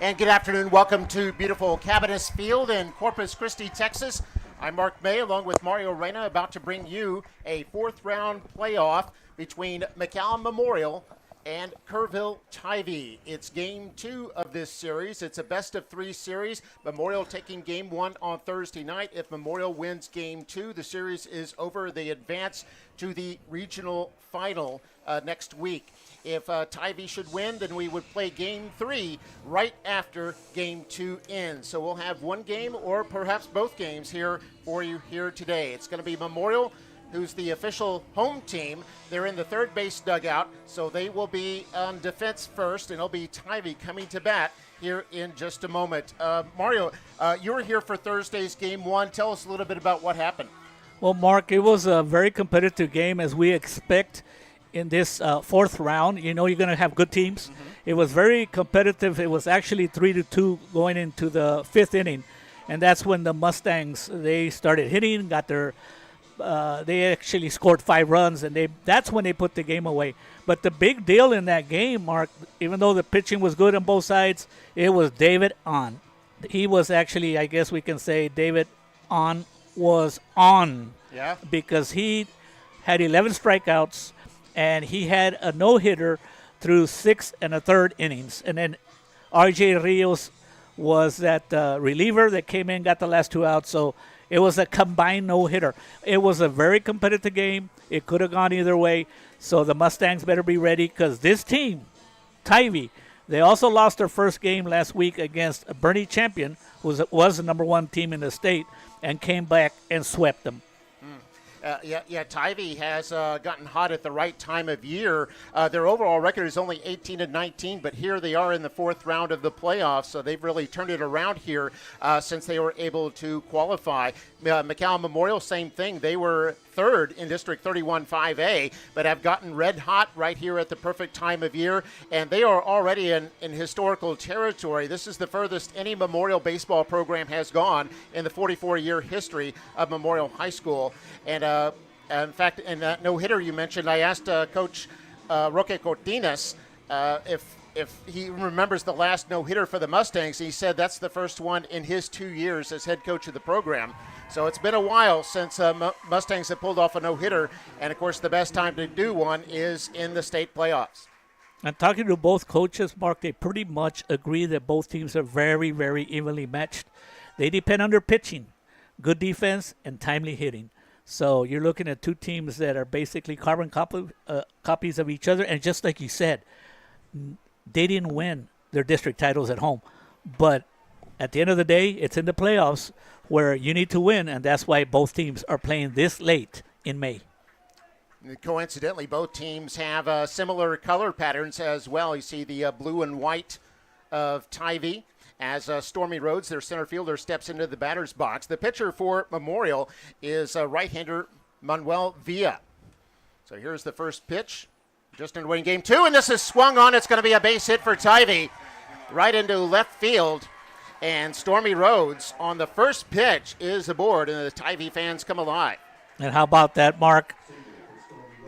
And good afternoon. Welcome to beautiful Cabinets Field in Corpus Christi, Texas. I'm Mark May along with Mario Reyna, about to bring you a fourth round playoff between McAllen Memorial and Kerrville Tivy. It's game 2 of this series. It's a best of 3 series. Memorial taking game 1 on Thursday night. If Memorial wins game 2, the series is over. They advance to the regional final next week. If Tivy should win, then we would play game 3 right after game 2 ends. So we'll have one game or perhaps both games here for you here today. It's going to be Memorial, who's the official home team. They're in the third base dugout, so they will be on defense first, and it'll be Tivy coming to bat here in just a moment. Mario, you were here for Thursday's game 1. Tell us a little bit about what happened. Well, Mark, it was a very competitive game, as we expect in this fourth round. You know, you're going to have good teams. Mm-hmm. It was very competitive. It was actually 3-2 going into the 5th inning, and that's when the Mustangs, they started hitting, got their they actually scored 5 runs, and that's when they put the game away. But the big deal in that game, Mark, even though the pitching was good on both sides, it was David On. He was actually, I guess we can say, David On was on. Yeah. Because he had 11 strikeouts, and he had a no-hitter through 6 1/3 innings. And then R.J. Rios was that reliever that came in, got the last 2 outs. So it was a combined no-hitter. It was a very competitive game. It could have gone either way. So the Mustangs better be ready, because this team, Tivy, they also lost their first game last week against Bernie Champion, who was the number 1 team in the state, and came back and swept them. Tivy has gotten hot at the right time of year. Their overall record is only 18-19, but here they are in the 4th round of the playoffs, so they've really turned it around here since they were able to qualify. McAllen Memorial, same thing. They were 3rd in District 31-5A, but have gotten red hot right here at the perfect time of year, and they are already in historical territory. This is the furthest any Memorial baseball program has gone in the 44-year history of Memorial High School. And in fact, in that no-hitter you mentioned, I asked Coach Roque Cortinas if he remembers the last no-hitter for the Mustangs. He said that's the first one in his 2 years as head coach of the program. So it's been a while since Mustangs have pulled off a no-hitter, and of course the best time to do one is in the state playoffs. And talking to both coaches, Mark, they pretty much agree that both teams are very, very evenly matched. They depend on their pitching, good defense, and timely hitting. So you're looking at 2 teams that are basically carbon copies of each other. And just like you said, they didn't win their district titles at home. But at the end of the day, it's in the playoffs where you need to win, and that's why both teams are playing this late in May. Coincidentally, both teams have similar color patterns as well. You see the blue and white of Tivy as Stormy Rhodes, their center fielder, steps into the batter's box. The pitcher for Memorial is right-hander Manuel Villa. So here's the first pitch, just underway in game 2, and this is swung on. It's going to be a base hit for Tivy, right into left field. And Stormy Rhodes on the first pitch is aboard, and the Tivy fans come alive. And how about that, Mark?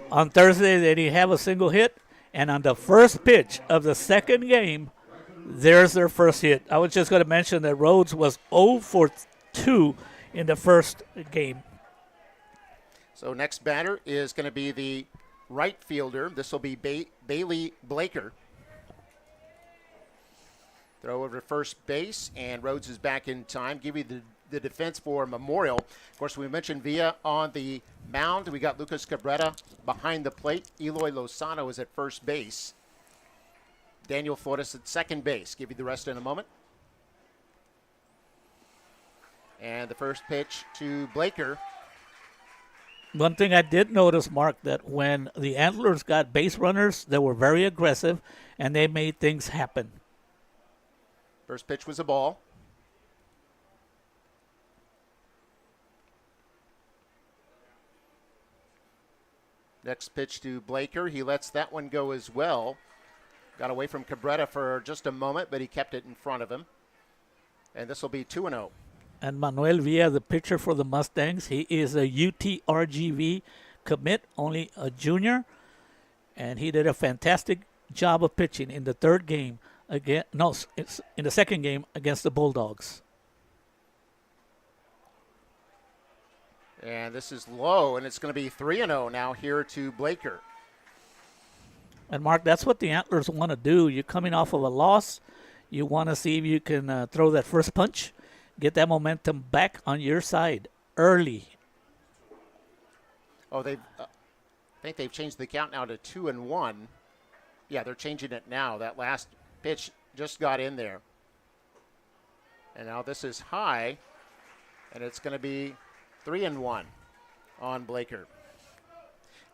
On Thursday, they didn't have a single hit, and on the first pitch of the second game, there's their first hit. I was just going to mention that Rhodes was 0 for 2 in the first game. So next batter is going to be the right fielder. This will be Bailey Blaker. Throw over to first base, and Rhodes is back in time. Give you the defense for Memorial. Of course, we mentioned Villa on the mound. We got Lucas Cabrera behind the plate. Eloy Lozano is at first base. Daniel Flores at second base. Give you the rest in a moment. And the first pitch to Blaker. One thing I did notice, Mark, that when the Antlers got base runners, they were very aggressive, and they made things happen. First pitch was a ball. Next pitch to Blaker. He lets that one go as well. Got away from Cabrera for just a moment, but he kept it in front of him. And this will be 2-0. And Manuel Villa, the pitcher for the Mustangs, he is a UTRGV commit, only a junior. And he did a fantastic job of pitching in the third game again. No, it's in the second game against the Bulldogs. And this is low, and it's going to be 3-0 now here to Blaker. And Mark, that's what the Antlers want to do. You're coming off of a loss. You want to see if you can throw that first punch, get that momentum back on your side early. Oh, I think they've changed the count now to 2-1. Yeah, they're changing it now. That last pitch just got in there. And now this is high, and it's going to be 3-1 on Blaker.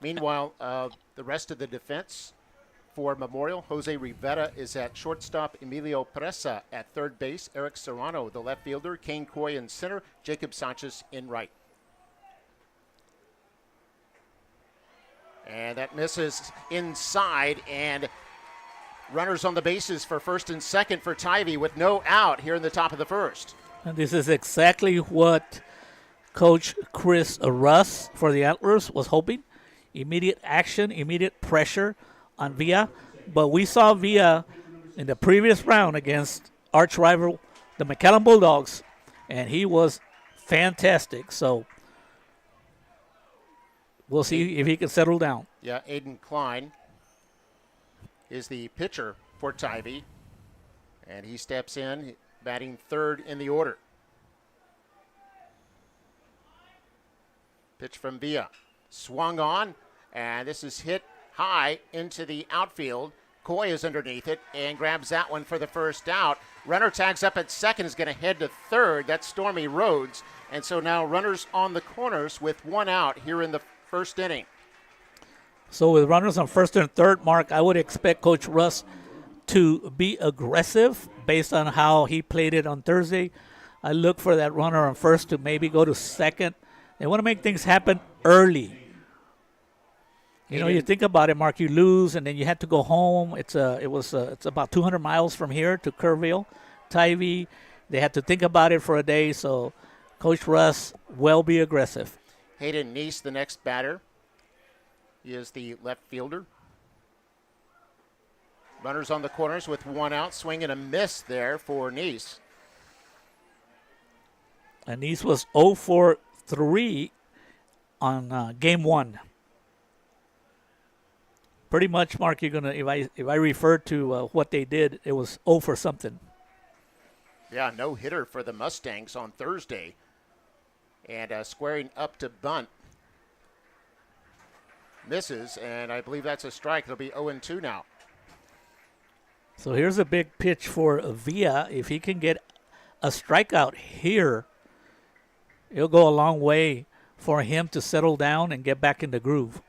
Meanwhile, the rest of the defense for Memorial, Jose Rivera is at shortstop, Emilio Presa at third base, Eric Serrano, the left fielder, Kane Coy in center, Jacob Sanchez in right. And that misses inside, and runners on the bases for first and second for Tivy with no out here in the top of the first. And this is exactly what Coach Chris Russ for the Antlers was hoping. Immediate action, immediate pressure on Villa. But we saw Villa in the previous round against arch rival, the McAllen Bulldogs, and he was fantastic. So we'll see if he can settle down. Yeah, Aiden Klein is the pitcher for Tivy, and he steps in, batting third in the order. Pitch from Villa. Swung on, and this is hit high into the outfield. Coy is underneath it and grabs that one for the first out. Runner tags up at second, is going to head to third. That's Stormy Rhodes. And so now runners on the corners with one out here in the first inning. So with runners on first and third, Mark, I would expect Coach Russ to be aggressive based on how he played it on Thursday. I look for that runner on first to maybe go to second. They want to make things happen early. You know, you think about it, Mark. You lose, and then you had to go home. It's about 200 miles from here to Kerrville Tivy. They had to think about it for a day. So, Coach Russ will be aggressive. Hayden Neese, the next batter, he is the left fielder. Runners on the corners with one out. Swing and a miss there for Neese. And Neese was 0 for 3 on game one. Pretty much, Mark, you're gonna if I refer to what they did, it was 0 for something. Yeah, no hitter for the Mustangs on Thursday, and squaring up to bunt misses, and I believe that's a strike. It'll be 0-2 now. So here's a big pitch for Villa. If he can get a strikeout here, it'll go a long way for him to settle down and get back in the groove.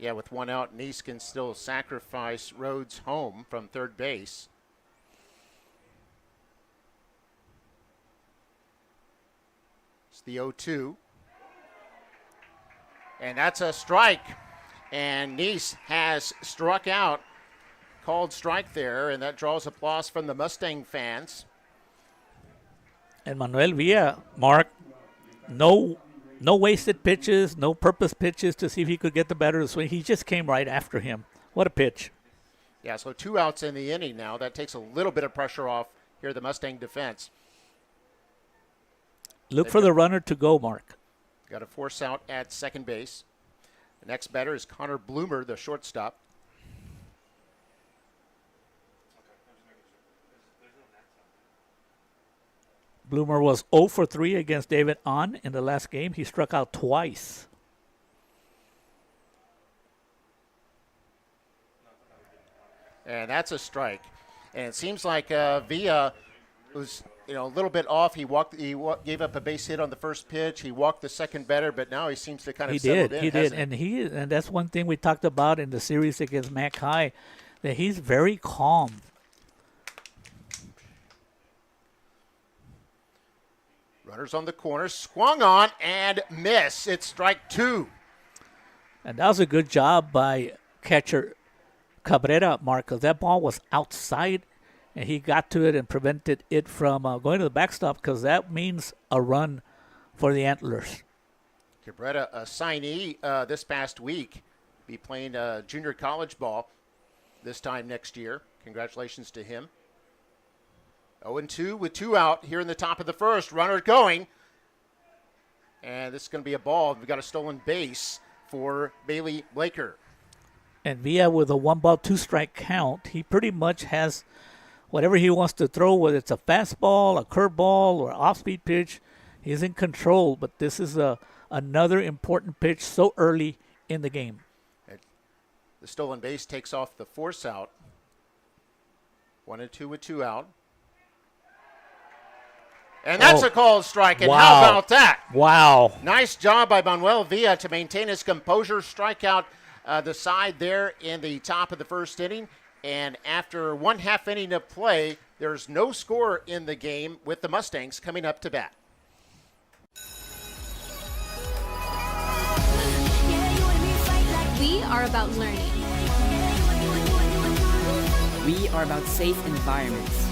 Yeah, with one out, Neese can still sacrifice Rhodes home from third base. It's the 0-2. And that's a strike. And Neese has struck out. Called strike there, and that draws applause from the Mustang fans. And Manuel Villa, Mark, no wasted pitches, no purpose pitches to see if he could get the batter to swing. He just came right after him. What a pitch. Yeah, so 2 outs in the inning now. That takes a little bit of pressure off here, the Mustang defense. Look for the runner to go, Mark. Got a force out at second base. The next batter is Connor Bloomer, the shortstop. Bloomer was 0 for 3 against David Ahn in the last game. He struck out twice. And that's a strike. And it seems like Villa was, a little bit off. He gave up a base hit on the first pitch. He walked the second batter, but now he seems to kind of settled in. He did, and that's one thing we talked about in the series against Mac High, that he's very calm. Runners on the corner, swung on and miss. It's strike 2. And that was a good job by catcher Cabrera, Mark, because that ball was outside, and he got to it and prevented it from going to the backstop, because that means a run for the Antlers. Cabrera, a signee this past week, be playing junior college ball this time next year. Congratulations to him. 0-2 with 2 out here in the top of the first. Runner going. And this is going to be a ball. We've got a stolen base for Bailey Blaker. And Villa with a 1-ball, 2-strike count, he pretty much has whatever he wants to throw, whether it's a fastball, a curveball, or an off-speed pitch. He's in control, but this is another important pitch so early in the game. The stolen base takes off the force out. 1-2 with 2 out. And that's a called strike, and how about that? Wow. Nice job by Manuel Villa to maintain his composure, strike out the side there in the top of the first inning. And after 1/2 inning of play, there's no score in the game with the Mustangs coming up to bat. We are about learning. We are about safe environments.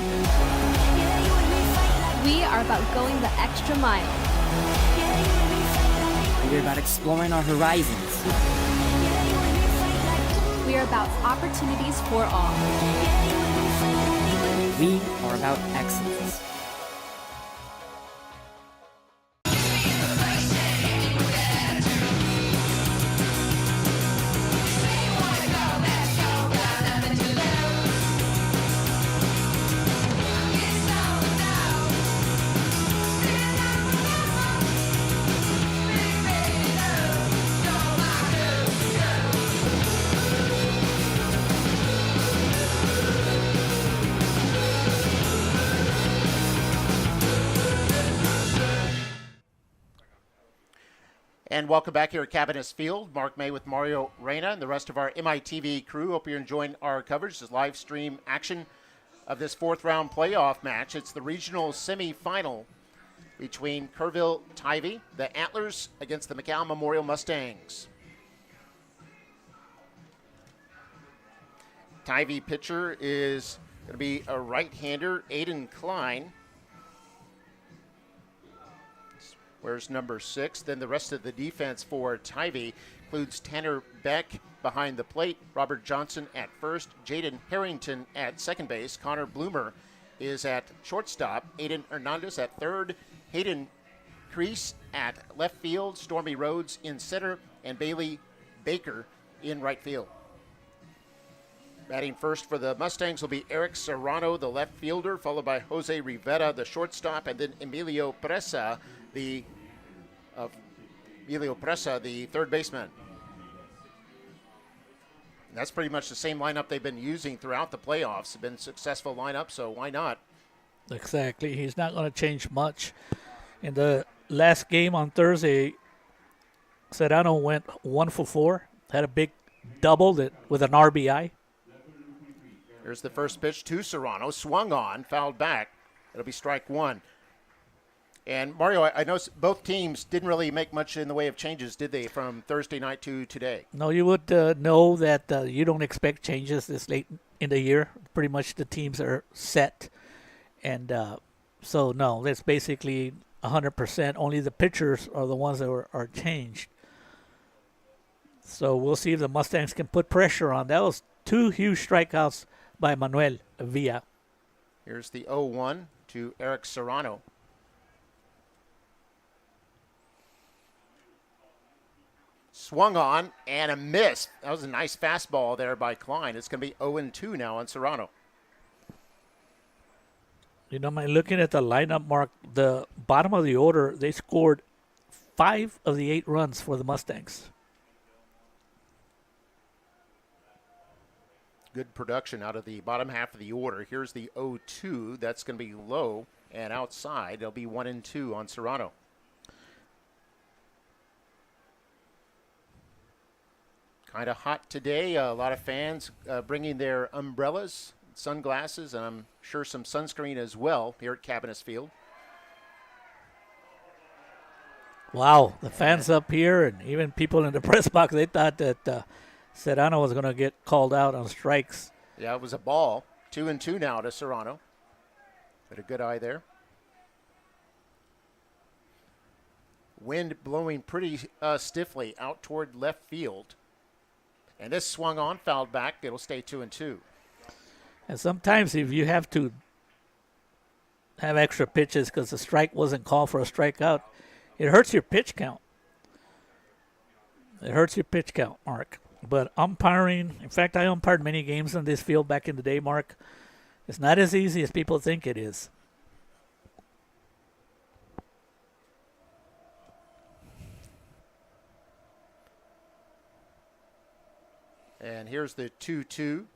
We are about going the extra mile. We're about exploring our horizons. We are about opportunities for all. We are about excellence. And welcome back here at Cabinets Field. Mark May with Mario Reyna and the rest of our MITV crew. Hope you're enjoying our coverage. This live stream action of this 4th round playoff match. It's the regional semifinal between Kerrville Tivy, the Antlers, against the McAllen Memorial Mustangs. Tivy pitcher is going to be a right-hander, Aiden Klein. Where's number 6? Then the rest of the defense for Tivy includes Tanner Beck behind the plate, Robert Johnson at first, Jaden Harrington at second base, Connor Bloomer is at shortstop, Aiden Hernandez at third, Hayden Crease at left field, Stormy Rhodes in center, and Bailey Baker in right field. Batting first for the Mustangs will be Eric Serrano, the left fielder, followed by Jose Rivera, the shortstop, and then Emilio Presa, the third baseman. And that's pretty much the same lineup they've been using throughout the playoffs. It's been a successful lineup, so why not? Exactly. He's not going to change much. In the last game on Thursday, Serrano went 1 for 4, had a big double with an RBI. Here's the first pitch to Serrano, swung on, fouled back. It'll be strike 1. And Mario, I know both teams didn't really make much in the way of changes, did they, from Thursday night to today? No, you would know that you don't expect changes this late in the year. Pretty much the teams are set. And so, no, that's basically 100%. Only the pitchers are the ones that are changed. So we'll see if the Mustangs can put pressure on. That was 2 huge strikeouts by Manuel Villa. Here's the 0-1 to Eric Serrano. Swung on and a miss. That was a nice fastball there by Klein. It's going to be 0-2 now on Serrano. You know, looking at the lineup, Mark, the bottom of the order, they scored 5 of the 8 runs for the Mustangs. Good production out of the bottom half of the order. Here's the 0-2. That's going to be low and outside. It'll be 1-2 on Serrano. Kind of hot today. A lot of fans bringing their umbrellas, sunglasses, and I'm sure some sunscreen as well here at Cabinets Field. Wow, the fans up here and even people in the press box, they thought that Serrano was going to get called out on strikes. Yeah, it was a ball. 2-2 now to Serrano. Had a good eye there. Wind blowing pretty stiffly out toward left field. And this swung on, fouled back. It'll stay 2-2. And sometimes if you have to have extra pitches because the strike wasn't called for a strikeout, it hurts your pitch count. It hurts your pitch count, Mark. But umpiring, in fact, I umpired many games on this field back in the day, Mark. It's not as easy as people think it is. And here's the 2-2 to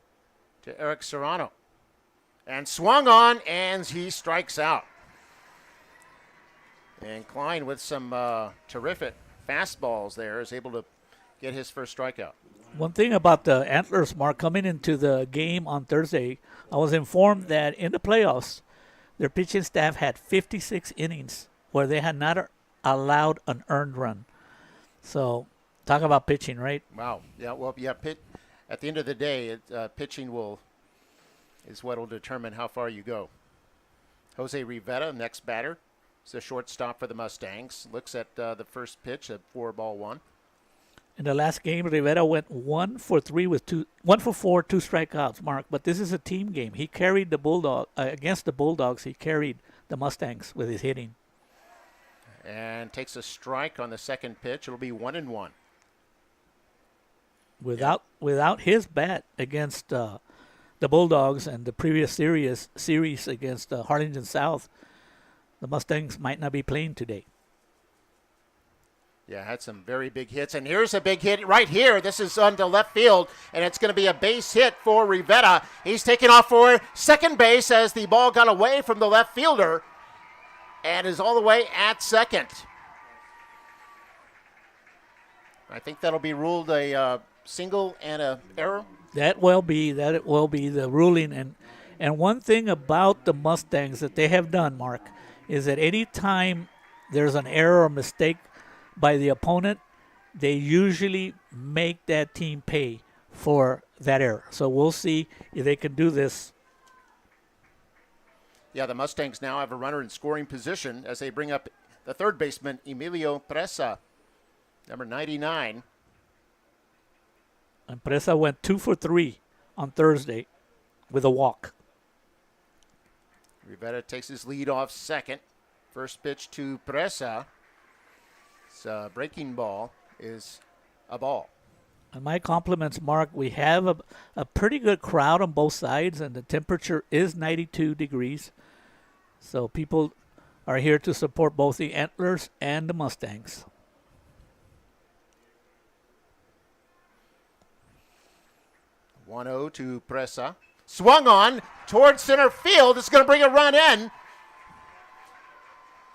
Eric Serrano. And swung on, and he strikes out. And Klein, with some terrific fastballs there, is able to get his first strikeout. One thing about the Antlers, Mark, coming into the game on Thursday, I was informed that in the playoffs, their pitching staff had 56 innings where they had not allowed an earned run. So, talk about pitching, right? Wow. Yeah, well, yeah, at the end of the day, pitching is what will determine how far you go. Jose Rivera, next batter, is a shortstop for the Mustangs. Looks at the first pitch, a 4-1. In the last game, Rivera went 1 for 4, 2 strikeouts, Mark. But this is a team game. He carried the against the Bulldogs. He carried the Mustangs with his hitting. And takes a strike on the second pitch. It'll be 1-1. Without his bat against the Bulldogs and the previous series against Harlingen South, the Mustangs might not be playing today. Yeah, had some very big hits. And here's a big hit right here. This is on to left field, and it's going to be a base hit for Rivera. He's taking off for second base as the ball got away from the left fielder and is all the way at second. I think that'll be ruled a single and an error. That will be the ruling. And one thing about the Mustangs that they have done, Mark, is that any time there's an error or mistake by the opponent, they usually make that team pay for that error. So we'll see if they can do this. Yeah, the Mustangs now have a runner in scoring position as they bring up the third baseman, Emilio Presa, number 99. And Presa went 2 for 3 on Thursday with a walk. Rivera takes his lead off second. First pitch to Presa. Breaking ball is a ball. And my compliments, Mark. We have a pretty good crowd on both sides, and the temperature is 92 degrees. So people are here to support both the Antlers and the Mustangs. (1-0) to Presa. Swung on towards center field. It's going to bring a run in.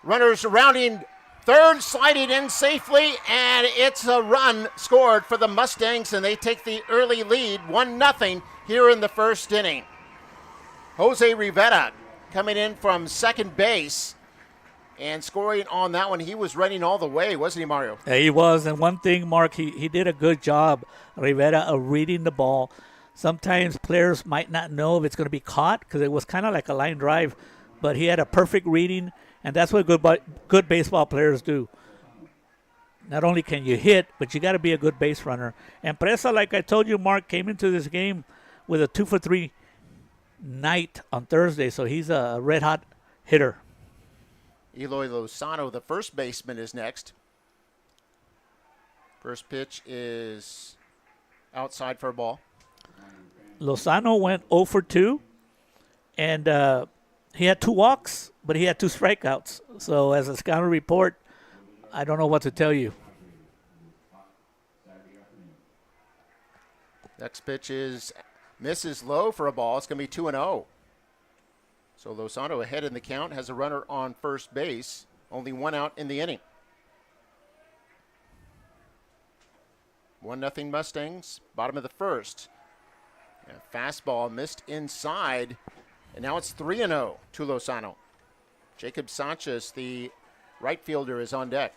Runners surrounding third, sliding in safely, and it's a run scored for the Mustangs, and they take the early lead, 1-0 here in the first inning. Jose Rivera coming in from second base and scoring on that one. He was running all the way, wasn't he, Mario? Yeah, he was. And one thing, Mark, he did a good job, Rivera, of reading the ball. Sometimes players might not know if it's going to be caught because it was kind of like a line drive, but he had a perfect reading. And that's what good baseball players do. Not only can you hit, but you got to be a good base runner. And Presa, like I told you, Mark, came into this game with a 2 for 3 night on Thursday, so he's a red-hot hitter. Eloy Lozano, the first baseman, is next. First pitch is outside for a ball. Lozano went 0 for 2, and he had 2 walks, but he had 2 strikeouts. So as a scouting report, I don't know what to tell you. Next pitch misses low for a ball. It's going to be 2-0. So Lozano ahead in the count, has a runner on first base. Only 1 out in the inning. 1-0 Mustangs, bottom of the first. And fastball missed inside. And now it's 3-0 to Lozano. Jacob Sanchez, the right fielder, is on deck.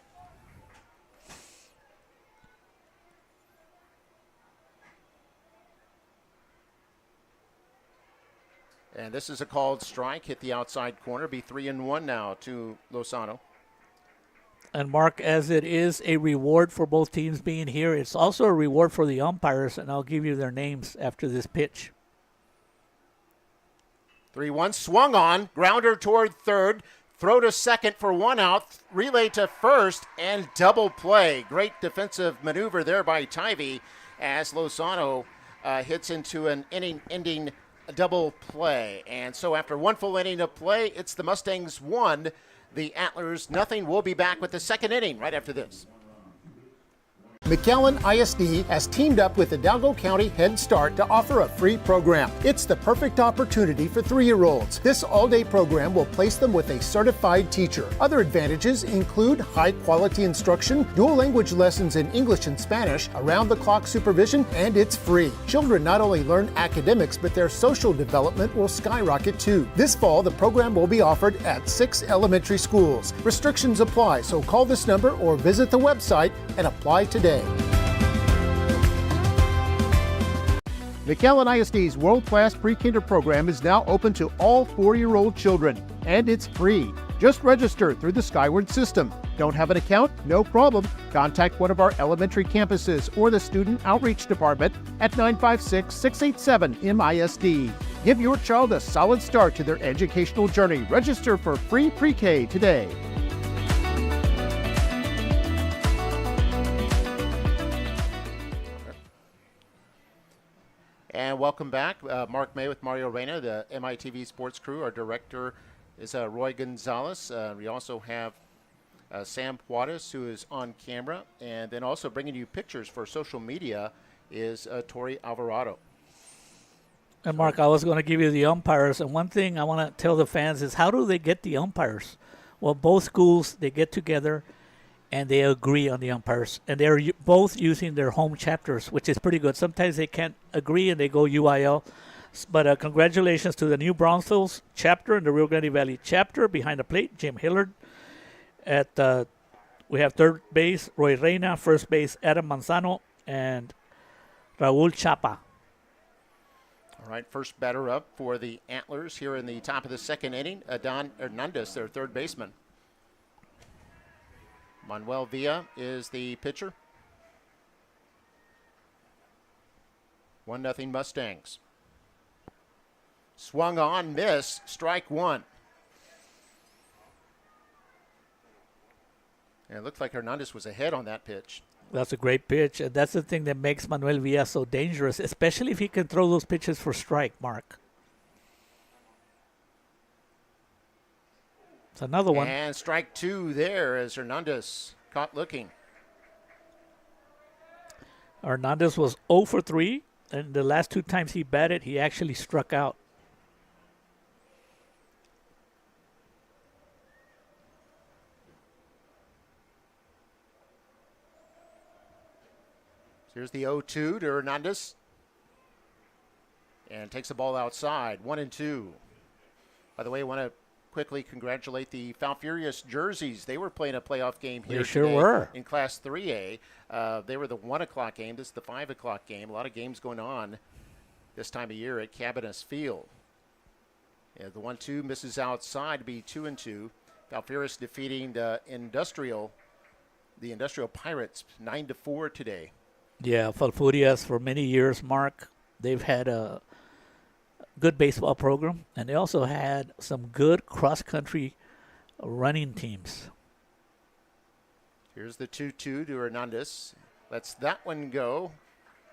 And this is a called strike, hit the outside corner, be 3-1 now to Lozano. And Mark, as it is a reward for both teams being here, it's also a reward for the umpires, and I'll give you their names after this pitch. 3-1, swung on, grounder toward third, throw to second for one out, relay to first, and double play. Great defensive maneuver there by Tivy as Lozano hits into an inning-ending double play. And so after one full inning of play, it's the Mustangs 1, the Antlers nothing. We'll be back with the second inning right after this. McAllen ISD has teamed up with Hidalgo County Head Start to offer a free program. It's the perfect opportunity for 3-year-olds. This all-day program will place them with a certified teacher. Other advantages include high-quality instruction, dual language lessons in English and Spanish, around-the-clock supervision, and it's free. Children not only learn academics, but their social development will skyrocket too. This fall, the program will be offered at 6 elementary schools. Restrictions apply, so call this number or visit the website and apply today. McAllen ISD's world-class pre-kinder program is now open to all 4-year-old children, and it's free. Just register through the Skyward system. Don't have an account? No problem. Contact one of our elementary campuses or the Student Outreach Department at 956-687-MISD. Give your child a solid start to their educational journey. Register for free pre-K today. And welcome back. Mark May with Mario Reyna, the MITV sports crew. Our director is Roy Gonzalez. We also have Sam Juarez, who is on camera. And then also bringing you pictures for social media is Tori Alvarado. And Mark, I was going to give you the umpires. And one thing I want to tell the fans is, how do they get the umpires? Well, both schools, they get together and they agree on the umpires. And they're both using their home chapters, which is pretty good. Sometimes they can't agree and they go UIL. But congratulations to the New Brownsville's chapter and the Rio Grande Valley chapter behind the plate, Jim Hillard. We have third base, Roy Reyna. First base, Adam Manzano. And Raul Chapa. All right, first batter up for the Antlers here in the top of the second inning, Adon Hernandez, their third baseman. Manuel Villa is the pitcher. 1-0 Mustangs. Swung on, miss, strike one. And it looked like Hernandez was ahead on that pitch. That's a great pitch. And that's the thing that makes Manuel Villa so dangerous, especially if he can throw those pitches for strike, Mark. It's another one. And strike two there as Hernandez caught looking. Hernandez was 0 for 3, and the last two times he batted, he actually struck out. Here's the 0-2 to Hernandez. And takes the ball outside, 1-2. By the way, I want to quickly congratulate the Falfurious jerseys. They were playing a playoff game here They sure today were. in Class 3A. They were the 1 o'clock game. This is the 5 o'clock game. A lot of games going on this time of year at Cabanas Field. Yeah, the 1-2 misses outside to be 2-2. Falfurious defeating the Industrial Pirates 9-4 today. Yeah, Falfurias for many years, Mark. They've had a good baseball program, and they also had some good cross-country running teams. Here's the 2-2 to Hernandez. Lets that one go.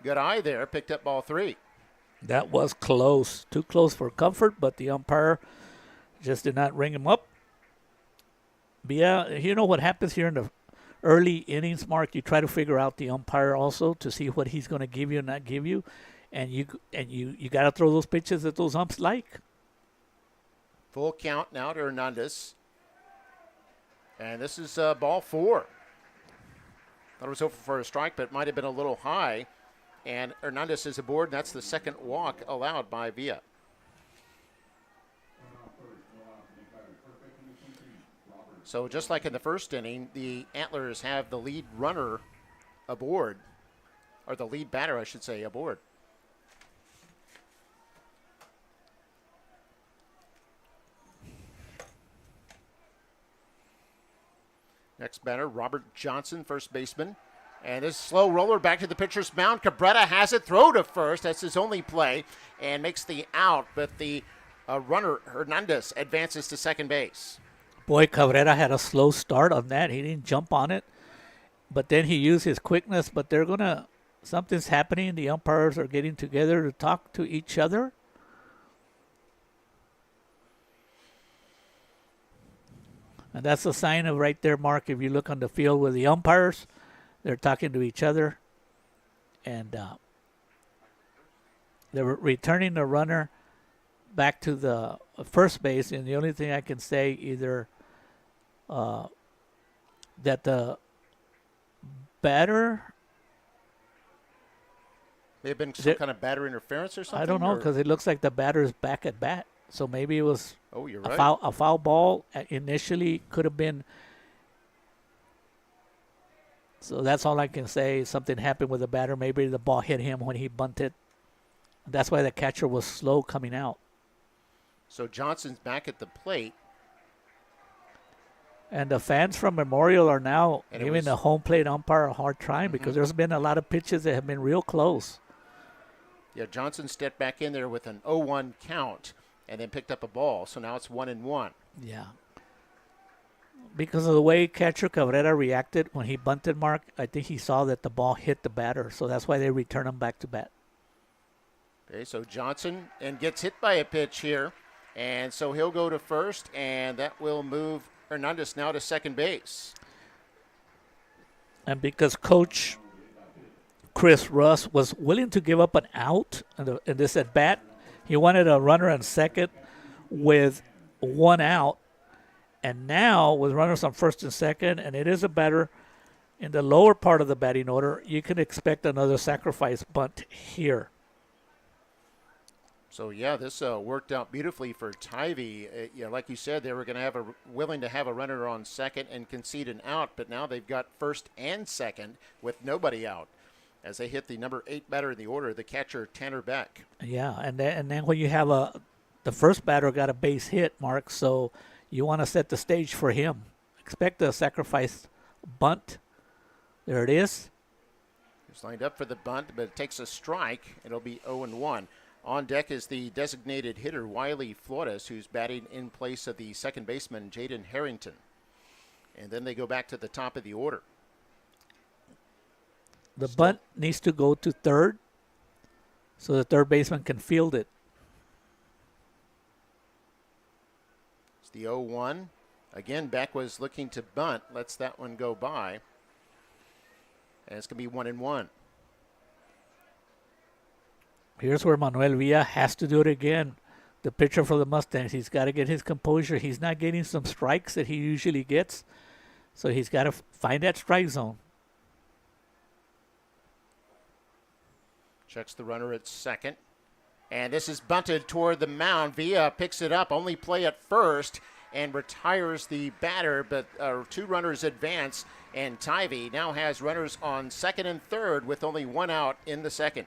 Good eye there. Picked up ball 3. That was close. Too close for comfort, but the umpire just did not ring him up. But yeah, you know what happens here in the early innings, Mark? You try to figure out the umpire also to see what he's going to give you and not give you. And you got to throw those pitches that those umps like. Full count now to Hernandez. And this is ball 4. Thought it was over for a strike, but it might have been a little high. And Hernandez is aboard, and that's the second walk allowed by Villa. So just like in the first inning, the Antlers have the lead runner aboard, or the lead batter, I should say, aboard. Next batter, Robert Johnson, first baseman. And this slow roller back to the pitcher's mound. Cabrera has it, throw to first. That's his only play, and makes the out. But the runner, Hernandez, advances to second base. Boy, Cabrera had a slow start on that. He didn't jump on it, but then he used his quickness. But something's happening. The umpires are getting together to talk to each other. And that's a sign of right there, Mark. If you look on the field with the umpires, they're talking to each other. And they're returning the runner back to the first base. And the only thing I can say, either that the batter... May have been some kind of batter interference or something? I don't know, because it looks like the batter is back at bat. So maybe it was you're right. a foul ball. Initially could have been. So that's all I can say. Something happened with the batter. Maybe the ball hit him when he bunted. That's why the catcher was slow coming out. So Johnson's back at the plate. And the fans from Memorial are now giving the home plate umpire a hard time because there's been a lot of pitches that have been real close. Yeah, Johnson stepped back in there with an 0-1 count and then picked up a ball. So now it's 1-1. Yeah. Because of the way catcher Cabrera reacted when he bunted, Mark, I think he saw that the ball hit the batter. So that's why they return him back to bat. Okay, so Johnson gets hit by a pitch here. And so he'll go to first, and that will move Hernandez now to second base. And because Coach Chris Russ was willing to give up an out in this at bat, he wanted a runner on second with one out. And now with runners on first and second, and it is a batter in the lower part of the batting order, you can expect another sacrifice bunt here. So, yeah, this worked out beautifully for Tivy. Like you said, they were going to willing to have a runner on second and concede an out, but now they've got first and second with nobody out as they hit the number 8 batter in the order, the catcher Tanner Beck. Yeah, and then when you have the first batter got a base hit, Mark, so you want to set the stage for him. Expect a sacrifice bunt. There it is. He's lined up for the bunt, but it takes a strike. It'll be 0-1. On deck is the designated hitter, Wiley Flores, who's batting in place of the second baseman, Jaden Harrington. And then they go back to the top of the order. The bunt needs to go to third so the third baseman can field it. It's the 0-1. Again, Beck was looking to bunt. Lets that one go by. And it's going to be 1-1. Here's where Manuel Villa has to do it again. The pitcher for the Mustangs, he's got to get his composure. He's not getting some strikes that he usually gets, so he's got to find that strike zone. Checks the runner at second. And this is bunted toward the mound. Villa picks it up, only play at first, and retires the batter, but 2 runners advance, and Tivy now has runners on second and third with only 1 out in the second.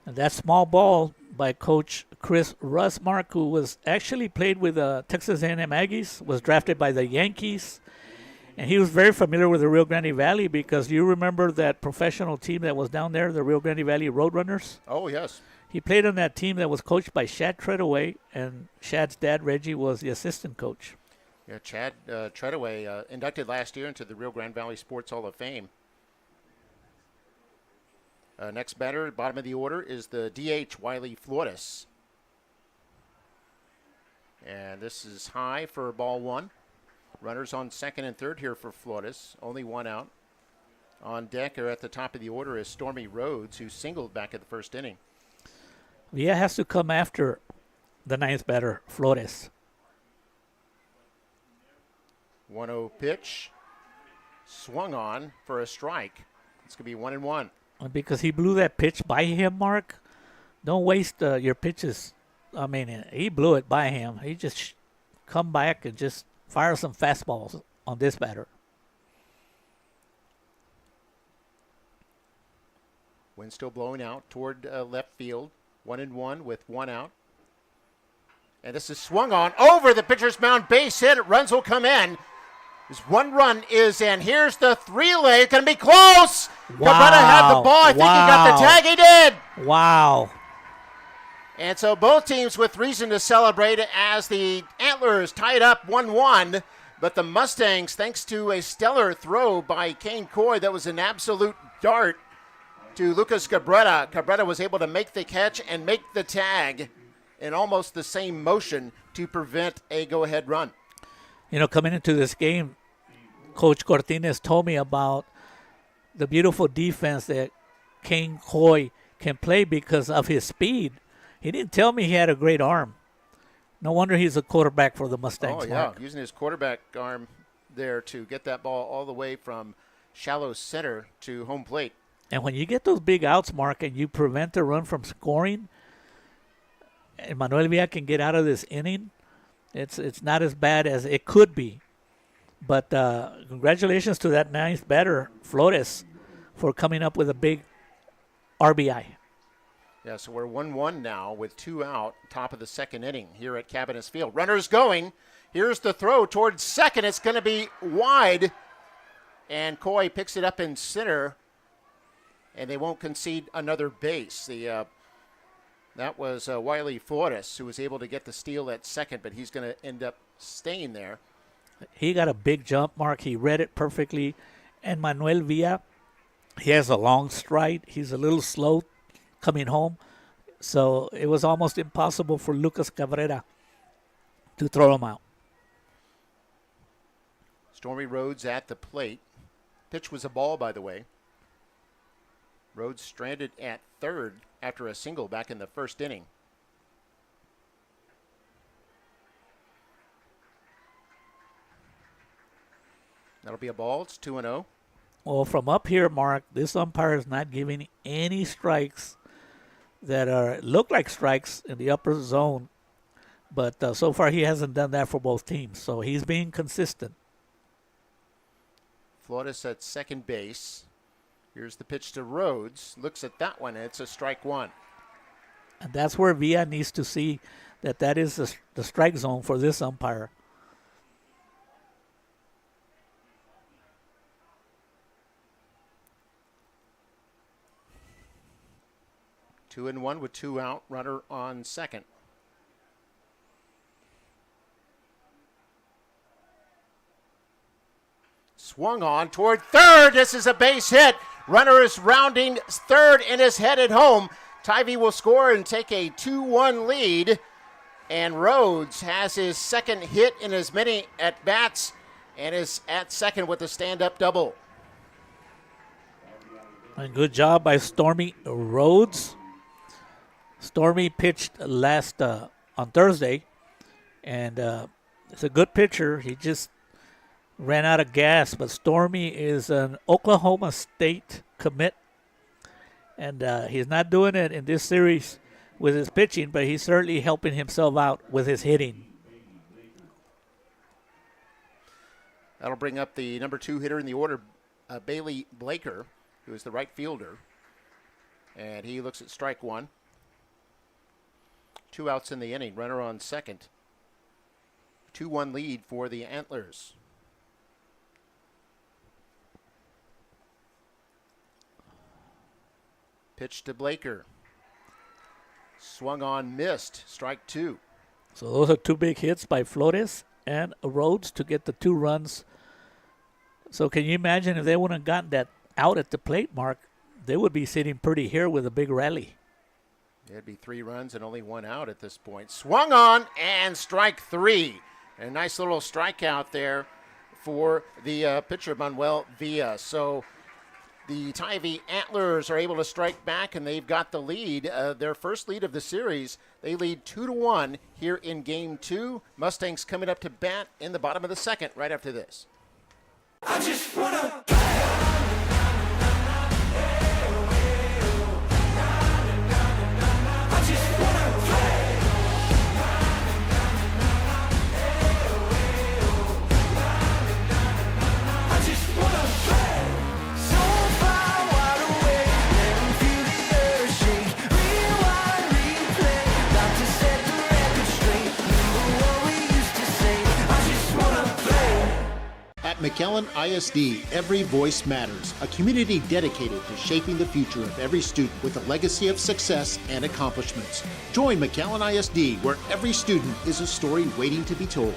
And that small ball by Coach Chris Russ, Mark, who was actually played with Texas A&M Aggies, was drafted by the Yankees. And he was very familiar with the Rio Grande Valley because you remember that professional team that was down there, the Rio Grande Valley Roadrunners? Oh, yes. He played on that team that was coached by Shad Treadaway, and Shad's dad, Reggie, was the assistant coach. Yeah, Chad Treadaway inducted last year into the Rio Grande Valley Sports Hall of Fame. Next batter, bottom of the order, is the DH, Wiley Flores. And this is high for ball 1. Runners on second and third here for Flores. Only 1 out. On deck or at the top of the order is Stormy Rhodes, who singled back at the first inning. Villa has to come after the 9th batter, Flores. 1-0 pitch. Swung on for a strike. It's going to be 1-1. Because he blew that pitch by him, Mark. Don't waste your pitches. I mean, he blew it by him. He just come back and just fire some fastballs on this batter. Wind still blowing out toward left field. 1-1 with 1 out. And this is swung on over the pitcher's mound, base hit. Runs will come in. This 1 run is in. Here's the 3-leg. It's going to be close. Wow. Cabrera had the ball. I think he got the tag. He did. Wow. And so both teams with reason to celebrate as the Antlers tied up 1-1. But the Mustangs, thanks to a stellar throw by Kane Coy, that was an absolute dart to Lucas Cabrera. Cabrera was able to make the catch and make the tag in almost the same motion to prevent a go-ahead run. You know, coming into this game, Coach Cortines told me about the beautiful defense that Kane Coy can play because of his speed. He didn't tell me he had a great arm. No wonder he's a quarterback for the Mustangs. Oh, yeah, using his quarterback arm there to get that ball all the way from shallow center to home plate. And when you get those big outs, Mark, and you prevent the run from scoring, and Manuel Villa can get out of this inning, it's not as bad as it could be. But congratulations to that ninth batter, Flores, for coming up with a big RBI. Yeah, so we're 1-1 now with 2 out, top of the second inning here at Cabinets Field. Runners going. Here's the throw towards second. It's going to be wide. And Coy picks it up in center. And they won't concede another base. That was Wiley Flores, who was able to get the steal at second, but he's going to end up staying there. He got a big jump, Mark. He read it perfectly. And Manuel Villa, he has a long stride. He's a little slow coming home. So it was almost impossible for Lucas Cabrera to throw him out. Stormy Rhodes at the plate. Pitch was a ball, by the way. Rhodes stranded at third after a single back in the first inning. That'll be a ball. It's 2-0. Well, from up here, Mark, this umpire is not giving any strikes that look like strikes in the upper zone. But so far he hasn't done that for both teams. So he's being consistent. Flores at second base. Here's the pitch to Rhodes. Looks at that one, and it's a strike one. And that's where Villa needs to see that is the strike zone for this umpire. Two and one with 2 out, runner on second. Swung on toward third. This is a base hit. Runner is rounding third and is headed home. Tivy will score and take a 2-1 lead. And Rhodes has his second hit in as many at-bats and is at second with a stand-up double. And good job by Stormy Rhodes. Stormy pitched last on Thursday, and it's a good pitcher. He just ran out of gas, but Stormy is an Oklahoma State commit, and he's not doing it in this series with his pitching, but he's certainly helping himself out with his hitting. That'll bring up the number 2 hitter in the order, Bailey Blaker, who is the right fielder, and he looks at strike one. 2 outs in the inning, runner on second. 2-1 lead for the Antlers. Pitch to Blaker. Swung on, missed. Strike 2. So those are 2 big hits by Flores and Rhodes to get the 2 runs. So can you imagine if they wouldn't have gotten that out at the plate, Mark, they would be sitting pretty here with a big rally. It'd be 3 runs and only 1 out at this point. Swung on and strike 3. A nice little strikeout there for the pitcher, Manuel Villa. So the Tivy Antlers are able to strike back, and they've got the lead. Their first lead of the series. They lead 2-1 here in Game 2. Mustangs coming up to bat in the bottom of the second right after this. I just wanna At McAllen ISD, every voice matters, a community dedicated to shaping the future of every student with a legacy of success and accomplishments. Join McAllen ISD, where every student is a story waiting to be told.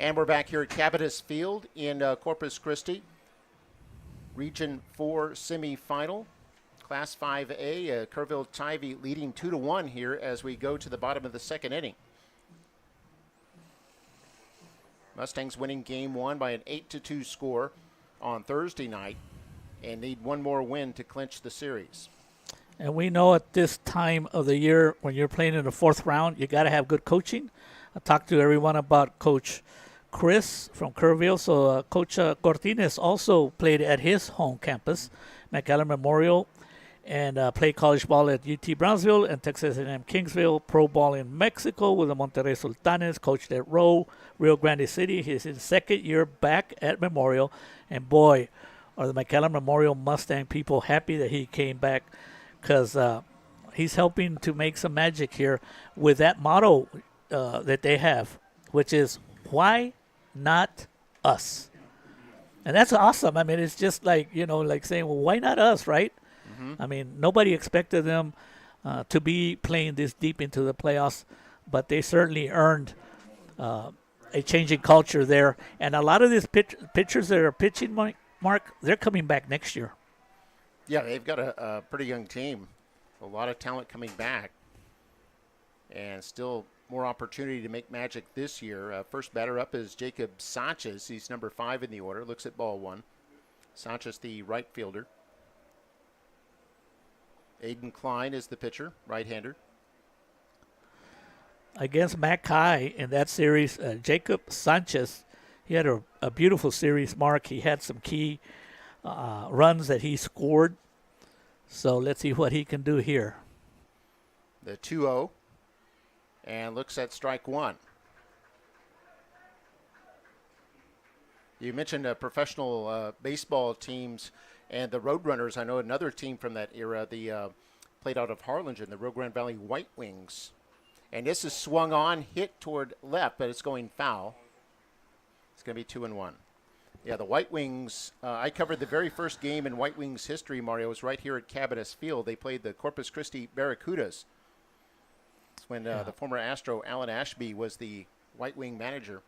And we're back here at Cabot Field in Corpus Christi. Region 4 semifinal. Class 5A, Kerrville Tivy leading 2-1 here as we go to the bottom of the second inning. Mustangs winning game 1 by an 8-2 score on Thursday night and need one more win to clinch the series. And we know at this time of the year when you're playing in the fourth round, you got to have good coaching. I talked to everyone about Coach Chris from Kerrville. So Coach Cortines also played at his home campus, McAllen Memorial, and played college ball at UT Brownsville and Texas A&M Kingsville, pro ball in Mexico with the Monterrey Sultanes, coached at Rio Grande City. He's in second year back at Memorial, and boy, are the McAllen Memorial Mustang people happy that he came back, because he's helping to make some magic here with that motto that they have, which is, why not us? And that's awesome. I mean, it's just like, like saying, well, why not us, right? I mean, nobody expected them to be playing this deep into the playoffs, but they certainly earned a changing culture there. And a lot of these pitchers that are pitching, Mark, they're coming back next year. Yeah, they've got a pretty young team. A lot of talent coming back. And still more opportunity to make magic this year. First batter up is Jacob Sanchez. He's number 5 in the order. Looks at ball 1. Sanchez, the right fielder. Aiden Klein is the pitcher, right-hander. Against Mac High in that series, Jacob Sanchez, he had a beautiful series, Mark. He had some key runs that he scored. So let's see what he can do here. The 2-0. And looks at strike 1. You mentioned professional baseball teams and the Roadrunners. I know another team from that era, played out of Harlingen, the Rio Grande Valley White Wings. And this is swung on, hit toward left, but it's going foul. It's going to be 2-1. Yeah, the White Wings, I covered the very first game in White Wings history, Mario. It was right here at Cabot Field. They played the Corpus Christi Barracudas. It's when the former Astro, Alan Ashby, was the White Wing manager.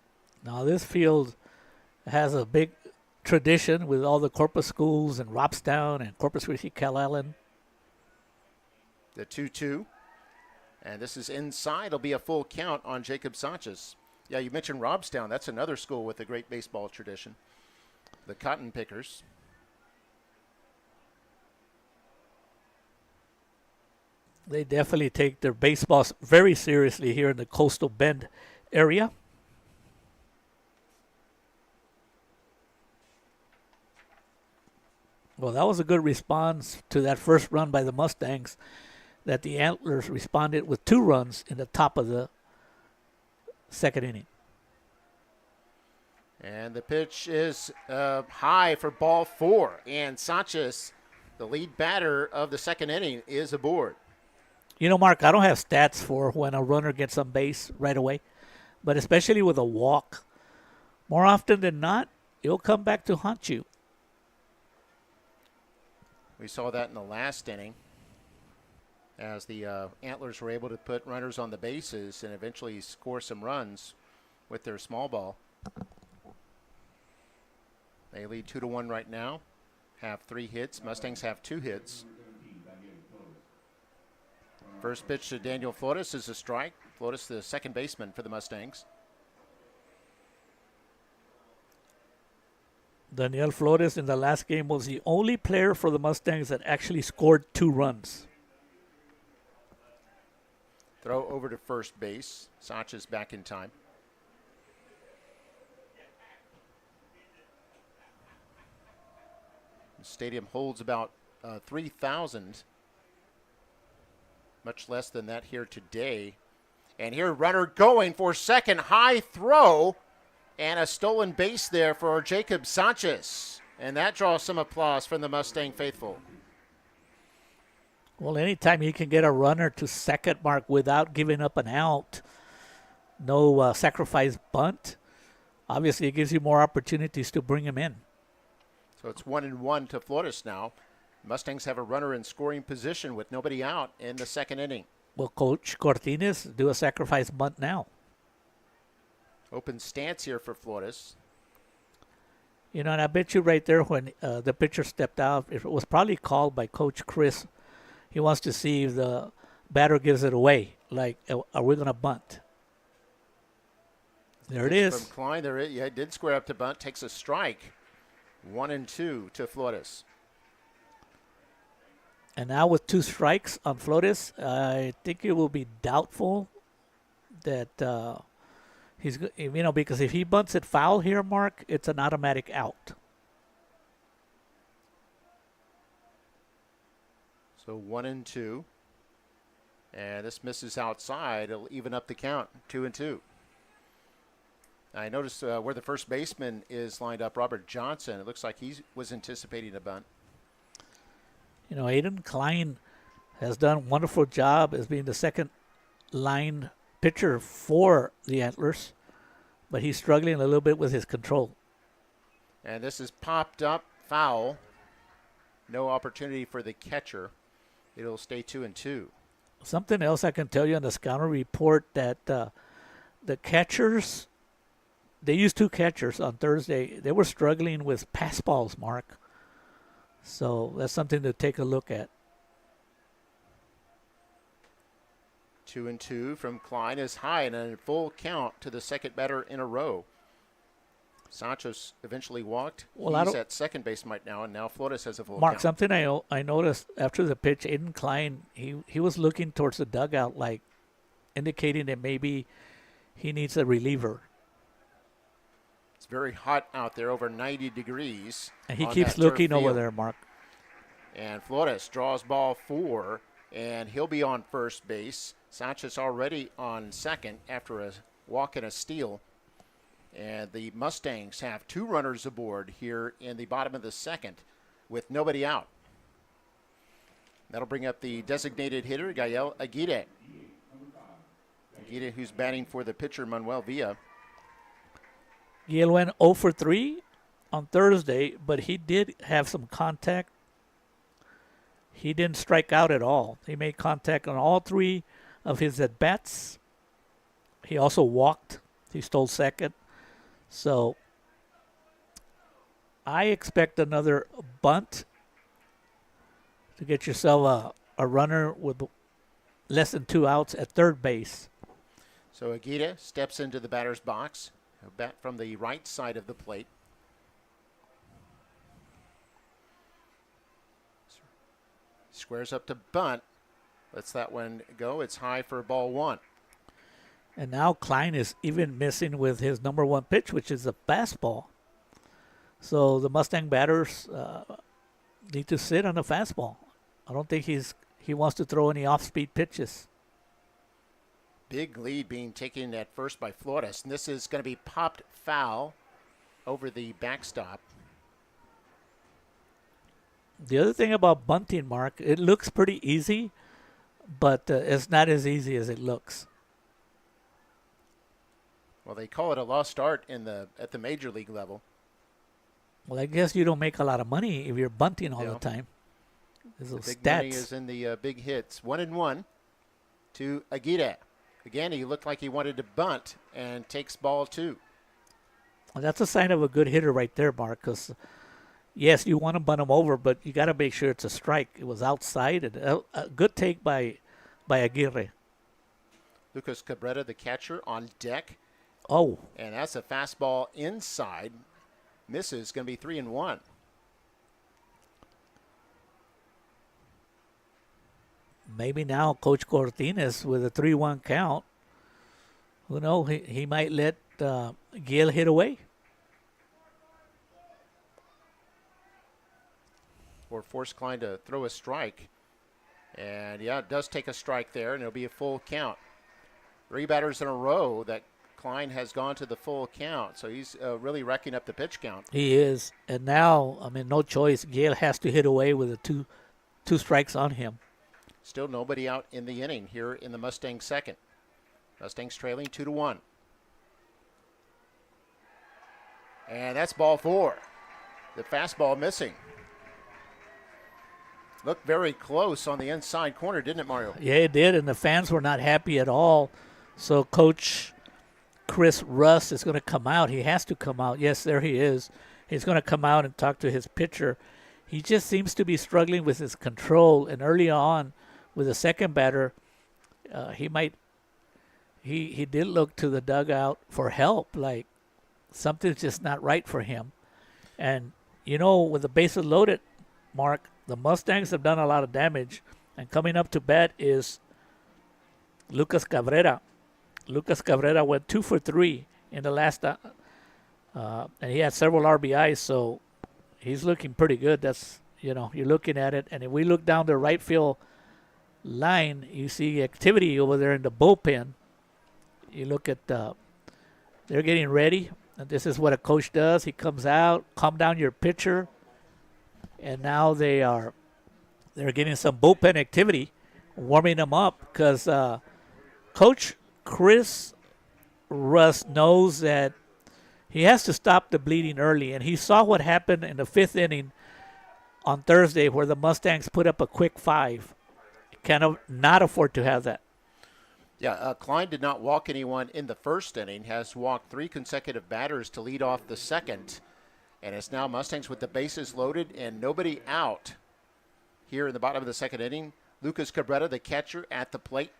Now, this field has a big tradition with all the Corpus schools and Robstown and Corpus Christi, Calallen. The 2-2. And this is inside. It'll be a full count on Jacob Sanchez. Yeah, you mentioned Robstown. That's another school with a great baseball tradition. The Cotton Pickers. They definitely take their baseball very seriously here in the Coastal Bend area. Well, that was a good response to that first run by the Mustangs, that the Antlers responded with 2 runs in the top of the second inning. And the pitch is high for ball 4. And Sanchez, the lead batter of the second inning, is aboard. Mark, I don't have stats for when a runner gets on base right away, but especially with a walk, more often than not, it'll come back to haunt you. We saw that in the last inning as the Antlers were able to put runners on the bases and eventually score some runs with their small ball. They lead 2-1 right now, have 3 hits. Mustangs have 2 hits. First pitch to Daniel Flores is a strike. Flores, the second baseman for the Mustangs. Daniel Flores in the last game was the only player for the Mustangs that actually scored 2 runs. Throw over to first base. Sanchez back in time. The stadium holds about 3,000, much less than that here today. And here, runner going for second, high throw, and a stolen base there for Jacob Sanchez. And that draws some applause from the Mustang faithful. Well, anytime you can get a runner to second, Mark, without giving up an out, no sacrifice bunt, obviously it gives you more opportunities to bring him in. So it's 1-1 to Flores now. Mustangs have a runner in scoring position with nobody out in the second inning. Will Coach Cortines do a sacrifice bunt now? Open stance here for Flores. You know, and I bet you right there when the pitcher stepped out, it was probably called by Coach Chris. He wants to see if the batter gives it away. Like, are we going to bunt? There it is. From Klein, there it, yeah, it did square up to bunt, takes a strike. 1-2 to Flores. And now with 2 strikes on Flores, I think it will be doubtful that he's, you know, because if he bunts it foul here, Mark, it's an automatic out. So 1-2. And this misses outside. It'll even up the count, 2-2. I noticed where the first baseman is lined up, Robert Johnson. It looks like he was anticipating a bunt. You know, Aiden Klein has done a wonderful job as being the second line pitcher for the Antlers, but he's struggling a little bit with his control. And this is popped up, foul. No opportunity for the catcher. It'll stay 2-2. Something else I can tell you on the scouting report that the catchers, they used 2 catchers on Thursday. They were struggling with pass balls, Mark. So that's something to take a look at. 2-2 from Klein is high and a full count to the second batter in a row. Sanchez eventually walked. Well, He's at second base right now, and now Flores has a full Mark, count. something I noticed after the pitch, Aiden Klein, he was looking towards the dugout, like indicating that maybe he needs a reliever. It's very hot out there, over 90 degrees. And he on keeps that looking turf over field. there, Mark. And Flores draws ball 4, and he'll be on first base. Sanchez already on second after a walk and a steal. And the Mustangs have 2 runners aboard here in the bottom of the second with nobody out. That'll bring up the designated hitter, Gael Aguirre. Aguirre, who's batting for the pitcher, Manuel Villa. Gail went 0 for 3 on Thursday, but he did have some contact. He didn't strike out at all. He made contact on all 3 of his at-bats. He also walked. He stole second. So I expect another bunt to get yourself a runner with less than 2 outs at third base. So Aguirre steps into the batter's box. He'll bat from the right side of the plate. Squares up to bunt. Lets that one go. It's high for ball 1. And now Klein is even missing with his number 1 pitch, which is a fastball. So the Mustang batters need to sit on the fastball. I don't think he wants to throw any off-speed pitches. Big lead being taken at first by Flores. And this is going to be popped foul over the backstop. The other thing about bunting, Mark, it looks pretty easy, but it's not as easy as it looks. Well, they call it a lost art at the major league level. Well, I guess you don't make a lot of money if you're bunting all the time. There's The those big stats. money is in the big hits. 1-1 to Aguirre. Again, he looked like he wanted to bunt and takes ball 2. Well, that's a sign of a good hitter right there, Mark, because, yes, you want to bunt him over, but you got to make sure it's a strike. It was outside. And a good take by Aguirre. Lucas Cabrera, the catcher, on deck. Oh, And that's a fastball inside. Misses, going to be 3-1. maybe now Coach Cortines with a 3-1 count. Who knows? He might let Gil hit away. Or force Klein to throw a strike. And, yeah, it does take a strike there, and it'll be a full count. 3 batters in a row that Klein has gone to the full count, so he's really racking up the pitch count. He is. And now, I mean, no choice. Gale has to hit away with the two strikes on him. Still nobody out in the inning here in the Mustangs second. Mustangs trailing 2-1. And that's ball 4. The fastball missing. Looked very close on the inside corner, didn't it, Mario? Yeah, it did, and the fans were not happy at all. So Coach Chris Russ is going to come out. He has to come out. Yes, there he is. He's going to come out and talk to his pitcher. He just seems to be struggling with his control, and early on with the second batter, he did look to the dugout for help, like something's just not right for him. And, you know, with the bases loaded, Mark, the Mustangs have done a lot of damage. And coming up to bat is Lucas Cabrera. Lucas Cabrera went 2 for 3 in the last, and he had several RBIs, so he's looking pretty good. That's, you know, you're looking at it. And if we look down the right field line, you see activity over there in the bullpen. You look at, they're getting ready. And this is what a coach does. He comes out, calm down your pitcher. And now they're getting some bullpen activity, warming them up, because Coach Chris Russ knows that he has to stop the bleeding early. And he saw what happened in the 5th inning on Thursday where the Mustangs put up a quick 5. Cannot afford to have that. Yeah, Klein did not walk anyone in the first inning, has walked 3 consecutive batters to lead off the second. And it's now Mustangs with the bases loaded and nobody out here in the bottom of the second inning. Lucas Cabrera, the catcher, at the plate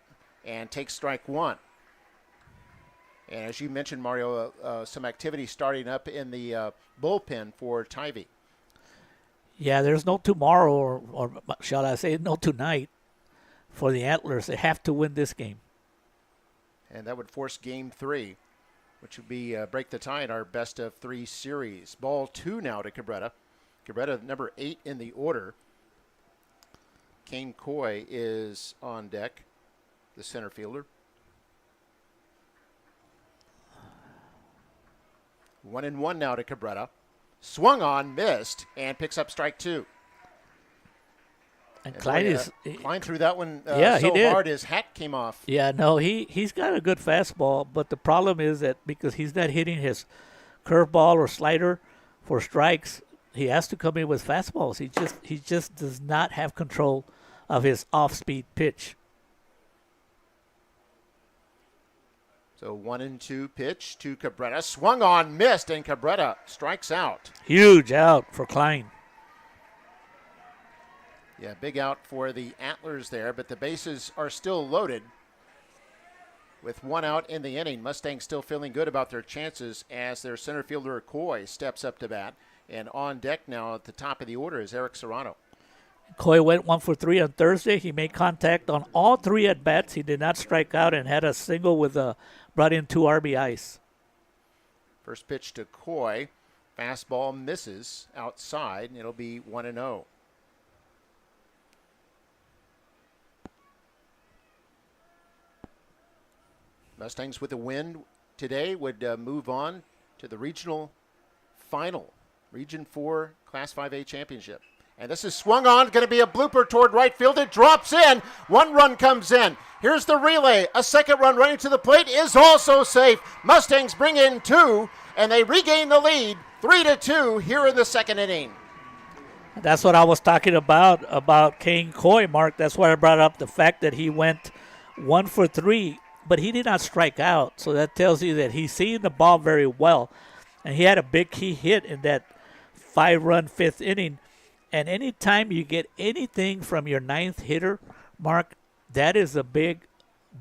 and takes strike 1. And as you mentioned, Mario, some activity starting up in the bullpen for Tivy. Yeah, there's no tomorrow, or shall I say no tonight, for the Antlers. They have to win this game. And that would force game 3, which would be break the tie in our best of 3 series. Ball 2 now to Cabrera. Cabrera, number 8 in the order. Kane Coy is on deck, the center fielder. 1-1 now to Cabrera. Swung on, missed, and picks up strike 2. And Klein threw that one he so did. hard his hat came off. Yeah, no, he's got a good fastball, but the problem is that because he's not hitting his curveball or slider for strikes, he has to come in with fastballs. He just does not have control of his off-speed pitch. So 1-2 pitch to Cabrera. Swung on, missed, and Cabrera strikes out. Huge out for Klein. Yeah, big out for the Antlers there, but the bases are still loaded. With 1 out in the inning, Mustangs still feeling good about their chances as their center fielder Coy steps up to bat. And on deck now at the top of the order is Eric Serrano. Coy went 1 for 3 on Thursday. He made contact on all 3 at-bats. He did not strike out and had a single with brought in 2 RBIs. First pitch to Coy. Fastball misses outside, and it'll be 1-0. Mustangs with a win today would move on to the regional final, Region 4 Class 5A championship. And this is swung on, going to be a blooper toward right field. It drops in. 1 run comes in. Here's the relay. A second run running to the plate is also safe. Mustangs bring in 2, and they regain the lead 3-2 here in the second inning. That's what I was talking about Kane Coy, Mark. That's why I brought up the fact that he went 1 for 3, but he did not strike out. So that tells you that he's seeing the ball very well. And he had a big key hit in that 5-run 5th inning. And anytime you get anything from your 9th hitter, Mark, that is a big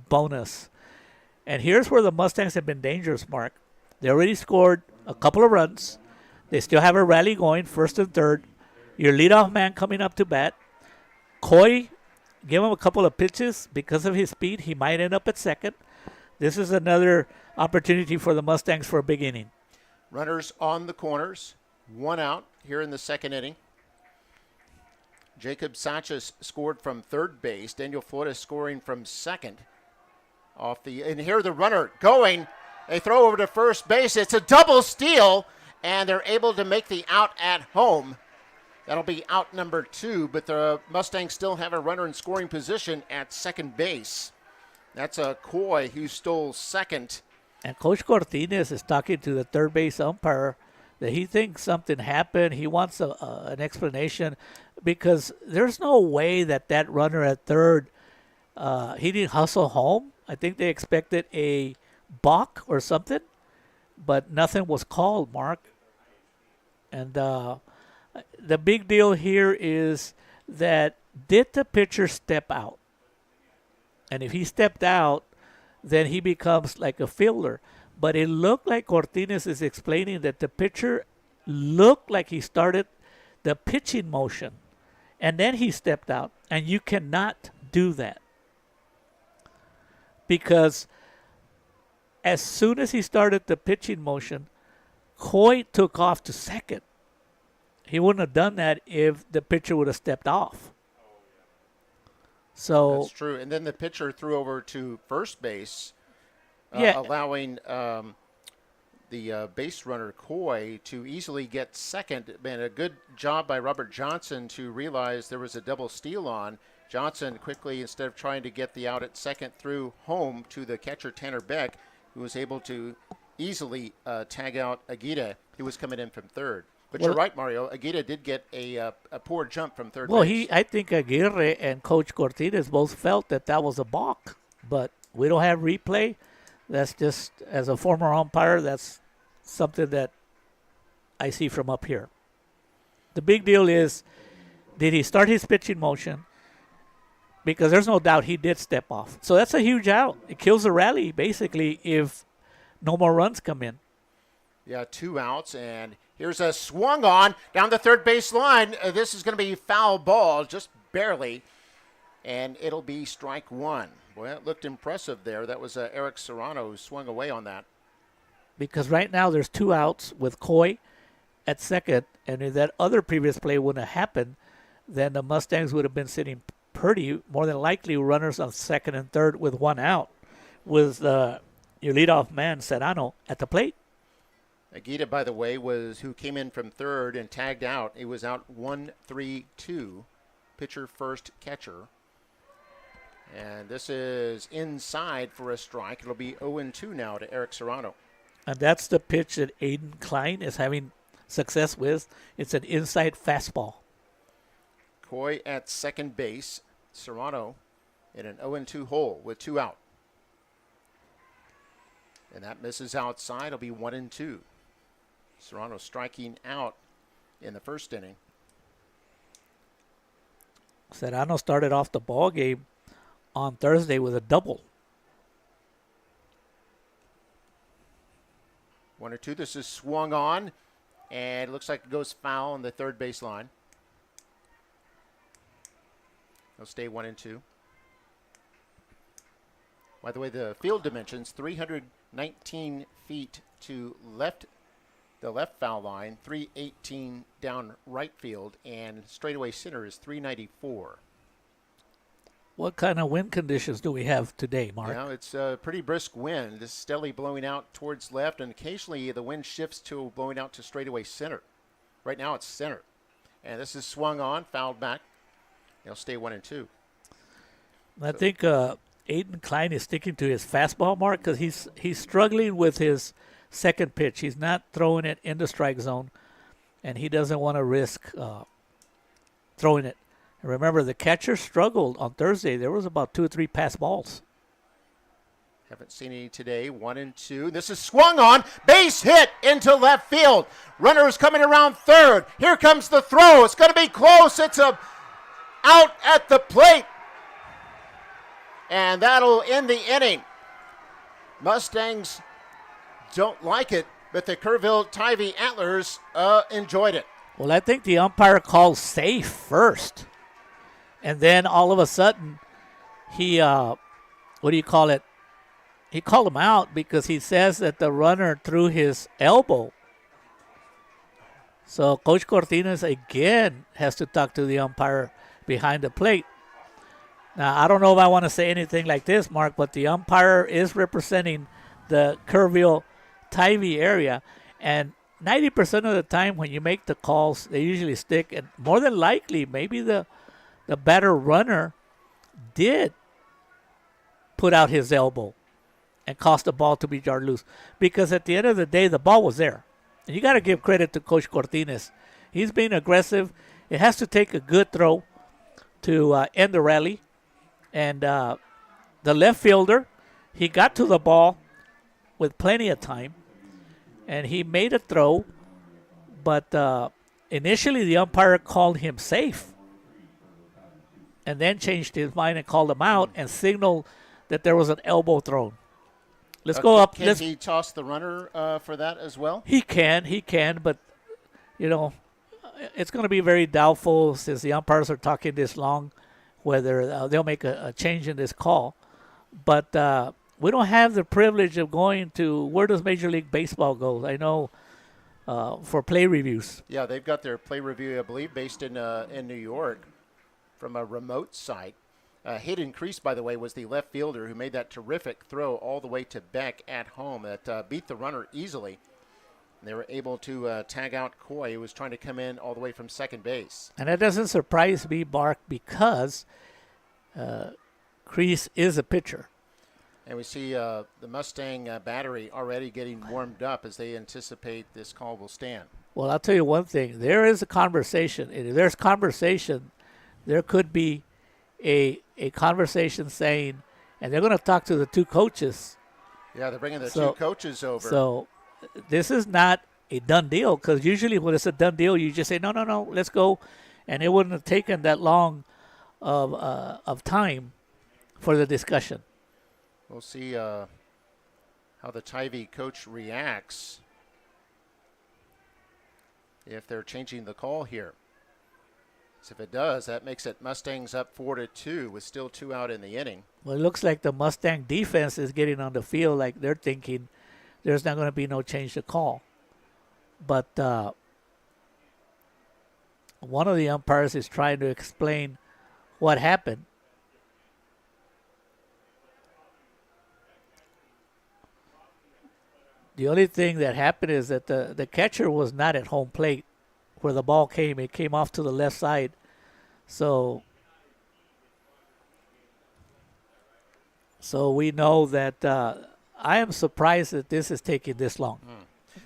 bonus. And here's where the Mustangs have been dangerous, Mark. They already scored a couple of runs. They still have a rally going, 1st and 3rd. Your leadoff man coming up to bat. Coy, give him a couple of pitches. Because of his speed, he might end up at 2nd. This is another opportunity for the Mustangs for a big inning. Runners on the corners. 1 out here in the second inning. Jacob Sanchez scored from 3rd base. Daniel Flores scoring from 2nd. And here the runner going. They throw over to first base. It's a double steal, and they're able to make the out at home. That'll be out number 2, but the Mustangs still have a runner in scoring position at second base. That's a Coy who stole second. And Coach Cortines is talking to the third base umpire that he thinks something happened. He wants an explanation because there's no way that runner at third, he didn't hustle home. I think they expected a balk or something, but nothing was called, Mark. And the big deal here is that did the pitcher step out? And if he stepped out, then he becomes like a fielder. But it looked like Cortines is explaining that the pitcher looked like he started the pitching motion, and then he stepped out. And you cannot do that because as soon as he started the pitching motion, Coy took off to second. He wouldn't have done that if the pitcher would have stepped off. So that's true. And then the pitcher threw over to first base, allowing the base runner Coy to easily get second. And a good job by Robert Johnson to realize there was a double steal on. Johnson quickly, instead of trying to get the out at second, threw home to the catcher Tanner Beck, who was able to easily tag out Aguirre, who was coming in from third. But you're right, Mario. Aguirre did get a poor jump from third base. I think Aguirre and Coach Cortines both felt that was a balk, but we don't have replay. That's just, as a former umpire, that's something that I see from up here. The big deal is, did he start his pitching motion? Because there's no doubt he did step off. So that's a huge out. It kills the rally, basically, if no more runs come in. Yeah, 2 outs, and here's a swung on down the third base line. This is going to be foul ball, just barely, and it'll be strike 1. Boy, that looked impressive there. That was Eric Serrano who swung away on that. Because right now there's 2 outs with Coy at second, and if that other previous play wouldn't have happened, then the Mustangs would have been sitting pretty, more than likely, runners on second and third with 1 out, with your leadoff man, Serrano, at the plate. Aguirre, by the way, who came in from third and tagged out. He was out 1-3-2, pitcher first, catcher. And this is inside for a strike. It'll be 0-2 now to Eric Serrano. And that's the pitch that Aiden Klein is having success with. It's an inside fastball. Coy at second base. Serrano in an 0-2 hole with 2 out. And that misses outside. It'll be 1-2. Serrano striking out in the first inning. Serrano started off the ball game on Thursday with a double. 1-2. This is swung on, and it looks like it goes foul on the third base line. It'll stay 1-2. By the way, the field dimensions, 319 feet to the left foul line, 318 down right field, and straightaway center is 394. What kind of wind conditions do we have today, Mark? Yeah, it's a pretty brisk wind. It's steadily blowing out towards left, and occasionally the wind shifts to blowing out to straightaway center. Right now it's center. And this is swung on, fouled back. It'll stay 1-2. I think Aiden Klein is sticking to his fastball, Mark, because he's struggling with his second pitch. He's not throwing it in the strike zone, and he doesn't want to risk throwing it. And remember, the catcher struggled on Thursday. There was about 2 or 3 pass balls. Haven't seen any today. 1-2. This is swung on. Base hit into left field. Runners coming around third. Here comes the throw. It's going to be close. It's a out at the plate. And that'll end the inning. Mustangs don't like it, but the Kerrville Tivy Antlers enjoyed it. Well, I think the umpire called safe first. And then all of a sudden, he, what do you call it? He called him out because he says that the runner threw his elbow. So Coach Cortines again has to talk to the umpire behind the plate. Now, I don't know if I want to say anything like this, Mark, but the umpire is representing the Kerrville Tivy area, and 90% of the time when you make the calls, they usually stick, and more than likely, maybe the batter runner did put out his elbow and caused the ball to be jarred loose, because at the end of the day, the ball was there. And you got to give credit to Coach Cortines. He's being aggressive. It has to take a good throw to end the rally. And the left fielder, he got to the ball with plenty of time, and he made a throw. But initially, the umpire called him safe, and then changed his mind and called him out and signaled that there was an elbow thrown. Let's go up. Can he toss the runner for that as well? He can, but you know, it's going to be very doubtful since the umpires are talking this long, whether they'll make a change in this call. But we don't have the privilege of going to where does Major League Baseball go. I know for play reviews. Yeah, they've got their play review, I believe, based in New York from a remote site. Hayden Crease, by the way, was the left fielder who made that terrific throw all the way to Beck at home that beat the runner easily. They were able to tag out Coy, who was trying to come in all the way from second base. And that doesn't surprise me, Mark, because Crease is a pitcher. And we see the Mustang battery already getting warmed up as they anticipate this call will stand. Well, I'll tell you one thing. There is a conversation. If there's conversation, there could be a conversation saying, and they're going to talk to the two coaches. Yeah, they're bringing the two coaches over. So this is not a done deal, because usually when it's a done deal, you just say, no, let's go. And it wouldn't have taken that long of time for the discussion. We'll see how the Tivy coach reacts if they're changing the call here. So if it does, that makes it Mustangs up 4-2 with still 2 out in the inning. Well, it looks like the Mustang defense is getting on the field like they're thinking there's not going to be no change to call. But one of the umpires is trying to explain what happened. The only thing that happened is that the catcher was not at home plate where the ball came. It came off to the left side. So we know that I am surprised that this is taking this long.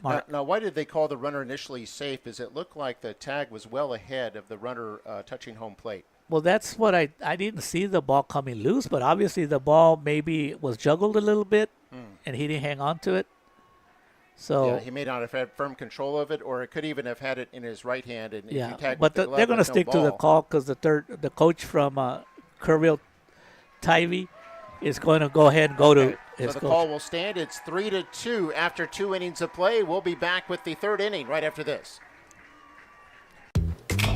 Now, why did they call the runner initially safe? Is it looked like the tag was well ahead of the runner touching home plate? Well, that's what I didn't see the ball coming loose, but obviously the ball maybe was juggled a little bit and he didn't hang on to it. So yeah, he may not have had firm control of it, or it could even have had it in his right hand. And yeah, if you tag but with the glove, they're going to there's no stick to the ball. call because the coach from Kerrville Tivy is going to go ahead and go to his So the coach. call will stand. It's 3-2 after 2 innings of play. We'll be back with the third inning right after this.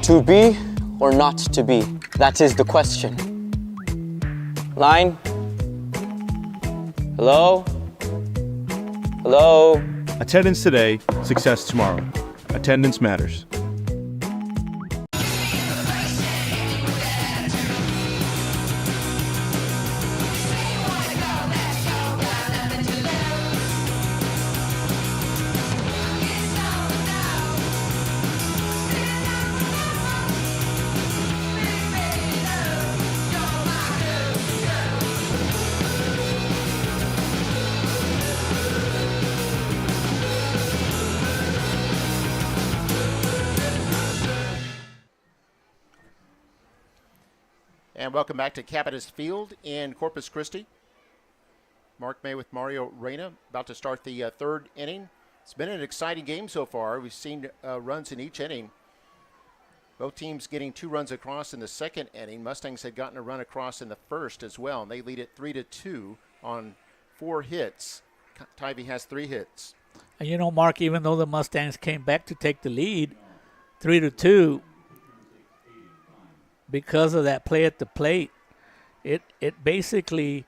To be or not to be? That is the question. Line? Hello? Hello? Attendance today, success tomorrow. Attendance matters. And welcome back to Cabinets Field in Corpus Christi. Mark May with Mario Reyna about to start the third inning. It's been an exciting game so far. We've seen runs in each inning. Both teams getting 2 runs across in the second inning. Mustangs had gotten a run across in the first as well, and they lead it 3-2 on 4 hits. Tivy has 3 hits. And you know, Mark, even though the Mustangs came back to take the lead, 3-2, because of that play at the plate, it basically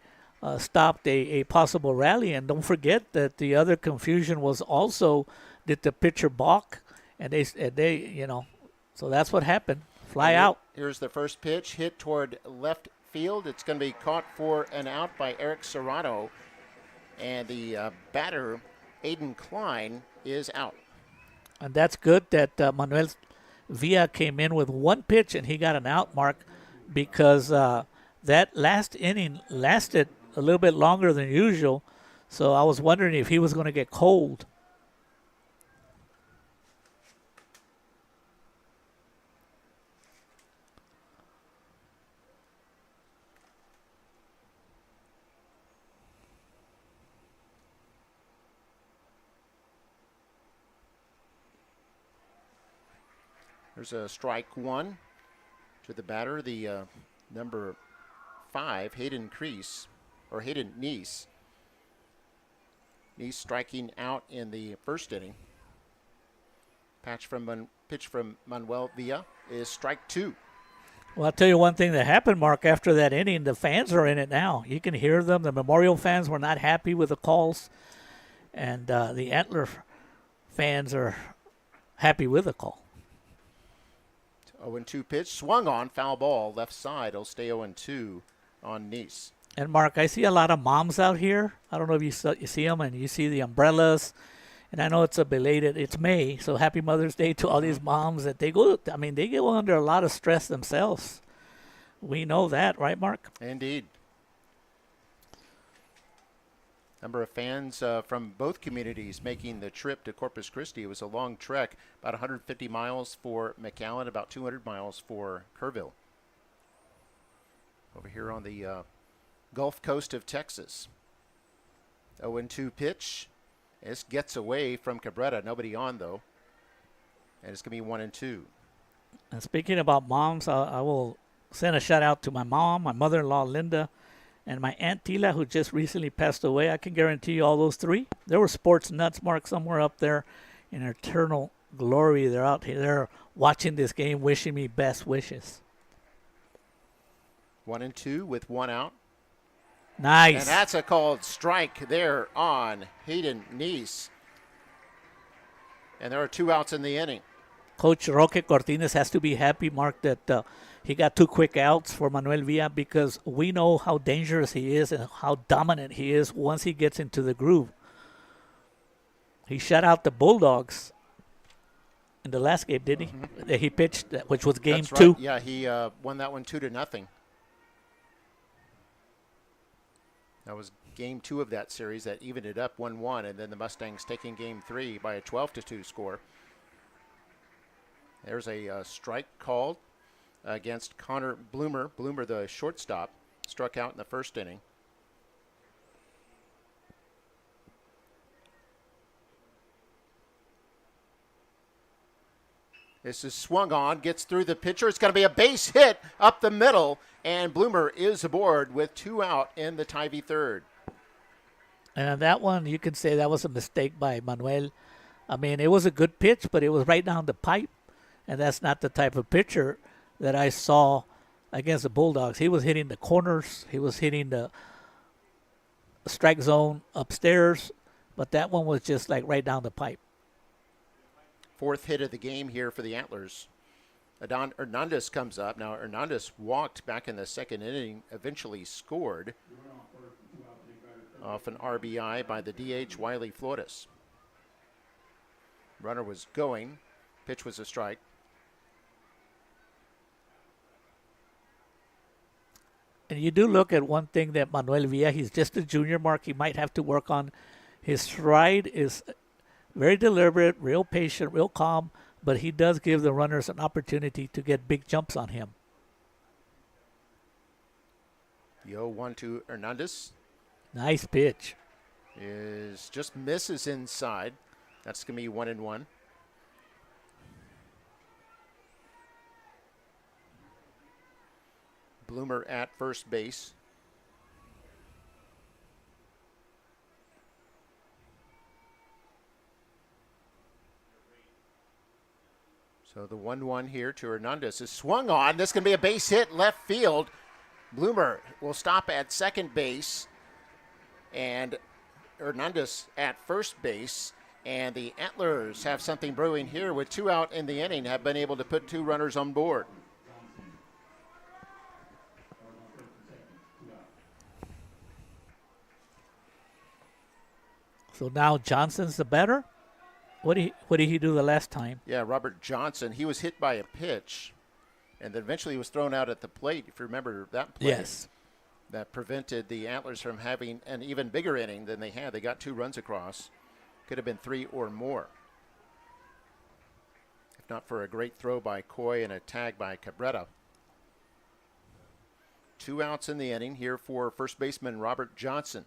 stopped a possible rally. And don't forget that the other confusion was also did the pitcher balk, and they you know, so that's what happened. Fly out. Here's the first pitch, hit toward left field. It's going to be caught for an out by Eric Serrano. And the batter, Aiden Klein, is out. And that's good that Manuel Villa came in with one pitch and he got an out, Mark, because that last inning lasted a little bit longer than usual. So I was wondering if he was going to get cold. There's a strike one to the batter, the number 5, Hayden Neese. Neese striking out in the first inning. Pitch from Manuel Villa is strike 2. Well, I'll tell you one thing that happened, Mark, after that inning. The fans are in it now. You can hear them. The Memorial fans were not happy with the calls, and the Antler fans are happy with the call. 0-2 pitch, swung on, foul ball, left side. It'll stay 0-2 on Neese. And, Mark, I see a lot of moms out here. I don't know if you see them, and you see the umbrellas. And I know it's May, so happy Mother's Day to all these moms that they go under a lot of stress themselves. We know that, right, Mark? Indeed. Number of fans from both communities making the trip to Corpus Christi. It was a long trek, about 150 miles for McAllen, about 200 miles for Kerrville. Over here on the Gulf Coast of Texas. 0-2 pitch. This gets away from Cabrera. Nobody on, though. And it's going to be 1-2. And speaking about moms, I will send a shout out to my mom, my mother-in-law, Linda, and my Aunt Tila, who just recently passed away. I can guarantee you all those three. There were sports nuts, Mark, somewhere up there in eternal glory. They're out here. They're watching this game, wishing me best wishes. 1-2 with one out. Nice. And that's a called strike there on Hayden Neese. And there are 2 outs in the inning. Coach Roque Cortines has to be happy, Mark, that he got 2 quick outs for Manuel Villa, because we know how dangerous he is and how dominant he is once he gets into the groove. He shut out the Bulldogs in the last game, didn't he? Mm-hmm. He pitched, which was game 2. Right. Yeah, he won that one 2-0. That was game 2 of that series that evened it up 1-1, and then the Mustangs taking game 3 by a 12-2 score. There's a strike called against Connor Bloomer. Bloomer, the shortstop, struck out in the first inning. This is swung on, gets through the pitcher. It's going to be a base hit up the middle, and Bloomer is aboard with 2 out in the Tivy third. And on that one, you can say that was a mistake by Manuel. I mean, it was a good pitch, but it was right down the pipe, and that's not the type of pitcher that I saw against the Bulldogs. He was hitting the corners. He was hitting the strike zone upstairs, but that one was just like right down the pipe. 4th hit of the game here for the Antlers. Adon Hernandez comes up. Now, Hernandez walked back in the second inning, eventually scored off an RBI by the DH, Wiley Flores. Runner was going. Pitch was a strike. And you do look at one thing that Manuel Villa, he's just a junior, Mark. He might have to work on. His stride is very deliberate, real patient, real calm, but he does give the runners an opportunity to get big jumps on him. The 0-1 to Hernandez. Nice pitch. Is just misses inside. That's going to be 1-1. Bloomer at first base. So the 1-1 here to Hernandez is swung on. This can be a base hit left field. Bloomer will stop at second base, and Hernandez at first base. And the Antlers have something brewing here with 2 out in the inning, have been able to put 2 runners on board. So now Johnson's the better. What did he do the last time? Yeah, Robert Johnson. He was hit by a pitch, and then eventually was thrown out at the plate. If you remember that play. Yes. That prevented the Antlers from having an even bigger inning than they had. They got 2 runs across. Could have been 3 or more. If not for a great throw by Coy and a tag by Cabrera. 2 outs in the inning here for first baseman Robert Johnson.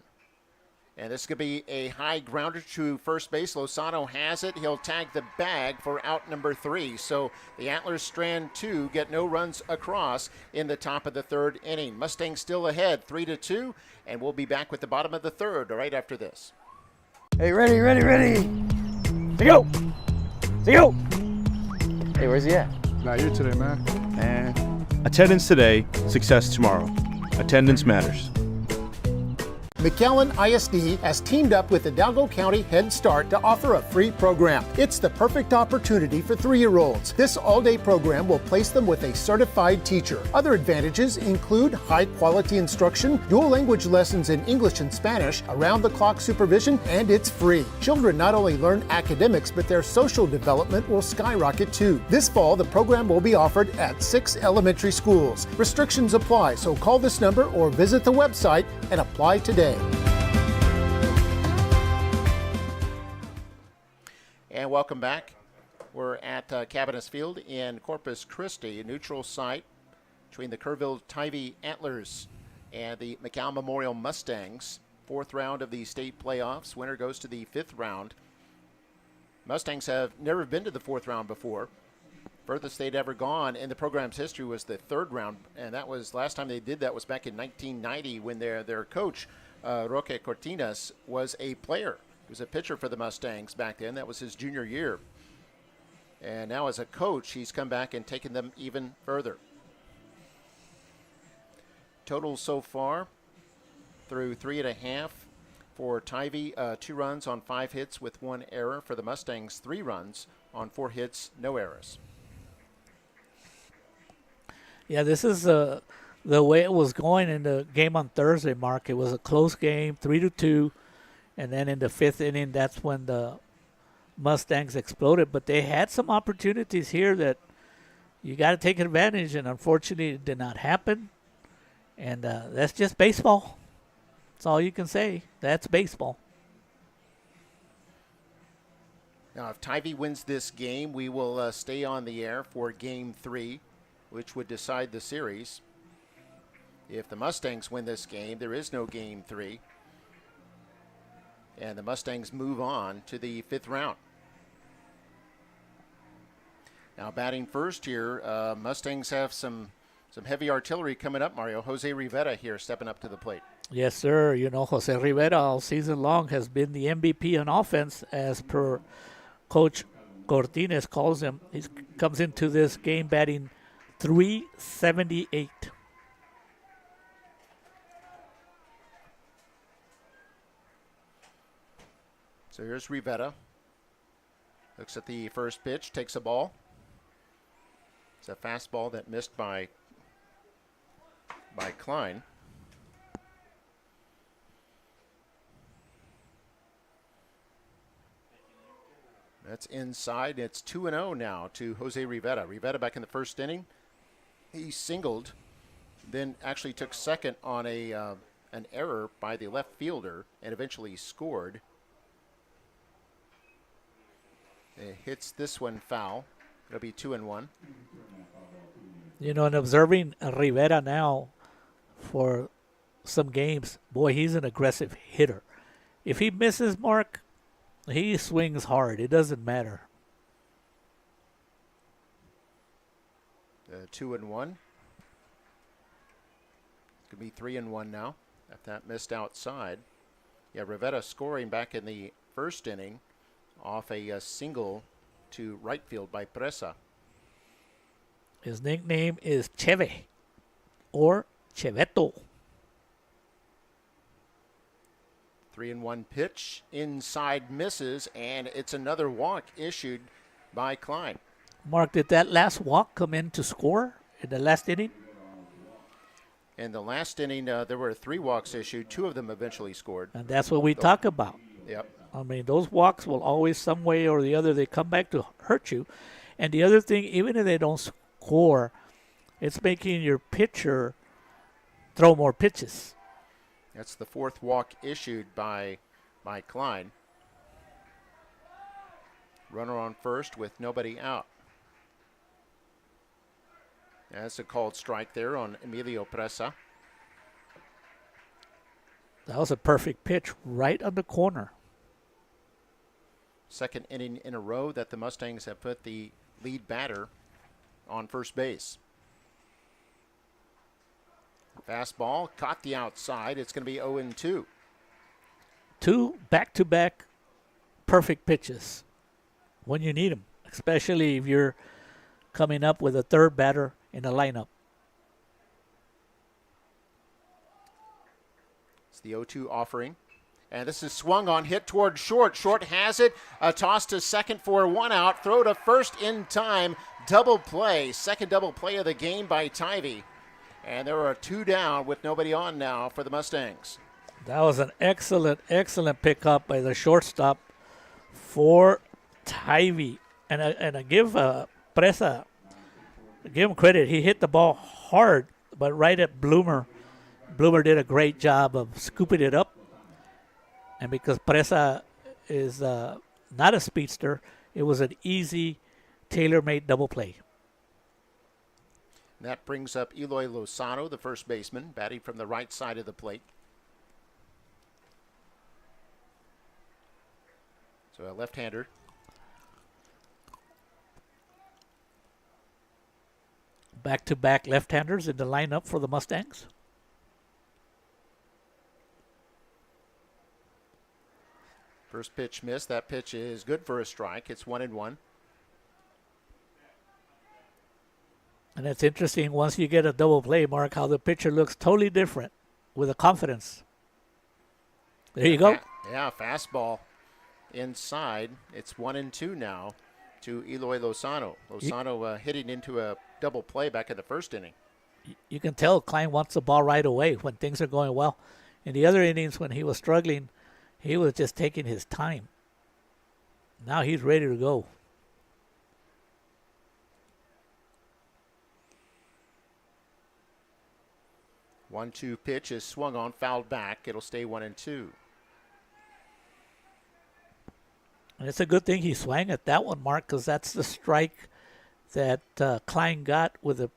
And this could be a high grounder to first base. Lozano has it. He'll tag the bag for out number 3. So the Antlers strand 2, get no runs across in the top of the 3rd inning. Mustangs still ahead, 3-2, and we'll be back with the bottom of the 3rd right after this. Hey, ready. Let's go. Hey, where's he at? Not here today, man. Attendance today, success tomorrow. Attendance matters. McAllen ISD has teamed up with Hidalgo County Head Start to offer a free program. It's the perfect opportunity for 3-year-olds. This all-day program will place them with a certified teacher. Other advantages include high-quality instruction, dual language lessons in English and Spanish, around-the-clock supervision, and it's free. Children not only learn academics, but their social development will skyrocket too. This fall, the program will be offered at 6 elementary schools. Restrictions apply, so call this number or visit the website and apply today. And welcome back. We're at Cabinets Field in Corpus Christi, a neutral site between the Kerrville Tivy Antlers and the McAllen Memorial Mustangs. 4th round of the state playoffs. Winner goes to the 5th round. Mustangs have never been to the 4th round before. Furthest they'd ever gone in the program's history was the 3rd round, and that was last time they did that was back in 1990 when their coach, Roque Cortinas, was a player. He was a pitcher for the Mustangs back then. That was his junior year. And now as a coach, he's come back and taken them even further. Total so far through 3.5 for Tivy, 2 runs on 5 hits with 1 error. For the Mustangs, 3 runs on 4 hits, no errors. Yeah, this is the way it was going in the game on Thursday, Mark. It was a close game, 3-2. And then in the 5th inning, that's when the Mustangs exploded. But they had some opportunities here that you got to take advantage, and unfortunately it did not happen. And that's just baseball. That's all you can say. That's baseball. Now, if Tivy wins this game, we will stay on the air for Game 3, which would decide the series. If the Mustangs win this game, there is no Game 3. And the Mustangs move on to the 5th round. Now batting first here, Mustangs have some heavy artillery coming up, Mario. Jose Rivera here stepping up to the plate. Yes, sir. You know, Jose Rivera all season long has been the MVP on offense, as per Coach Cortines calls him. He comes into this game batting .378. So here's Rivera. Looks at the first pitch, takes a ball. It's a fastball that missed by Klein. That's inside. It's 2-0 now to Jose Rivera. Rivera back in the 1st inning. He singled, then actually took second on an error by the left fielder and eventually scored. It hits this one foul. It'll be 2-1. You know, and observing Rivera now for some games, boy, he's an aggressive hitter. If he misses, Mark, he swings hard. It doesn't matter. 2-1. It's going to be 3-1 now. If that missed outside. Yeah, Rivera scoring back in the 1st inning off a single to right field by Presa. His nickname is Cheve or Cheveto. 3-1 pitch. Inside misses, and it's another walk issued by Klein. Mark, did that last walk come in to score in the last inning? In the last inning, there were 3 walks issued. 2 of them eventually scored. And that's what we talk about. Yep. I mean, those walks will always, some way or the other, they come back to hurt you. And the other thing, even if they don't score, it's making your pitcher throw more pitches. That's the fourth walk issued by Klein. Runner on first with nobody out. That's a called strike there on Emilio Presa. That was a perfect pitch right on the corner. Second inning in a row that the Mustangs have put the lead batter on first base. Fastball caught the outside. It's going to be 0-2. 2 back-to-back perfect pitches when you need them, especially if you're coming up with a third batter in the lineup. It's the 0-2 offering. And this is swung on, hit toward short. Short has it. A toss to second for 1 out. Throw to first in time. Double play. Second double play of the game by Tivy. And there are 2 down with nobody on now for the Mustangs. That was an excellent, excellent pickup by the shortstop for Tivy. And I give Presa, give him credit. He hit the ball hard, but right at Bloomer. Bloomer did a great job of scooping it up. And because Presa is not a speedster, it was an easy, tailor-made double play. And that brings up Eloy Lozano, the first baseman, batting from the right side of the plate. So a left-hander. Back-to-back left-handers in the lineup for the Mustangs. First pitch missed. That pitch is good for a strike. It's 1-1. And it's interesting once you get a double play, Mark, how the pitcher looks totally different with a confidence. There you go. Yeah, fastball inside. It's 1-2 now to Eloy Lozano. Lozano hitting into a double play back in the first inning. You can tell Klein wants the ball right away when things are going well. In the other innings when he was struggling, he was just taking his time. Now he's ready to go. One-two pitch is swung on, fouled back. It'll stay 1-2. And it's a good thing he swung at that one, Mark, because that's the strike that Klein got with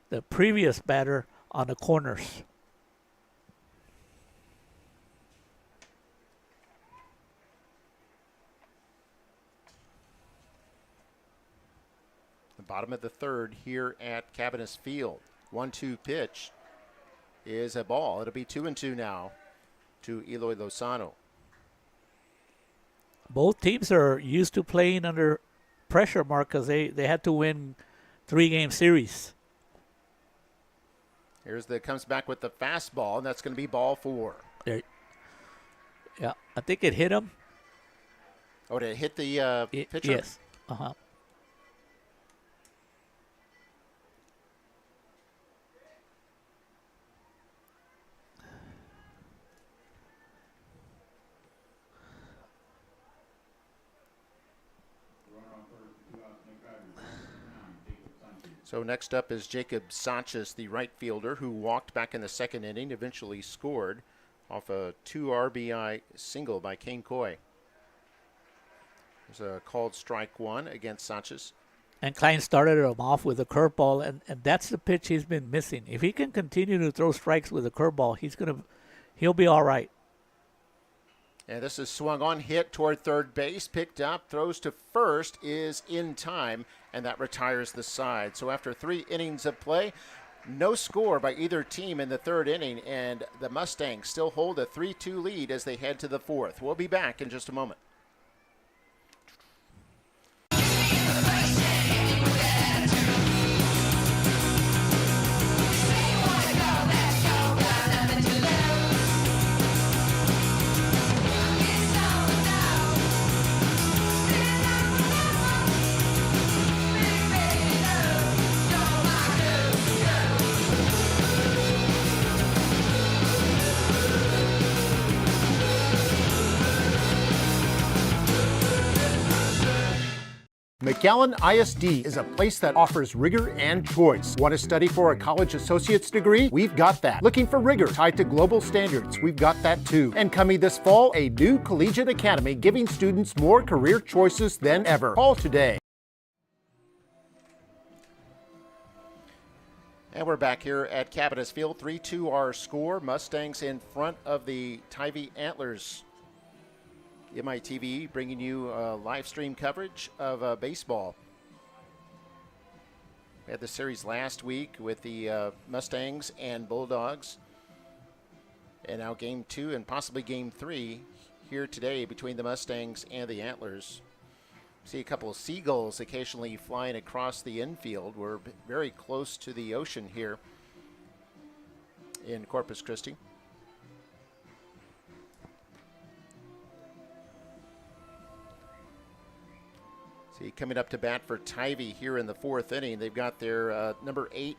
the previous batter on the corners. The bottom of the third here at Cabaniss Field. 1-2 pitch is a ball. It'll be 2-2 now to Eloy Lozano. Both teams are used to playing under pressure, Mark, because they had to win 3-game series. Comes back with the fastball, and that's going to be ball 4. There. Yeah, I think it hit him. Oh, did it hit the pitcher? Yes. Uh-huh. So next up is Jacob Sanchez, the right fielder, who walked back in the second inning, eventually scored off a 2 RBI single by Kane Coy. There's a called strike 1 against Sanchez. And Klein started him off with a curveball, and that's the pitch he's been missing. If he can continue to throw strikes with a curveball, he'll be all right. And this is swung on, hit toward third base, picked up, throws to first, is in time, and that retires the side. So after 3 innings of play, no score by either team in the third inning, and the Mustangs still hold a 3-2 lead as they head to the fourth. We'll be back in just a moment. McAllen ISD is a place that offers rigor and choice. Want to study for a college associate's degree? We've got that. Looking for rigor tied to global standards? We've got that too. And coming this fall, a new collegiate academy giving students more career choices than ever. Call today. And we're back here at Cabinets Field. 3-2 our score. Mustangs in front of the Tivy Antlers. MITV bringing you live stream coverage of baseball. We had the series last week with the Mustangs and Bulldogs. And now game 2 and possibly game 3 here today between the Mustangs and the Antlers. See a couple of seagulls occasionally flying across the infield. We're very close to the ocean here in Corpus Christi. See, coming up to bat for Tivy here in the 4th inning. They've got their number 8,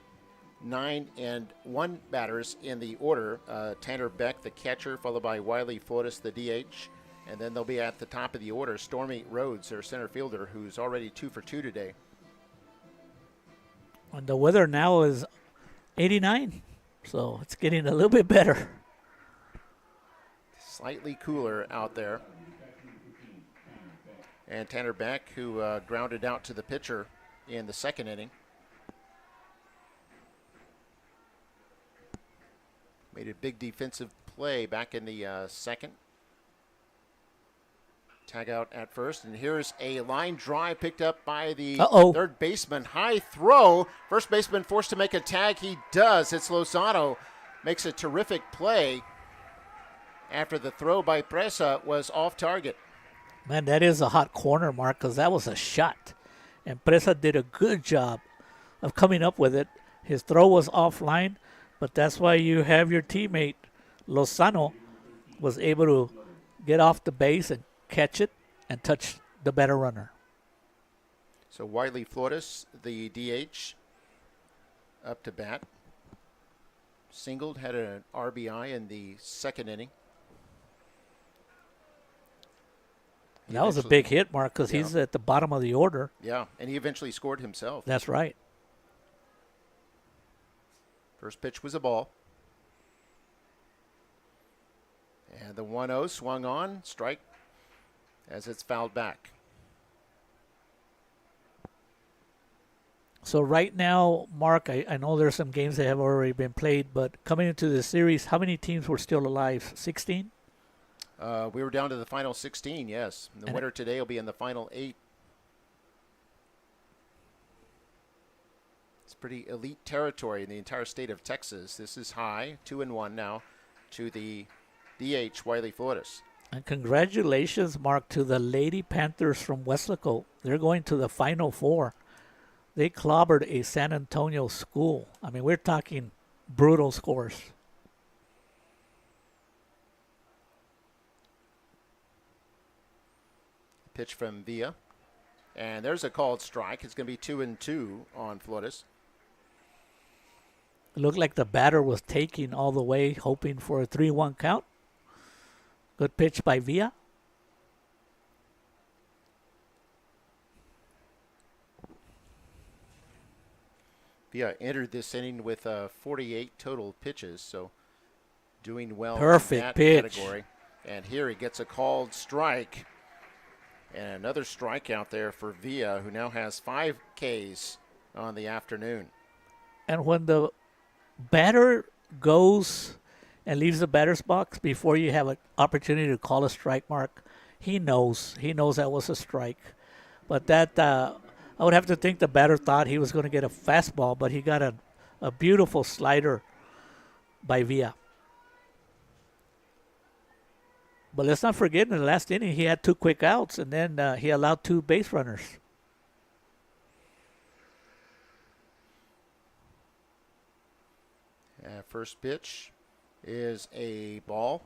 9, and 1 batters in the order. Tanner Beck, the catcher, followed by Wiley Flores, the DH. And then they'll be at the top of the order, Stormy Rhodes, their center fielder, who's already 2 for 2 today. And the weather now is 89, so it's getting a little bit better. Slightly cooler out there. And Tanner Beck, who grounded out to the pitcher in the 2nd inning. Made a big defensive play back in the 2nd. Tag out at first, and here's a line drive picked up by the third baseman. High throw. First baseman forced to make a tag. He does. It's Lozano. Makes a terrific play after the throw by Presa was off target. Man, that is a hot corner, Mark, because that was a shot. And Presa did a good job of coming up with it. His throw was offline, but that's why you have your teammate, Lozano, was able to get off the base and catch it and touch the better runner. So Wiley Flores, the DH, up to bat. Singled, had an RBI in the 2nd inning. That was a big hit, Mark, because he's at the bottom of the order. Yeah, and he eventually scored himself. That's right. First pitch was a ball. And the 1-0 swung on, strike as it's fouled back. So right now, Mark, I know there's some games that have already been played, but coming into the series, how many teams were still alive? 16? We were down to the final 16, yes. The winner today will be in the final 8. It's pretty elite territory in the entire state of Texas. This is high, 2-1 now, to the DH, Wiley Flores. And congratulations, Mark, to the Lady Panthers from Weslaco. They're going to the Final 4. They clobbered a San Antonio school. I mean, we're talking brutal scores. Pitch from Villa. And there's a called strike. It's going to be 2-2 on Flores. It looked like the batter was taking all the way, hoping for a 3-1 count. Good pitch by Villa. Villa entered this inning with 48 total pitches, so doing well Perfect in that pitch. category. And here he gets a called strike. And another strikeout there for Villa, who now has 5 Ks on the afternoon. And when the batter goes and leaves the batter's box before you have an opportunity to call a strike, Mark, he knows that was a strike. But that I would have to think the batter thought he was going to get a fastball, but he got a beautiful slider by Villa. But let's not forget, in the last inning, he had 2 quick outs, and then he allowed 2 base runners. First pitch is a ball.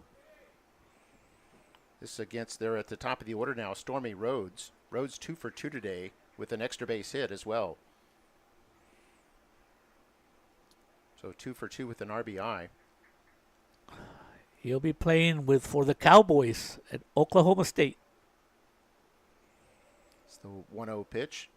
This is against, they're at the top of the order now, Stormy Rhodes. Rhodes 2 for 2 today with an extra base hit as well. So 2 for 2 with an RBI. He'll be playing for the Cowboys at Oklahoma State. It's The 1-0 pitch.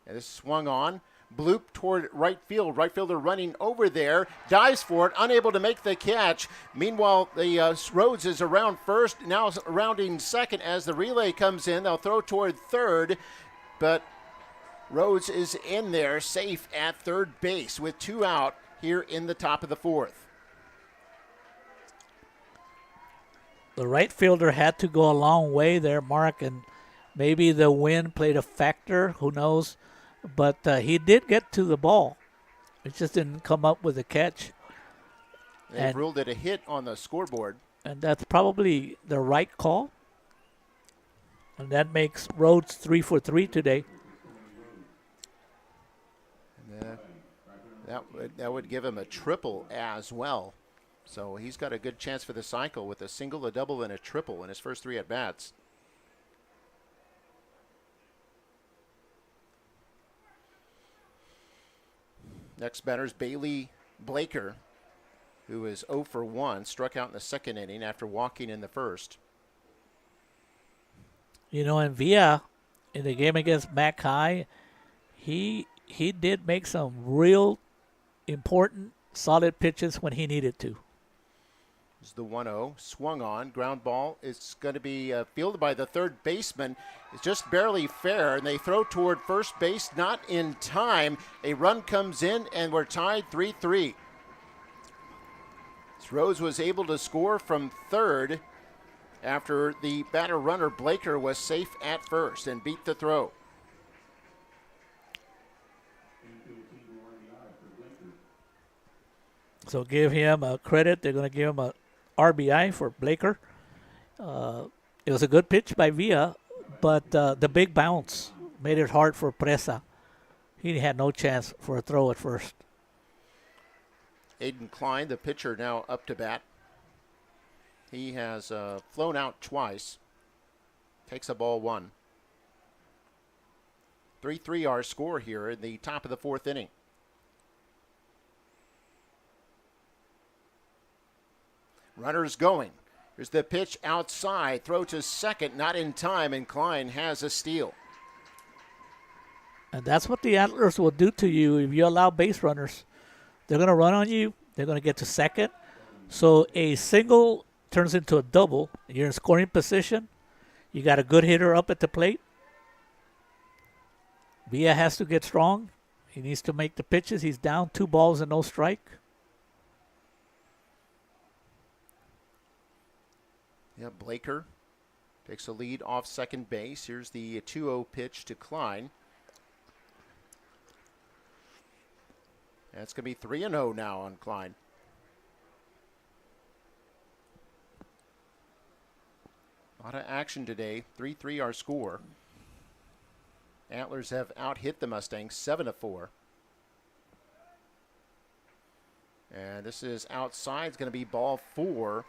And this swung on. Bloop toward right field. Right fielder running over there. Dives for it. Unable to make the catch. Meanwhile, the Rhodes is around first. Now rounding second as the relay comes in. They'll throw toward third. But Rhodes is in there safe at third base with 2 out here in the top of the 4th. The right fielder had to go a long way there, Mark, and maybe the wind played a factor. Who knows? But he did get to the ball. It just didn't come up with a catch. They've ruled it a hit on the scoreboard. And that's probably the right call. And that makes Rhodes 3 for 3 today. That would give him a triple as well. So he's got a good chance for the cycle with a single, a double, and a triple in his first 3 at-bats. Next batter's Bailey Blaker, who is 0 for 1, struck out in the second inning after walking in the first. You know, and Villa, in the game against Mackay, he did make some real important, solid pitches when he needed to. This is the 1-0, swung on, ground ball. It's going to be fielded by the third baseman. It's just barely fair, and they throw toward first base, not in time. A run comes in, and we're tied 3-3. Rhodes was able to score from third after the batter runner Blaker was safe at first and beat the throw. So give him a credit. They're going to give him a RBI for Blaker. It was a good pitch by Villa, but the big bounce made it hard for Presa. He had no chance for a throw at first. Aiden Klein, the pitcher, now up to bat. He has flown out twice. Takes a ball 1. 3-3 our score here in the top of the 4th inning. Runners going. Here's the pitch outside. Throw to second, not in time, and Klein has a steal. And that's what the Antlers will do to you if you allow base runners. They're going to run on you. They're going to get to second. So a single turns into a double. You're in scoring position. You got a good hitter up at the plate. Villa has to get strong. He needs to make the pitches. He's down 2 balls and no strike. Yeah, Blaker takes a lead off second base. Here's the 2-0 pitch to Klein. That's going to be 3-0 now on Klein. A lot of action today. 3-3 our score. Antlers have out-hit the Mustangs 7-4. And this is outside. It's going to be ball 4.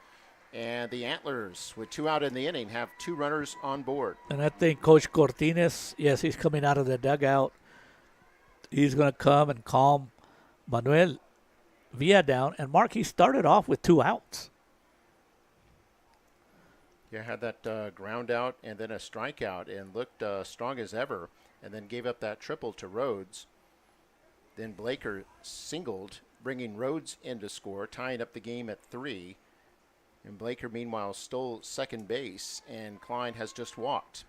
And the Antlers, with 2 out in the inning, have 2 runners on board. And I think Coach Cortines, yes, he's coming out of the dugout. He's going to come and calm Manuel Villa down. And Mark, he started off with 2 outs. Yeah, had that ground out and then a strikeout and looked strong as ever, and then gave up that triple to Rhodes. Then Blaker singled, bringing Rhodes in to score, tying up the game at 3. And Blaker, meanwhile, stole second base, and Klein has just walked.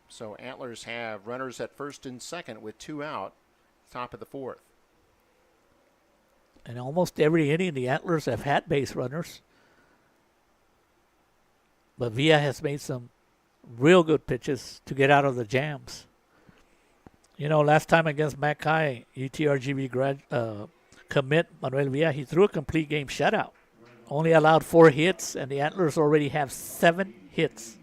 So Antlers have runners at first and second with 2 out, top of the 4th. And almost every inning, the Antlers have had base runners. But Villa has made some real good pitches to get out of the jams. You know, last time against Mackay, UTRGV commit Manuel Villa, he threw a complete game shutout. Only allowed 4 hits, and the Antlers already have 7 hits.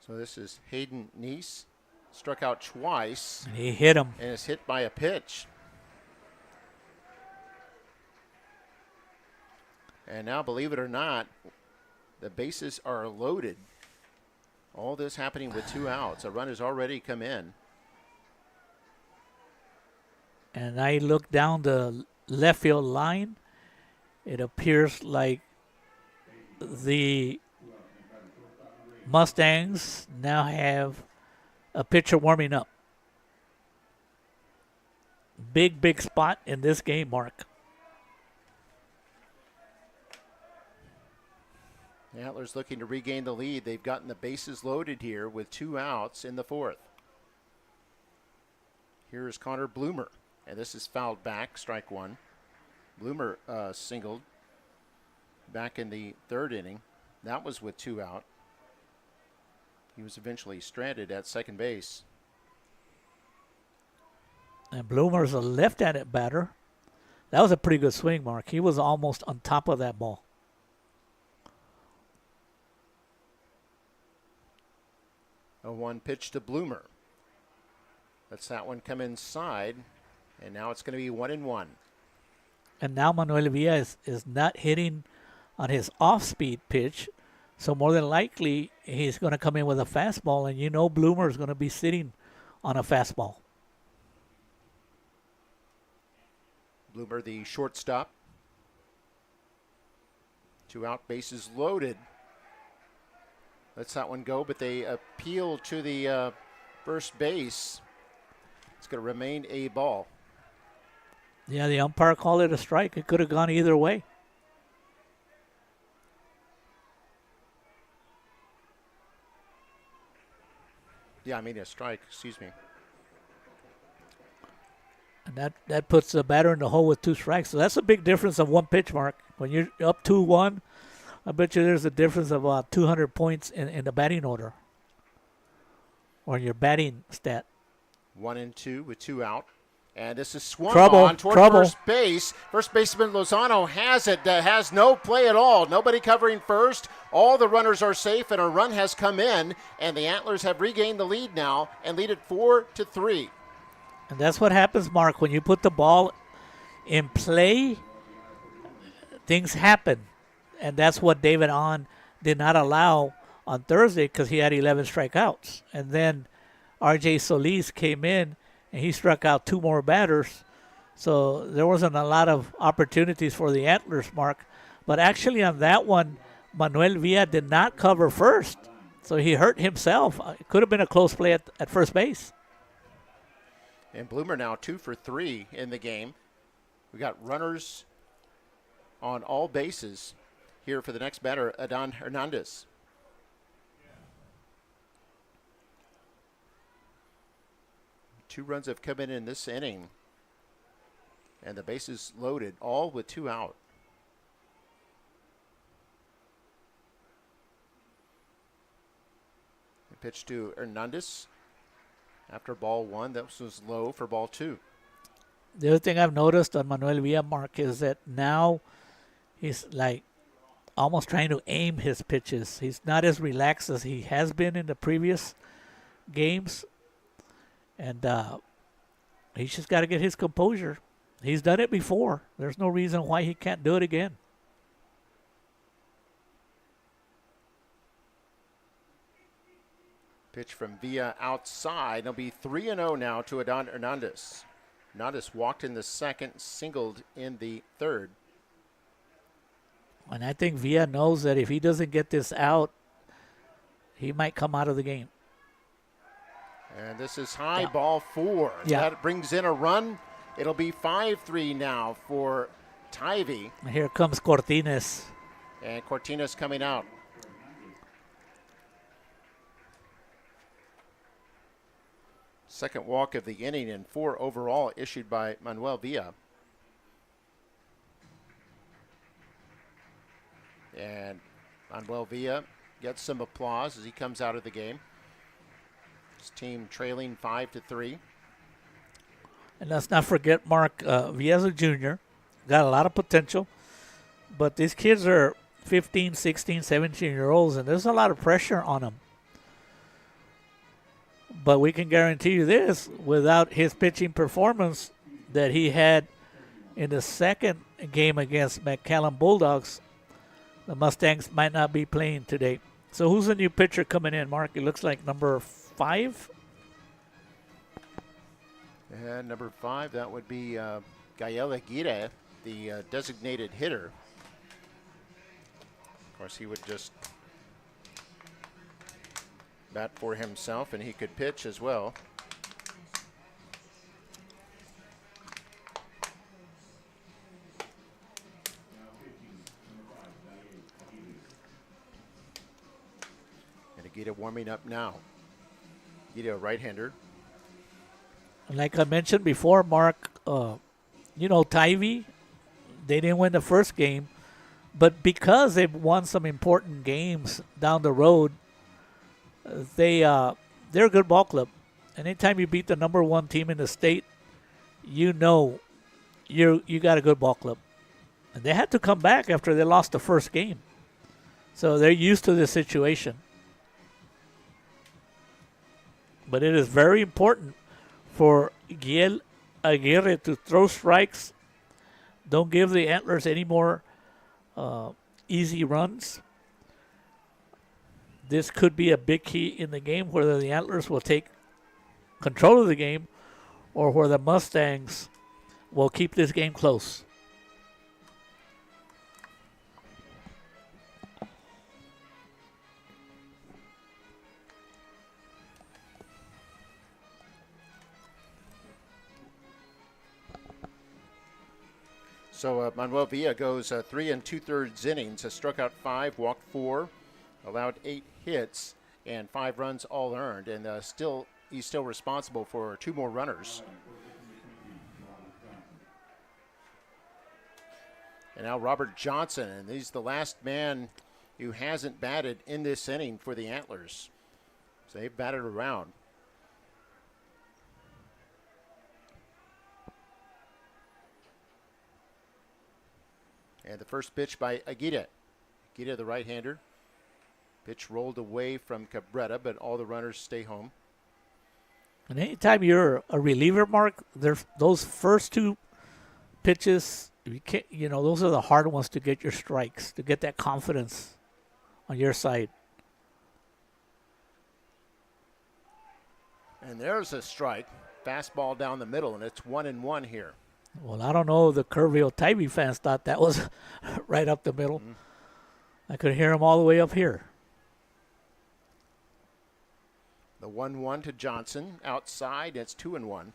So this is Hayden Neese, struck out twice. And he hit him. And is hit by a pitch. And now, believe it or not, the bases are loaded. All this happening with 2 outs. A run has already come in. And I look down the left field line, it appears like the Mustangs now have a pitcher warming up. Big spot in this game, Mark. The Antlers looking to regain the lead. They've gotten the bases loaded here with 2 outs in the 4th. Here's Connor Bloomer, and this is fouled back, strike 1. Bloomer singled back in the 3rd inning. That was with 2 out. He was eventually stranded at second base. And Bloomer's a left-handed batter. That was a pretty good swing, Mark. He was almost on top of that ball. A 1 pitch to Bloomer. Lets that one come inside, and now it's going to be 1-1. And now Manuel Villa is not hitting on his off-speed pitch, so more than likely he's going to come in with a fastball, and you know Bloomer is going to be sitting on a fastball. Bloomer, the shortstop. 2 out, bases loaded. Lets that one go, but they appeal to the first base. It's going to remain a ball. Yeah, the umpire called it a strike. It could have gone either way. Yeah, I mean a strike, excuse me. And that puts the batter in the hole with 2 strikes. So that's a big difference of 1 pitch, Mark. When you're up 2-1, I bet you there's a difference of about 200 points in the batting order or in your batting stat. 1-2 with 2 out. And this is swung Trouble, on toward trouble. first base. First baseman Lozano has it. Has no play at all. Nobody covering first. All the runners are safe, and a run has come in. And the Antlers have regained the lead now and lead it 4-3. And that's what happens, Mark. When you put the ball in play, things happen. And that's what David Ahn did not allow on Thursday because he had 11 strikeouts. And then R.J. Solis came in, and he struck out 2 more batters. So there wasn't a lot of opportunities for the Antlers, Mark. But actually on that one, Manuel Villa did not cover first. So he hurt himself. It could have been a close play at first base. And Bloomer now 2 for 3 in the game. We got runners on all bases here for the next batter, Adan Hernandez. Two runs have come in this inning. And the bases loaded, all with 2 out. The pitch to Hernandez. After ball 1, that was low for ball 2. The other thing I've noticed on Manuel Villa, Mark, is that now he's like almost trying to aim his pitches. He's not as relaxed as he has been in the previous games. And he's just got to get his composure. He's done it before. There's no reason why he can't do it again. Pitch from Villa outside. It'll be 3-0 now to Adan Hernandez. Hernandez walked in the 2nd, singled in the 3rd. And I think Villa knows that if he doesn't get this out, he might come out of the game. And this is high, ball 4. Yeah. That brings in a run. It'll be 5-3 now for Tivy. And here comes Cortines. And Cortines coming out. Second walk of the inning and 4 overall issued by Manuel Villa. And Manuel Villa gets some applause as he comes out of the game. His team trailing 5-3. And let's not forget, Mark, Villa's a junior. Got a lot of potential. But these kids are 15, 16, 17-year-olds, and there's a lot of pressure on them. But we can guarantee you this, without his pitching performance that he had in the 2nd game against McAllen Bulldogs, the Mustangs might not be playing today. So who's the new pitcher coming in, Mark? It looks like number 5. And number 5, that would be Gael Aguirre, the designated hitter. Of course, he would just bat for himself, and he could pitch as well. And Agita warming up now. Agita, a right-hander. Like I mentioned before, Mark, Tivy, they didn't win the first game, but because they've won some important games down the road, they're a good ball club. Anytime you beat the number one team in the state, you know you got a good ball club. And they had to come back after they lost the first game. So they're used to this situation. But it is very important for Giel Aguirre to throw strikes. Don't give the Antlers any more easy runs. This could be a big key in the game, whether the Antlers will take control of the game or where the Mustangs will keep this game close. So Manuel Villa goes 3 2/3 innings, struck out 5, walked 4, allowed 8 hits, and 5 runs all earned, and he's still responsible for 2 more runners. And now Robert Johnson, and he's the last man who hasn't batted in this inning for the Antlers. So they've batted around. And the first pitch by Agita. Agita, the right-hander. Pitch rolled away from Cabrera, but all the runners stay home. And anytime you're a reliever, Mark, those first 2 pitches, those are the hard ones to get your strikes, to get that confidence on your side. And there's a strike. Fastball down the middle, and it's 1-1 here. Well, I don't know. The Kerrville Tivy fans thought that was right up the middle. Mm-hmm. I could hear them all the way up here. The 1-1 to Johnson. Outside, it's 2-1.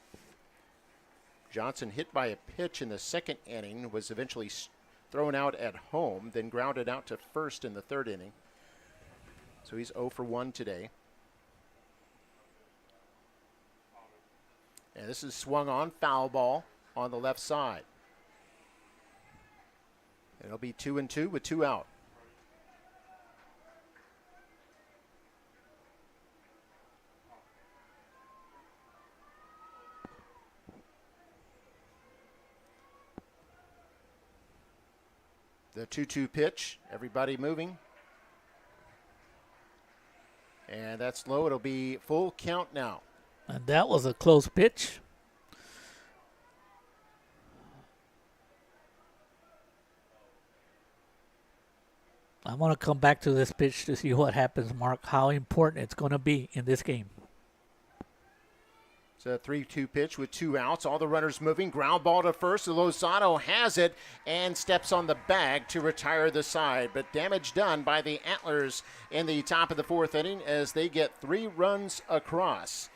Johnson hit by a pitch in the second inning, was eventually thrown out at home, then grounded out to first in the third inning. So he's 0 for 1 today. And this is swung on, foul ball on the left side. It'll be 2-2 with 2 out. The 2-2 pitch, everybody moving. And that's low. It'll be full count now. And that was a close pitch. I want to come back to this pitch to see what happens, Mark, how important it's going to be in this game. It's a 3-2 pitch with 2 outs. All the runners moving. Ground ball to first. Lozano has it and steps on the bag to retire the side. But damage done by the Antlers in the top of the 4th inning as they get 3 runs across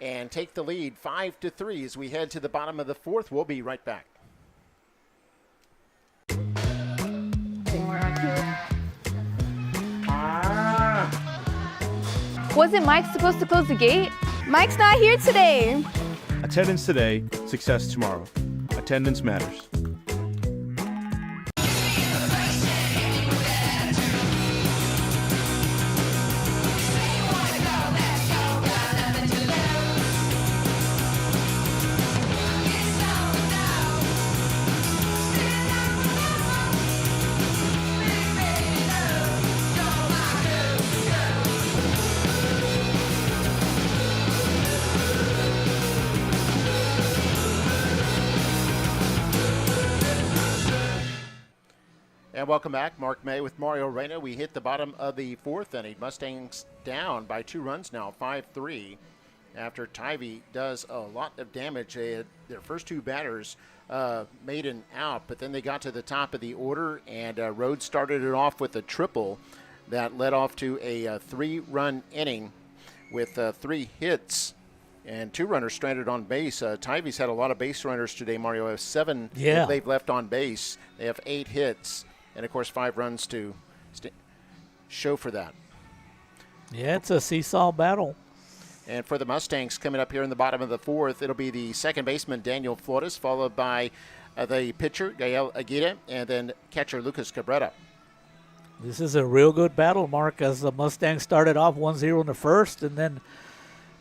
and take the lead 5-3 as we head to the bottom of the 4th. We'll be right back. Wasn't Mike supposed to close the gate? Mike's not here today. Attendance today, success tomorrow. Attendance matters. And welcome back. Mark May with Mario Reyna. We hit the bottom of the 4th inning. Mustangs down by 2 runs now, 5-3. after Tivy does a lot of damage. Their first two batters made an out, but then they got to the top of the order, and Rhodes started it off with a triple that led off to a 3-run inning with 3 hits and 2 runners stranded on base. Tivy's had a lot of base runners today, Mario. Have 7 that they've left on base. They have 8 hits, and of course 5 runs to show for that. Yeah, it's a seesaw battle. And for the Mustangs, coming up here in the bottom of the 4th, it'll be the second baseman, Daniel Flores, followed by the pitcher, Gael Aguirre, and then catcher, Lucas Cabrera. This is a real good battle, Mark, as the Mustangs started off 1-0 in the first, and then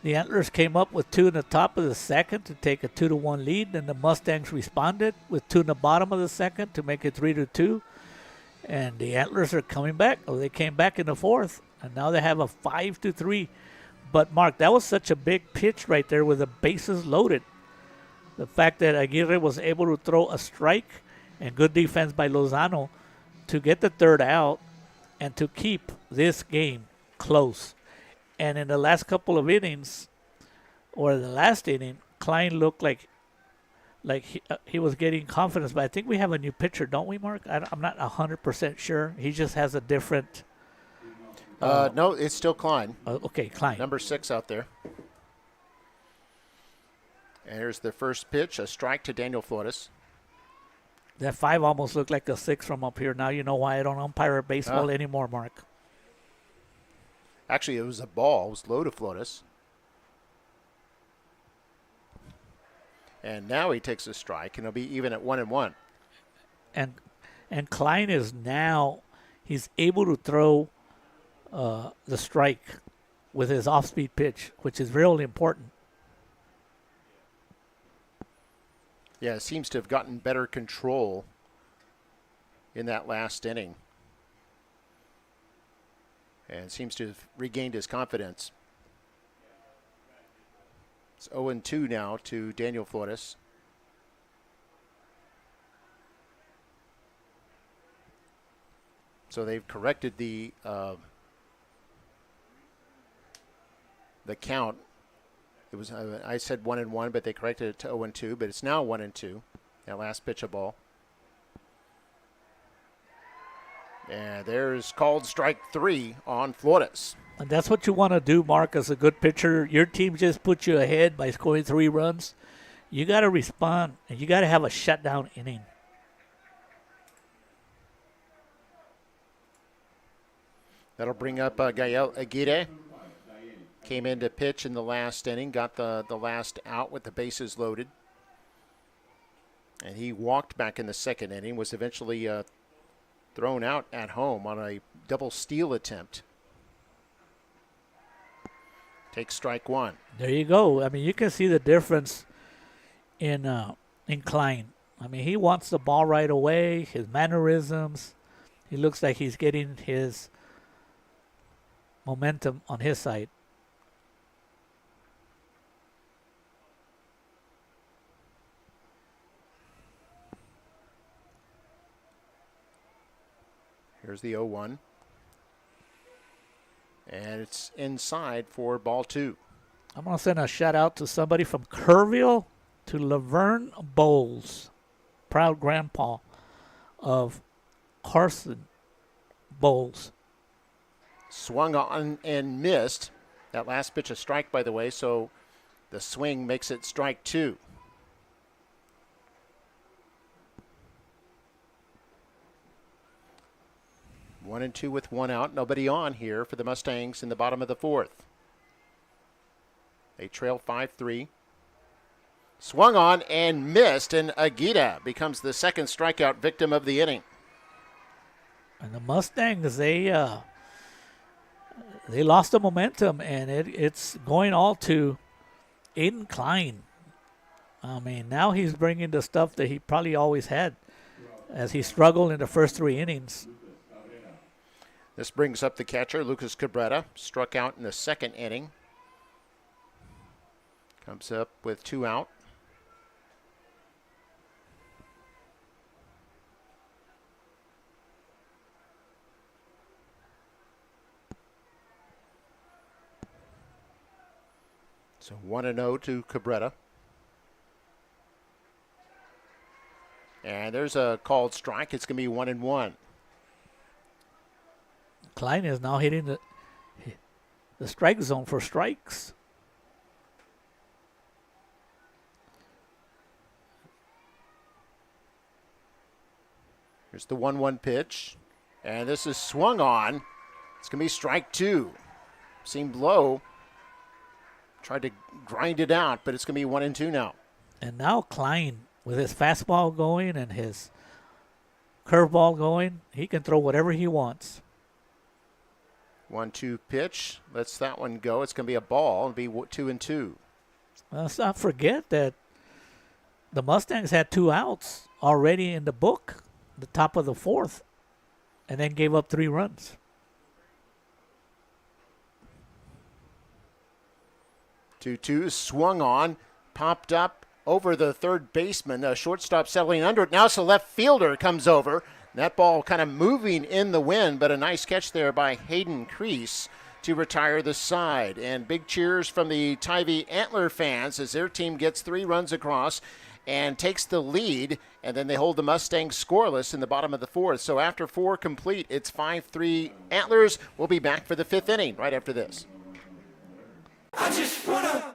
the Antlers came up with 2 in the top of the second to take a 2-1 lead, and the Mustangs responded with 2 in the bottom of the second to make it 3-2. And the Antlers are coming back. Oh, they came back in the 4th, and now they have a 5-3. But, Mark, that was such a big pitch right there with the bases loaded. The fact that Aguirre was able to throw a strike and good defense by Lozano to get the 3rd out and to keep this game close. And in the last couple of innings, or the last inning, Klein looked like he was getting confidence. But I think we have a new pitcher, don't we, Mark? I'm not 100% sure. He just has a different... no, it's still Klein. Okay, Klein. Number 6 out there. And here's the first pitch, a strike to Daniel Flores. That 5 almost looked like a 6 from up here. Now you know why I don't umpire baseball anymore, Mark. Actually, it was a ball. It was low to Flores. And now he takes a strike, and it'll be even at 1-1. And Klein is now, he's able to throw the strike with his off-speed pitch, which is really important. Yeah, seems to have gotten better control in that last inning. And seems to have regained his confidence. It's 0-2 now to Daniel Flores. So they've corrected the count. It was I said 1-1, but they corrected it to 0-2. But it's now 1-2. That last pitch of ball. And there's called strike 3 on Flores. And that's what you want to do, Mark, as a good pitcher. Your team just put you ahead by scoring 3 runs. You got to respond, and you got to have a shutdown inning. That'll bring up Gael Aguirre. Came in to pitch in the last inning, got the last out with the bases loaded. And he walked back in the second inning, was eventually thrown out at home on a double steal attempt. Takes strike 1. There you go. I mean, you can see the difference in Klein. I mean, he wants the ball right away, his mannerisms. He looks like he's getting his momentum on his side. Here's the 0-1. And it's inside for ball 2. I'm going to send a shout out to somebody from Kerrville, to Laverne Bowles, proud grandpa of Carson Bowles. Swung on and missed. That last pitch a strike, by the way, so the swing makes it strike 2. One and 2 with 1 out. Nobody on here for the Mustangs in the bottom of the 4th. They trail 5-3. Swung on and missed, and Aguirre becomes the second strikeout victim of the inning. And the Mustangs, they lost the momentum, and it's going all to Aiden Klein. I mean, now he's bringing the stuff that he probably always had as he struggled in the first 3 innings. This brings up the catcher, Lucas Cabrera, struck out in the second inning. Comes up with 2 out. So 1-0 to Cabrera. And there's a called strike. It's going to be 1-1. Klein is now hitting the strike zone for strikes. Here's the 1-1 pitch. And this is swung on. It's going to be strike 2. Seemed low. Tried to grind it out, but it's going to be 1-2 now. And now Klein, with his fastball going and his curveball going, he can throw whatever he wants. 1-2 pitch. Lets that one go. It's going to be a ball. It'll be 2-2. Let's not forget that the Mustangs had 2 outs already in the book, the top of the 4th, and then gave up 3 runs. 2-2 swung on, popped up over the third baseman. Shortstop settling under it. Now, so left fielder comes over. That ball kind of moving in the wind, but a nice catch there by Hayden Crease to retire the side. And big cheers from the Tivy Antler fans as their team gets 3 runs across and takes the lead, and then they hold the Mustangs scoreless in the bottom of the 4th. So after 4 complete, it's 5-3 Antlers. We'll be back for the 5th inning right after this. I just wanna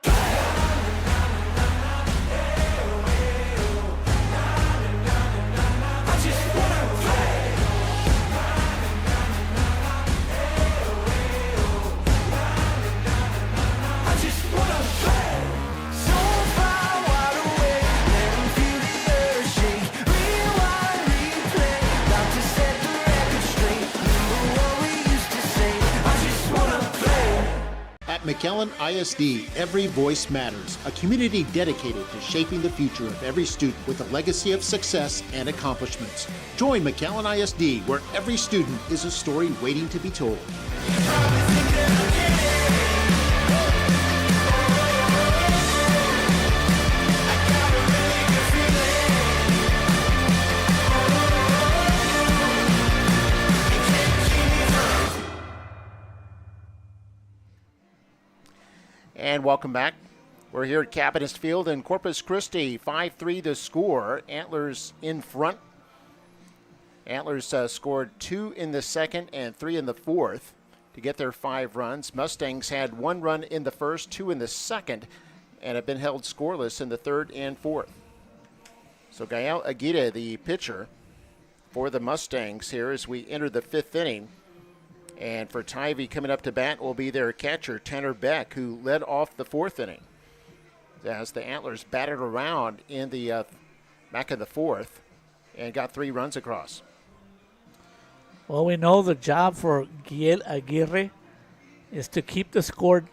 At McAllen ISD, every voice matters, a community dedicated to shaping the future of every student with a legacy of success and accomplishments. Join McAllen ISD, where every student is a story waiting to be told. And welcome back. We're here at Capitalist Field in Corpus Christi. 5-3 the score. Antlers in front. Antlers scored 2 in the second and 3 in the 4th to get their 5 runs. Mustangs had 1 run in the first, 2 in the second, and have been held scoreless in the 3rd and 4th. So Gael Aguirre, the pitcher for the Mustangs here as we enter the 5th inning. And for Tivy coming up to bat will be their catcher, Tanner Beck, who led off the 4th inning. As the Antlers batted around in the back of the 4th and got 3 runs across. Well, we know the job for Gael Aguirre is to keep the score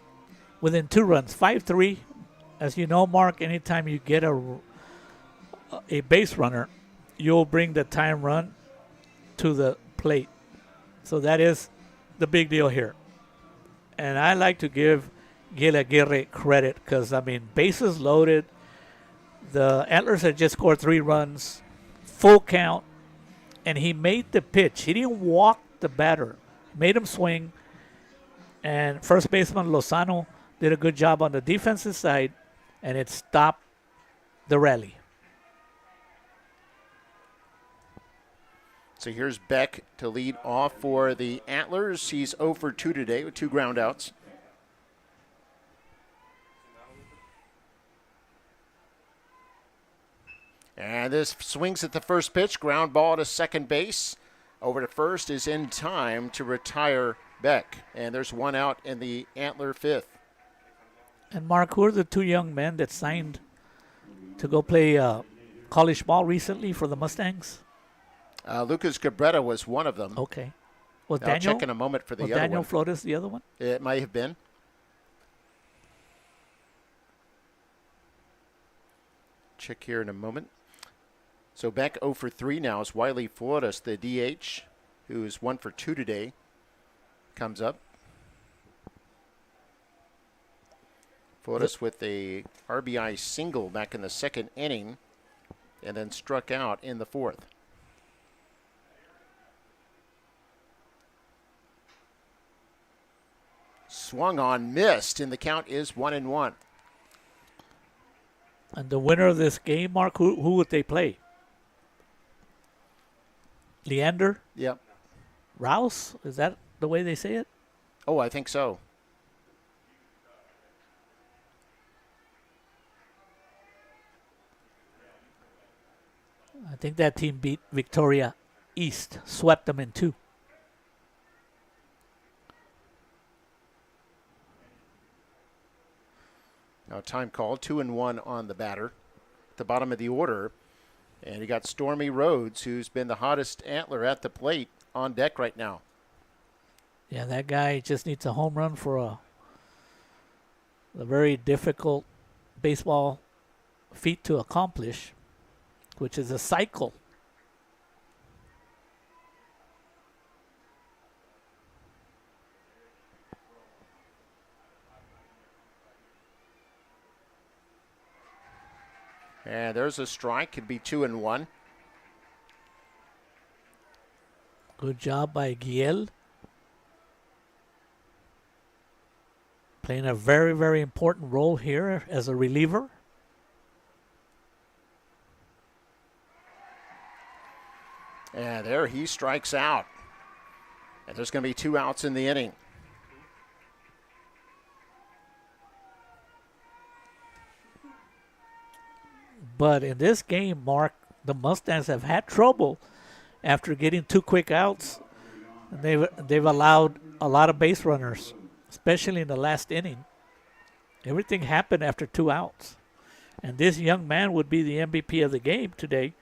within 2 runs. 5-3, as you know, Mark, anytime you get a base runner, you'll bring the time run to the plate. So that is the big deal here. And I like to give Gael Aguirre credit because, I mean, bases loaded. The Antlers had just scored 3 runs, full count, and he made the pitch. He didn't walk the batter. Made him swing. And first baseman Lozano did a good job on the defensive side, and it stopped the rally. So here's Beck to lead off for the Antlers. He's 0 for 2 today with 2 groundouts. And this swings at the first pitch. Ground ball to second base. Over to first is in time to retire Beck. And there's 1 out in the Antler 5th. And Mark, who are the 2 young men that signed to go play college ball recently for the Mustangs? Lucas Cabrera was one of them. Okay. Was I'll Daniel? check in a moment for the was other Daniel one. Flores the other one? It might have been. Check here in a moment. So Beck 0 for 3 now is Wiley Flores, the DH, who is 1 for 2 today. Comes up. Flores with a RBI single back in the 2nd inning and then struck out in the 4th. Swung on, missed, and the count is 1-1. And the winner of this game, Mark, who would they play? Leander? Yep. Rouse? Is that the way they say it? Oh, I think so. I think that team beat Victoria East, swept them in 2. Now time called, 2-1 on the batter. At the bottom of the order. And you got Stormy Rhodes, who's been the hottest Antler at the plate, on deck right now. Yeah, that guy just needs a home run for a very difficult baseball feat to accomplish, which is a cycle. And there's a strike. Could be 2-1. Good job by Giel. Playing a very, very important role here as a reliever. And there he strikes out. And there's going to be 2 outs in the inning. But in this game, Mark, the Mustangs have had trouble after getting 2 quick outs. They've allowed a lot of base runners, especially in the last inning. Everything happened after 2 outs. And this young man would be the MVP of the game today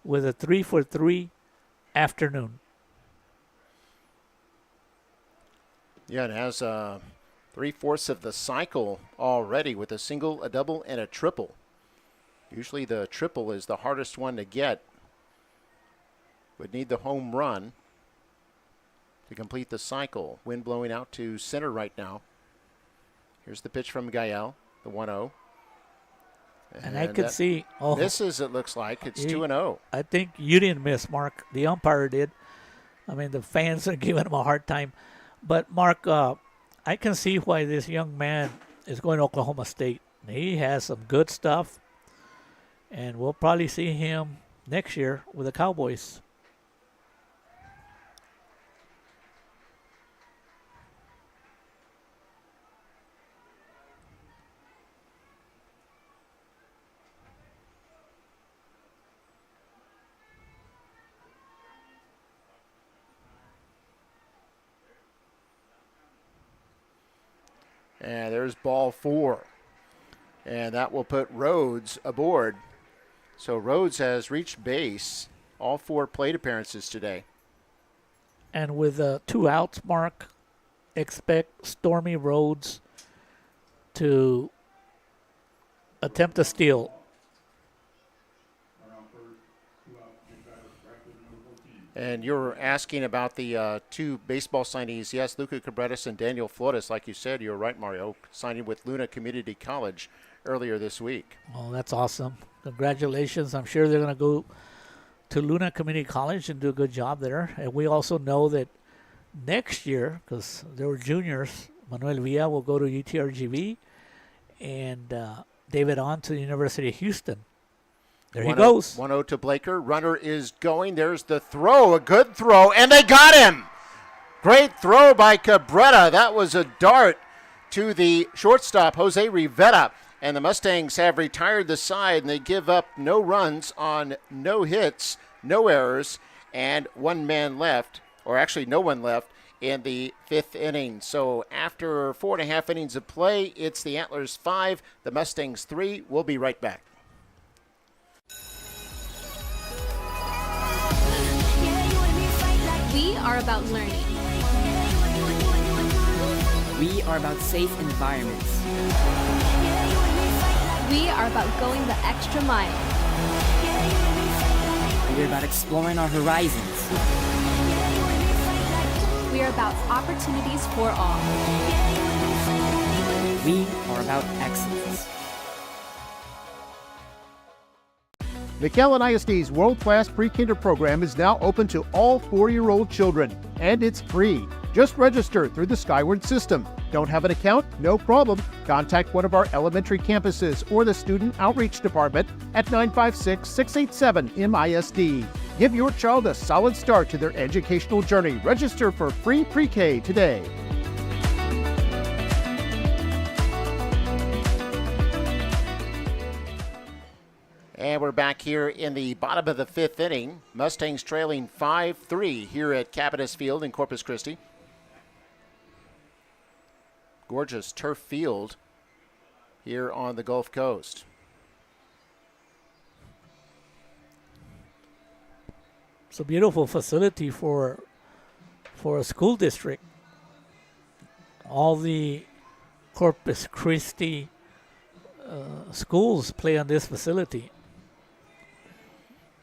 with a 3-for-3 afternoon. Yeah, it has 3/4 of the cycle already with a single, a double, and a triple. Usually the triple is the hardest one to get. Would need the home run to complete the cycle. Wind blowing out to center right now. Here's the pitch from Gael, the 1-0. And I could see. Oh, misses, it looks like. It's 2-0. I think you didn't miss, Mark. The umpire did. I mean, the fans are giving him a hard time. But, Mark, I can see why this young man is going to Oklahoma State. He has some good stuff. And we'll probably see him next year with the Cowboys. And there's ball 4. And that will put Rhodes aboard. So Rhodes has reached base all 4 plate appearances today. And with 2 outs, Mark, expect Stormy Rhodes to attempt a steal. And you're asking about the 2 baseball signees. Yes, Luca Cabretas and Daniel Flores, like you said. You're right, Mario, signing with Luna Community College earlier this week. Oh, that's awesome. Congratulations. I'm sure they're going to go to Luna Community College and do a good job there. And we also know that next year, because they were juniors, Manuel Villa will go to UTRGV and David on to the University of Houston. There he goes. 1-0 to Blaker. Runner is going. There's the throw. A good throw. And they got him. Great throw by Cabrera. That was a dart to the shortstop, Jose Rivera. And the Mustangs have retired the side, and they give up no runs on no hits, no errors, and 1 man left, or actually no one left, in the 5th inning. So after 4.5 innings of play, it's the Antlers 5, the Mustangs 3. We'll be right back. We are about learning. We are about safe environments. We are about going the extra mile. We're about exploring our horizons. We are about opportunities for all. We are about excellence. McAllen ISD's world-class pre-kinder program is now open to all 4-year-old children, and it's free. Just register through the Skyward system. Don't have an account? No problem. Contact one of our elementary campuses or the Student Outreach Department at 956-687-MISD. Give your child a solid start to their educational journey. Register for free pre-K today. And we're back here in the bottom of the 5th inning. Mustangs trailing 5-3 here at Cabaniss Field in Corpus Christi. Gorgeous turf field here on the Gulf Coast. It's a beautiful facility for a school district. All the Corpus Christi schools play on this facility.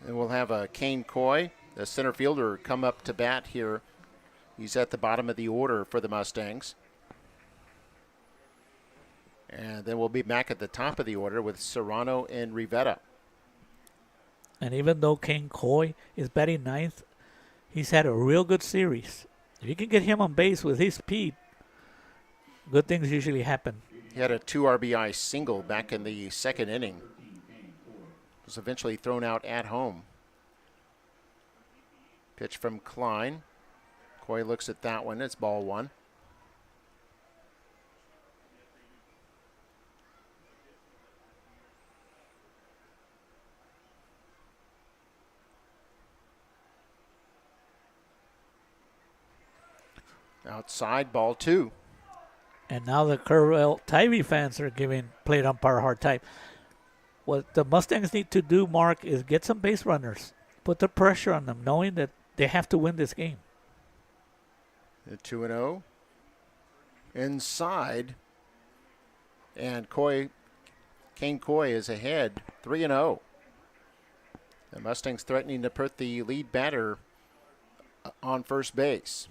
And we'll have Kane Coy, the center fielder, come up to bat here. He's at the bottom of the order for the Mustangs. And then we'll be back at the top of the order with Serrano and Rivera. And even though Kane Coy is batting ninth, he's had a real good series. If you can get him on base with his speed, good things usually happen. He had a 2 RBI single back in the 2nd inning. Was eventually thrown out at home. Pitch from Klein. Coy looks at that one. It's ball 1. Outside, ball 2. And now the Kerrville Tivy fans are giving plate umpire a hard time. What the Mustangs need to do, Mark, is get some base runners. Put the pressure on them, knowing that they have to win this game. The 2-0. Inside. And Kane Coy is ahead, 3-0. The Mustangs threatening to put the lead batter on first base.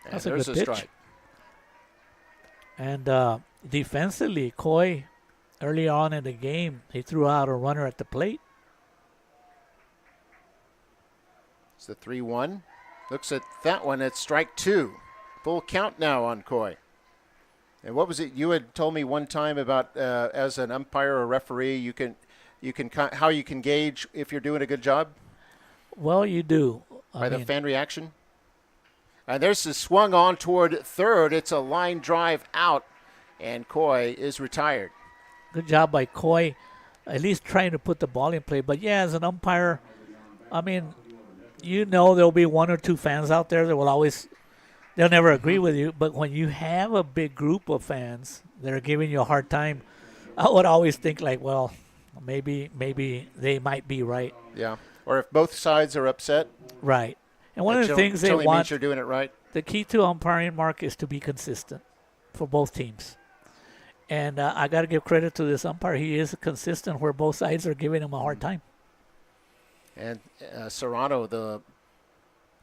And That's there's a good pitch. strike. And defensively, Coy, early on in the game, he threw out a runner at the plate. It's the 3-1. Looks at that one. It's strike 2. Full count now on Coy. And what was it you had told me one time about as an umpire or referee, how you can gauge if you're doing a good job? Well, you do. By the fan reaction? And there's the swung on toward third. It's a line drive out, and Coy is retired. Good job by Coy, at least trying to put the ball in play. But, yeah, as an umpire, I mean, you know there'll be 1 or 2 fans out there that will always – they'll never agree with you. But when you have a big group of fans that are giving you a hard time, I would always think like, well, maybe they might be right. Yeah, or if both sides are upset. Right. And one of the things they means want, you're doing it right. The key to umpiring, Mark, is to be consistent for both teams. And I got to give credit to this umpire. He is consistent where both sides are giving him a hard time. And Serrano, the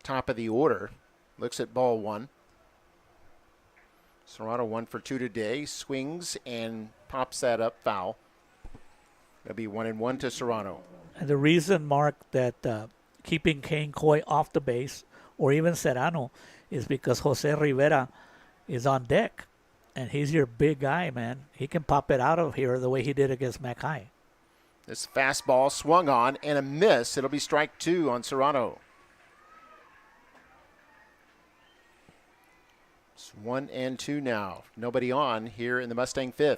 top of the order, looks at ball 1. Serrano 1 for 2 today, swings and pops that up foul. That'll be 1-1 to Serrano. And the reason, Mark, that keeping Kane Coy off the base, or even Serrano, is because Jose Rivera is on deck. And he's your big guy, man. He can pop it out of here the way he did against Mac High. This fastball swung on and a miss. It'll be strike 2 on Serrano. It's 1-2 now. Nobody on here in the Mustang 5th.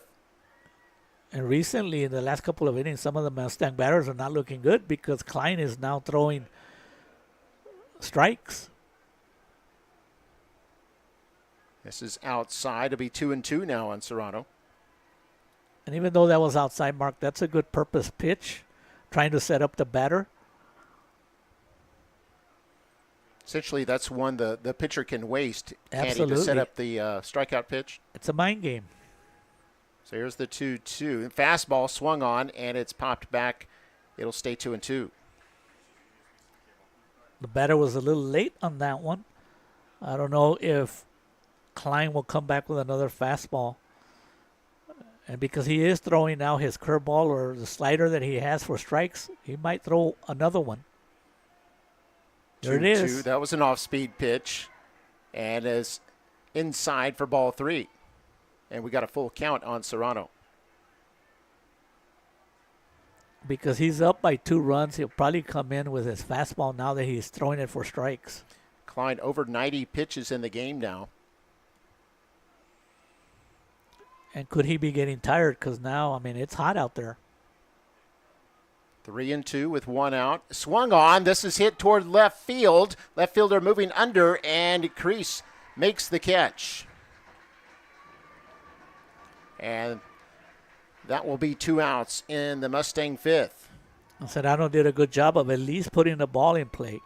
And recently, in the last couple of innings, some of the Mustang batters are not looking good because Klein is now throwing strikes. This is outside. It'll be 2-2 now on Serrano. And even though that was outside, Mark, that's a good purpose pitch, trying to set up the batter. Essentially, that's one the pitcher can waste, can't he, Absolutely. to set up the strikeout pitch. It's a mind game. So here's the 2-2. Fastball swung on, and it's popped back. It'll stay 2-2. The batter was a little late on that one. I don't know if Klein will come back with another fastball. And because he is throwing now his curveball or the slider that he has for strikes, he might throw another one. There it is. That was an off-speed pitch. and is inside for ball 3. And we got a full count on Serrano. Because he's up by 2 runs, he'll probably come in with his fastball now that he's throwing it for strikes. Klein over 90 pitches in the game now. And could he be getting tired? Because now, I mean, it's hot out there. 3-2 with 1 out. Swung on. This is hit toward left field. Left fielder moving under, and Crease makes the catch. And that will be 2 outs in the Mustang 5th. Serrano did a good job of at least putting the ball in play.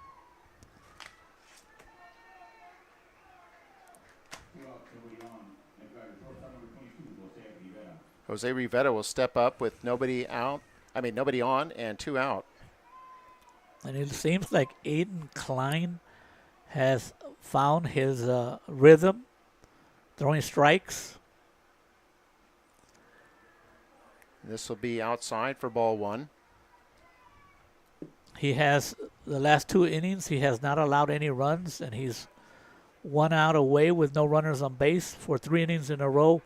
Jose Rivera will step up with nobody on and 2 out. And it seems like Aiden Klein has found his rhythm, throwing strikes. This will be outside for ball 1. He has, the last 2 innings, he has not allowed any runs, and he's 1 out away with no runners on base for 3 innings in a row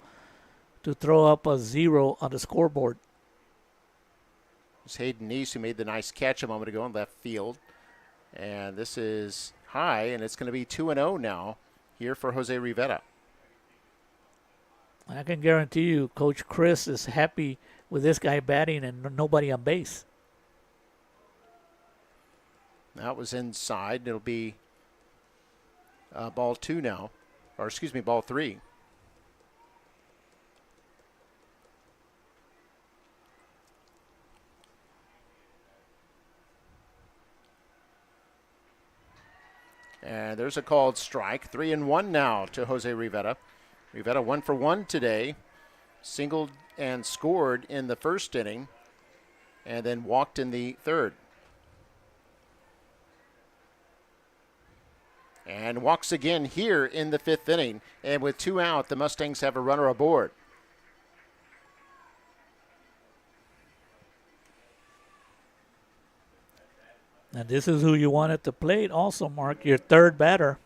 to throw up a 0 on the scoreboard. It's Hayden Neese who made the nice catch a moment ago in left field. And this is high, and it's going to be 2-0 now here for Jose Rivera. I can guarantee you Coach Chris is happy with this guy batting and nobody on base. That was inside. It'll be ball 2 now. Or excuse me, ball 3. And there's a called strike. 3-1 now to Jose Rivera. Rivera 1 for 1 today. Singled and scored in the first inning, and then walked in the third. And walks again here in the 5th inning. And with 2 out, the Mustangs have a runner aboard. And this is who you want at the plate also, Mark, your third batter.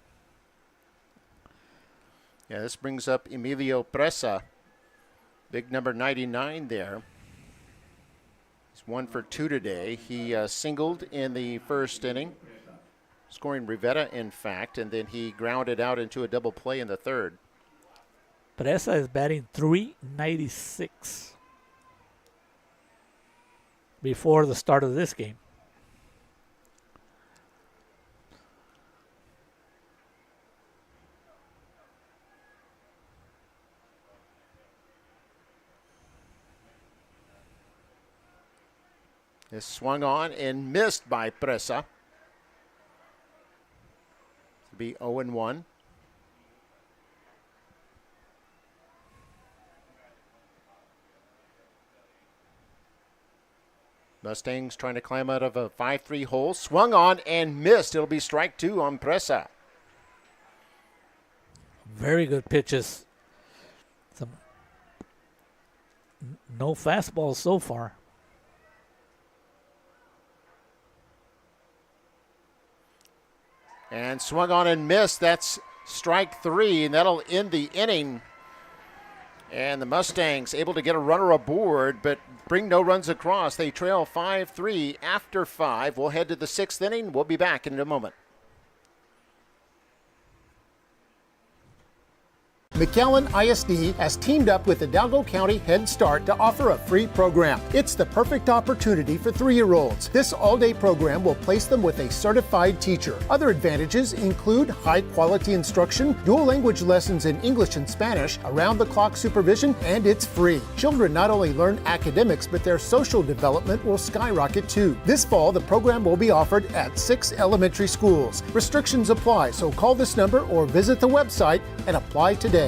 Yeah, this brings up Emilio Presa. Big number 99 there. He's 1 for 2 today. He singled in the first inning, scoring Rivera, in fact, and then he grounded out into a double play in the third. Presa is batting .396 before the start of this game. Is swung on and missed by Presa. To be 0-1. Mustangs trying to climb out of a 5-3 hole. Swung on and missed. It'll be strike 2 on Presa. Very good pitches. No fastballs so far. And swung on and missed. That's strike 3, and that'll end the inning. And the Mustangs able to get a runner aboard, but bring no runs across. They trail 5-3 after 5. We'll head to the 6th inning. We'll be back in a moment. McAllen ISD has teamed up with Hidalgo County Head Start to offer a free program. It's the perfect opportunity for 3-year-olds. This all-day program will place them with a certified teacher. Other advantages include high-quality instruction, dual language lessons in English and Spanish, around-the-clock supervision, and it's free. Children not only learn academics, but their social development will skyrocket too. This fall, the program will be offered at 6 elementary schools. Restrictions apply, so call this number or visit the website and apply today.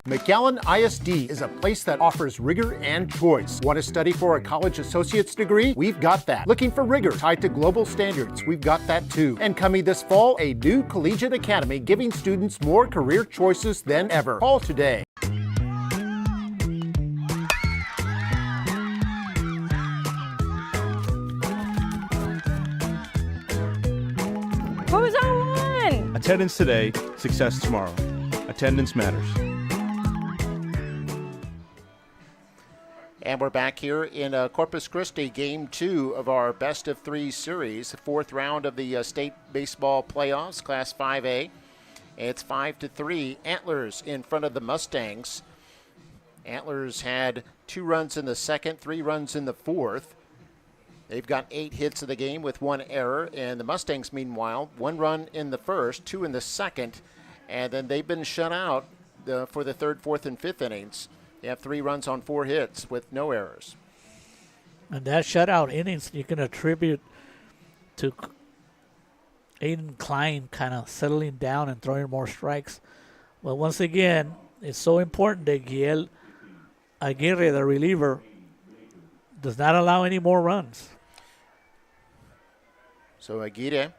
McAllen ISD is a place that offers rigor and choice. Want to study for a college associate's degree? We've got that. Looking for rigor tied to global standards? We've got that too. And coming this fall, a new collegiate academy giving students more career choices than ever. Call today. What was Attendance today, success tomorrow. Attendance matters. And we're back here in Corpus Christi, Game 2 of our Best of 3 series, the 4th round of the state baseball playoffs, Class 5A. It's 5-3, Antlers in front of the Mustangs. Antlers had 2 runs in the second, 3 runs in the fourth. They've got 8 hits of the game with 1 error, and the Mustangs, meanwhile, 1 run in the first, 2 in the second, and then they've been shut out for the 3rd, 4th, and 5th innings. They have 3 runs on 4 hits with no errors. And that shutout innings you can attribute to Aiden Klein kind of settling down and throwing more strikes. But once again, it's so important that Giel Aguirre, the reliever, does not allow any more runs. So Aguirre,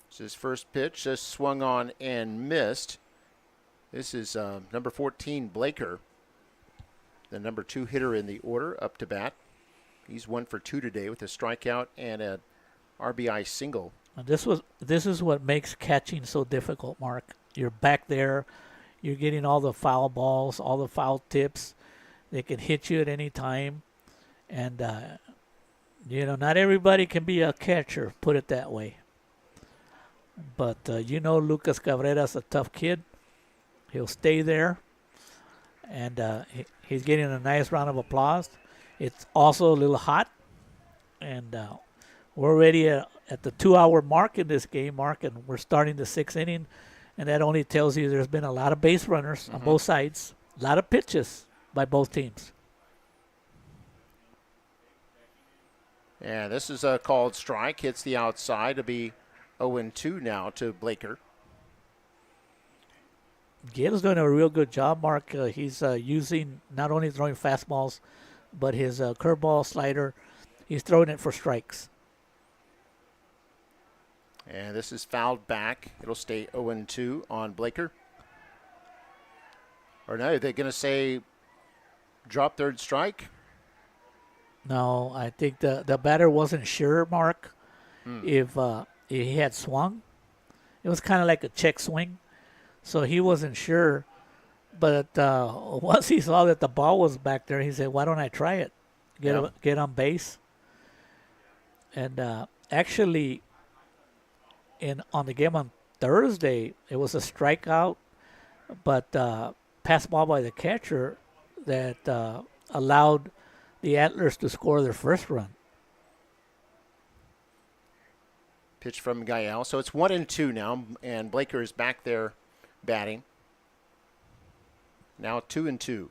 it's his first pitch, just swung on and missed. This is number 14, Blaker, the number 2 hitter in the order, up to bat. He's 1 for 2 today with a strikeout and an RBI single. And this is what makes catching so difficult, Mark. You're back there. You're getting all the foul balls, all the foul tips. They can hit you at any time. And, not everybody can be a catcher, put it that way. But, Lucas Cabrera's a tough kid. He'll stay there. And he's getting a nice round of applause. It's also a little hot. And we're already at the 2-hour mark in this game, Mark, and we're starting the 6th inning. And that only tells you there's been a lot of base runners on both sides, a lot of pitches by both teams. And this is a called strike, hits the outside to be 0-2 now to Blaker. Gail's doing a real good job, Mark. He's using not only throwing fastballs, but his curveball slider. He's throwing it for strikes. And this is fouled back. It'll stay 0-2 on Blaker. Or no, they're going to say drop third strike? No, I think the batter wasn't sure, Mark, if he had swung. It was kind of like a check swing, so he wasn't sure. But once he saw that the ball was back there, he said, why don't I try it? Get on base. And actually, on the game on Thursday, it was a strikeout, but pass ball by the catcher that allowed the Antlers to score their first run. Pitch from Gael. So it's 1-2 now, and Blaker is back there batting. Now 2-2.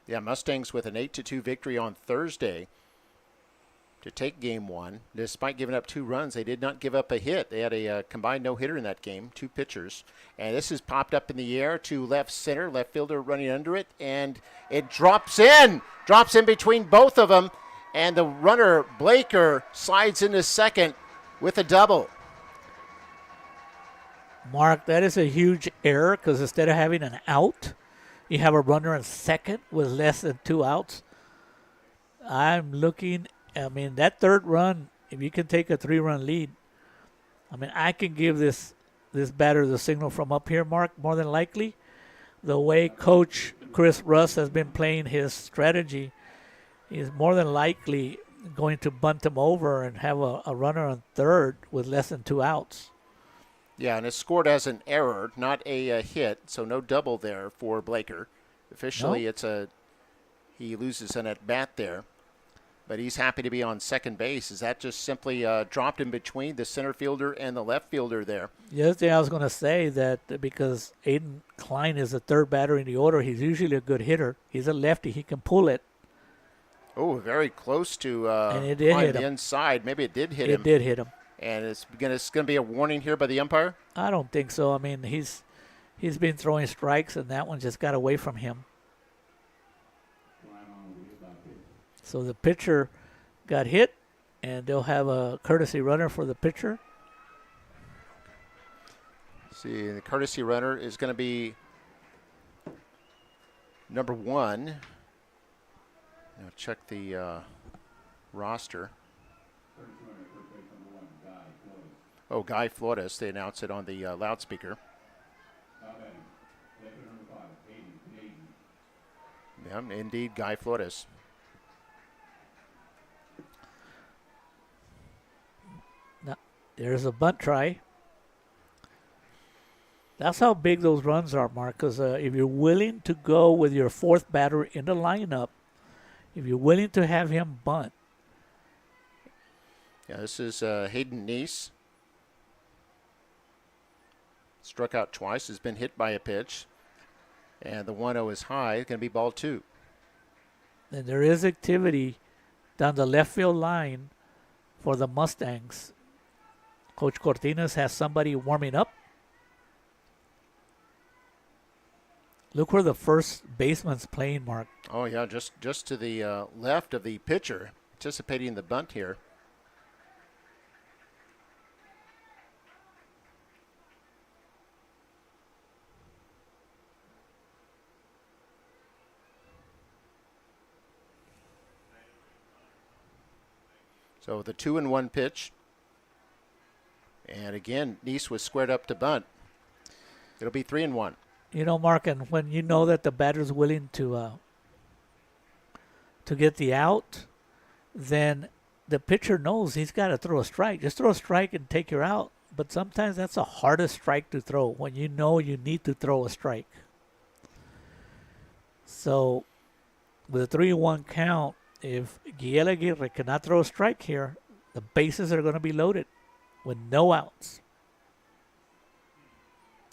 Yeah, Mustangs with an 8-2 victory on Thursday to take game 1. Despite giving up 2 runs, they did not give up a hit. They had a combined no-hitter in that game, 2 pitchers. And this is popped up in the air to left center, left fielder running under it, and it drops in between both of them. And the runner, Blaker, slides into second with a double. Mark, that is a huge error because instead of having an out, you have a runner in second with less than 2 outs. That third run, if you can take a 3-run lead, I can give this batter the signal from up here, Mark, more than likely. The way Coach Chris Russ has been playing his strategy, he's more than likely going to bunt him over and have a runner on third with less than 2 outs. Yeah, and it's scored as an error, not a hit, so no double there for Blaker. Officially, he loses an at-bat there. But he's happy to be on second base. Is that just simply dropped in between the center fielder and the left fielder there? The other thing I was going to say that because Aiden Klein is the third batter in the order, he's usually a good hitter. He's a lefty. He can pull it. Oh, very close to and it did on hit the him. inside. Maybe it did hit him. It did hit him. And it's going to be a warning here by the umpire? I don't think so. He's been throwing strikes, and that one just got away from him. So the pitcher got hit, and they'll have a courtesy runner for the pitcher. See, the courtesy runner is going to be number 1. Now check the roster. Oh, Guy Flores. They announce it on the loudspeaker. Yeah, indeed, Guy Flores. Now, there's a bunt try. That's how big those runs are, Mark, because if you're willing to go with your fourth batter in the lineup, if you're willing to have him bunt. Yeah, this is Hayden Neese. Struck out twice, has been hit by a pitch. And the 1-0 is high. It's going to be ball 2. And there is activity down the left field line for the Mustangs. Coach Cortinas has somebody warming up. Look where the first baseman's playing, Mark. Oh, yeah, just to the left of the pitcher, anticipating the bunt here. So the 2-1 pitch. And again, Neese was squared up to bunt. It'll be 3-1. You know, Mark, and when you know that the batter's willing to get the out, then the pitcher knows he's got to throw a strike. Just throw a strike and take your out. But sometimes that's the hardest strike to throw when you know you need to throw a strike. So with a 3-1 count, if Guillermo Aguirre cannot throw a strike here, the bases are going to be loaded with no outs.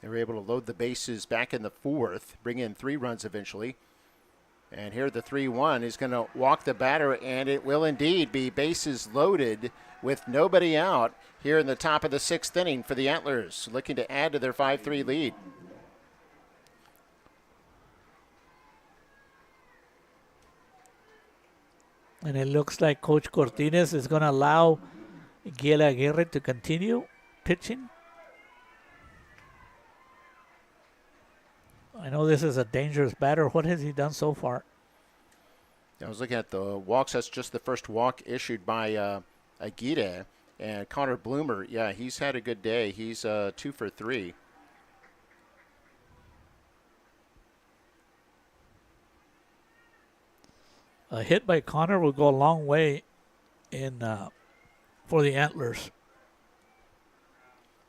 They were able to load the bases back in the 4th, bring in 3 runs eventually. And here the 3-1 is going to walk the batter, and it will indeed be bases loaded with nobody out here in the top of the 6th inning for the Antlers, looking to add to their 5-3 lead. And it looks like Coach Cortines is going to allow Guillermo Aguirre to continue pitching. I know this is a dangerous batter. What has he done so far? I was looking at the walks. That's just the first walk issued by Aguirre. And Connor Bloomer, yeah, he's had a good day. He's 2 for 3. A hit by Connor will go a long way in for the Antlers.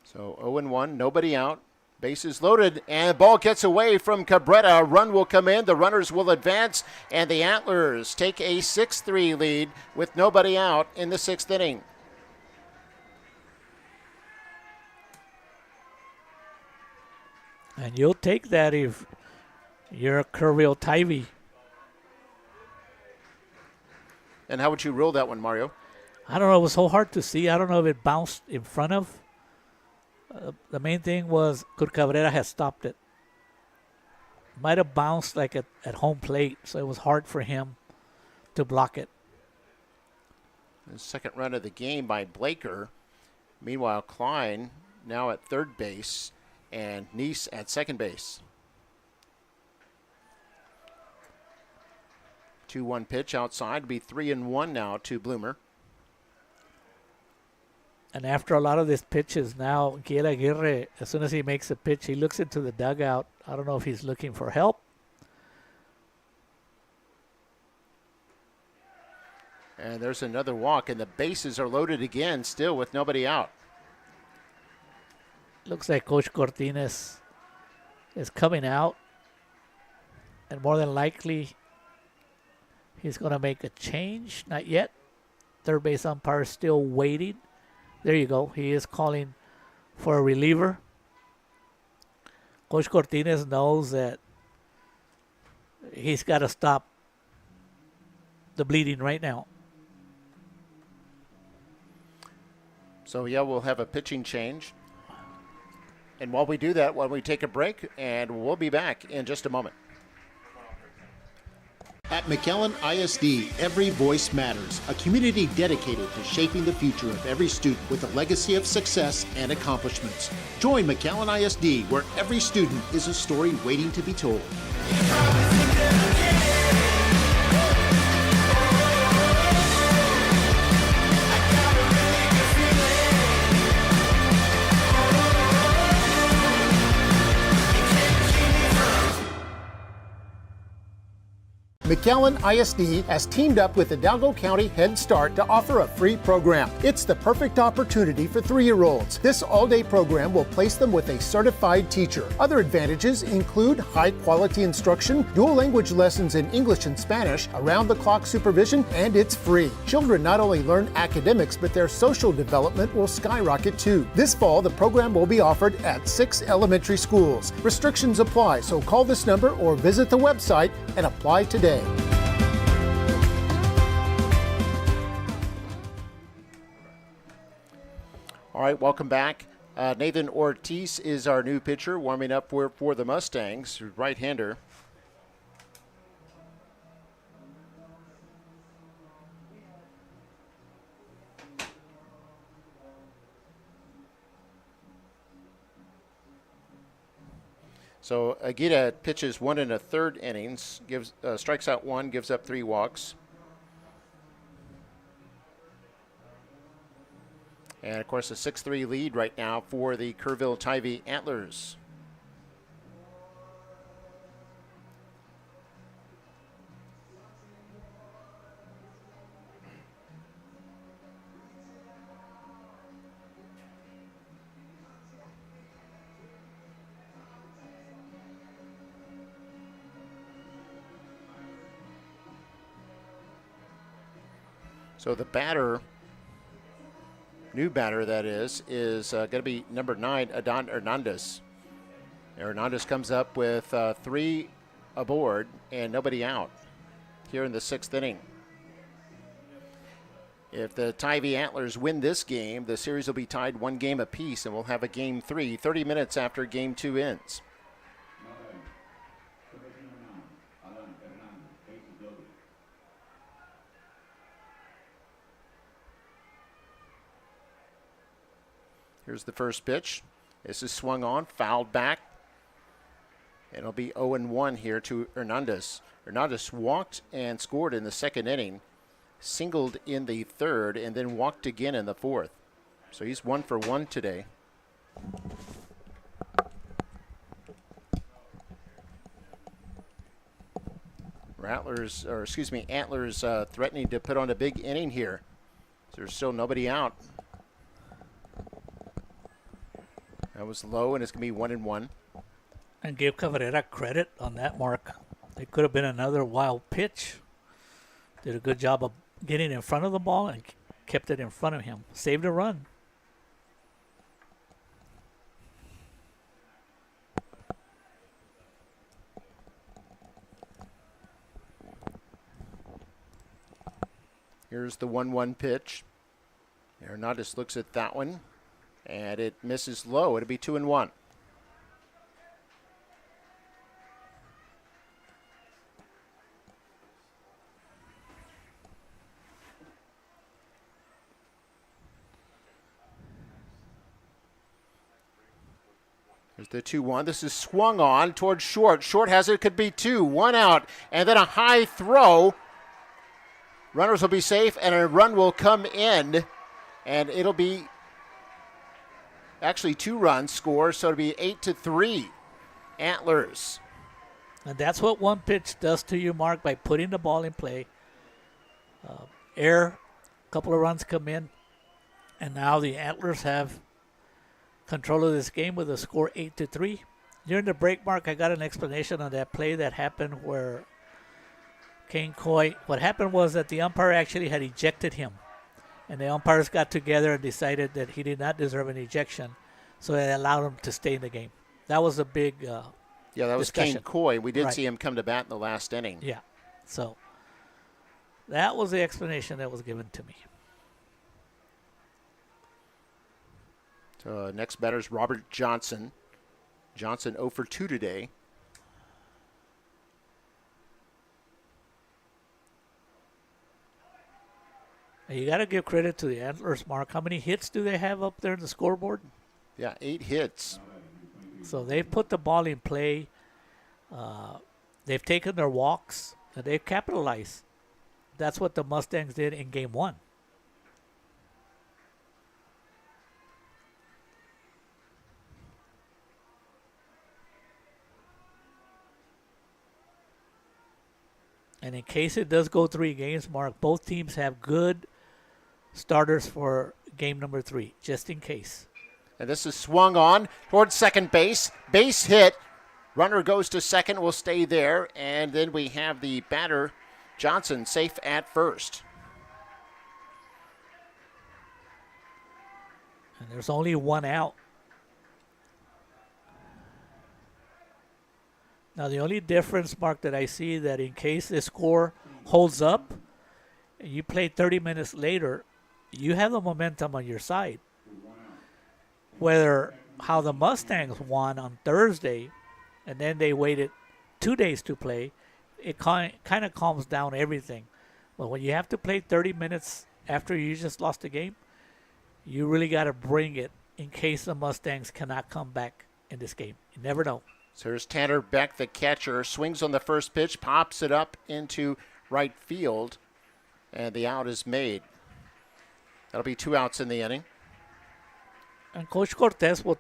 So 0-1, nobody out. Bases loaded, and the ball gets away from Cabrera. A run will come in, the runners will advance, and the Antlers take a 6-3 lead with nobody out in the 6th inning. And you'll take that if you're Kerrville Tivy. And how would you rule that one, Mario? I don't know. It was so hard to see. I don't know if it bounced in front of. The main thing was could Cabrera have stopped it. Might have bounced like at home plate, so it was hard for him to block it. The second run of the game by Blaker. Meanwhile, Klein now at third base and Neese at second base. 2-1 pitch outside. Be 3-1 now to Bloomer. And after a lot of these pitches now, Guillermo Aguirre, as soon as he makes a pitch, he looks into the dugout. I don't know if he's looking for help. And there's another walk, and the bases are loaded again, still with nobody out. Looks like Coach Cortines is coming out. And more than likely, he's going to make a change. Not yet. Third base umpire is still waiting. There you go. He is calling for a reliever. Coach Cortines knows that he's got to stop the bleeding right now. So, yeah, we'll have a pitching change. And while we do that, while we take a break, and we'll be back in just a moment. At McAllen ISD, every voice matters. A community dedicated to shaping the future of every student with a legacy of success and accomplishments. Join McAllen ISD, where every student is a story waiting to be told. McAllen ISD has teamed up with Hidalgo County Head Start to offer a free program. It's the perfect opportunity for 3-year-olds. This all-day program will place them with a certified teacher. Other advantages include high-quality instruction, dual language lessons in English and Spanish, around-the-clock supervision, and it's free. Children not only learn academics, but their social development will skyrocket too. This fall, the program will be offered at 6 elementary schools. Restrictions apply, so call this number or visit the website and apply today. All right, welcome back. Nathan Ortiz is our new pitcher, warming up for the Mustangs, right-hander. So Aguirre pitches 1 1/3 innings, strikes out 1, gives up 3 walks. And of course a 6-3 lead right now for the Kerrville Tivy Antlers. So the batter, new batter that is going to be number 9, Adon Hernandez. Hernandez comes up with 3 aboard and nobody out here in the 6th inning. If the Tivy Antlers win this game, the series will be tied 1 game apiece, and we'll have a game 3, 30 minutes after game 2 ends. Here's the first pitch. This is swung on, fouled back. It'll be 0-1 here to Hernandez. Hernandez walked and scored in the 2nd inning, singled in the 3rd, and then walked again in the 4th. So he's 1 for 1 today. Antlers threatening to put on a big inning here. There's still nobody out. That was low, and it's going to be 1-1. And give Cabrera credit on that mark. It could have been another wild pitch. Did a good job of getting in front of the ball and kept it in front of him. Saved a run. Here's the 1-1 pitch. Hernandez looks at that one, and it misses low. It'll be 2-1. There's the 2-1. This is swung on towards short. Short has it. Could be 2. 1 out, and then a high throw. Runners will be safe, and a run will come in, and it'll be actually 2 runs score, so it'll be 8-3 Antlers. And that's what one pitch does to you, Mark, by putting the ball in play. A couple of runs come in, and now the Antlers have control of this game with a score 8-3. During the break, Mark, I got an explanation on that play that happened where Kane Coy, what happened was that the umpire actually had ejected him. And the umpires got together and decided that he did not deserve an ejection, so they allowed him to stay in the game. That was a big that was discussion. Kane Coy. We did see him come to bat in the last inning. Yeah, so that was the explanation that was given to me. So next batter is Robert Johnson. Johnson 0 for 2 today. You got to give credit to the Antlers, Mark. How many hits do they have up there in the scoreboard? Yeah, 8 hits. So they've put the ball in play. They've taken their walks, and they've capitalized. That's what the Mustangs did in Game 1. And in case it does go 3 games, Mark, both teams have good starters for game number 3, just in case. And this is swung on towards second base. Base hit. Runner goes to second, will stay there. And then we have the batter, Johnson, safe at first. And there's only 1 out. Now, the only difference, Mark, that I see that in case the score holds up, and you play 30 minutes later, you have the momentum on your side. Whether how the Mustangs won on Thursday, and then they waited 2 days to play, it kind of calms down everything. But when you have to play 30 minutes after you just lost the game, you really got to bring it in case the Mustangs cannot come back in this game. You never know. So here's Tanner Beck, the catcher, swings on the first pitch, pops it up into right field, and the out is made. That'll be 2 outs in the inning. And Coach Cortines will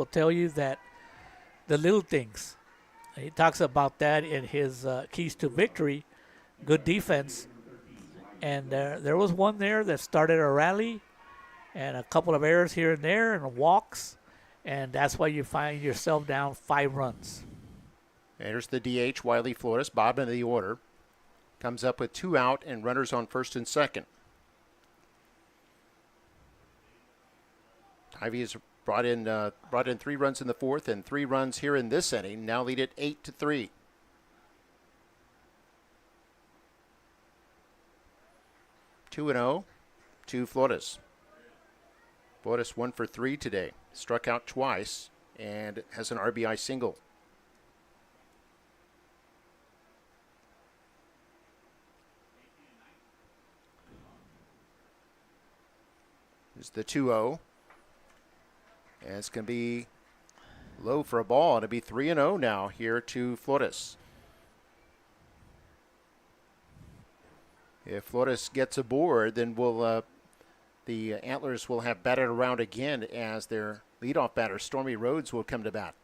tell you that the little things. He talks about that in his keys to victory, good defense. And there was one there that started a rally and a couple of errors here and there and walks. And that's why you find yourself down 5 runs. And here's the DH, Wiley Flores, bottom of the order. Comes up with 2 out and runners on first and second. Tivy has brought in 3 runs in the fourth and 3 runs here in this inning. Now lead it 8-3. Two and 0 to Flores. Flores 1 for 3 today. Struck out twice and has an RBI single. Here's the 2-0. And it's going to be low for a ball. It'll be 3-0 now here to Flores. If Flores gets aboard, then the Antlers will have batted around again as their leadoff batter, Stormy Rhodes, will come to bat.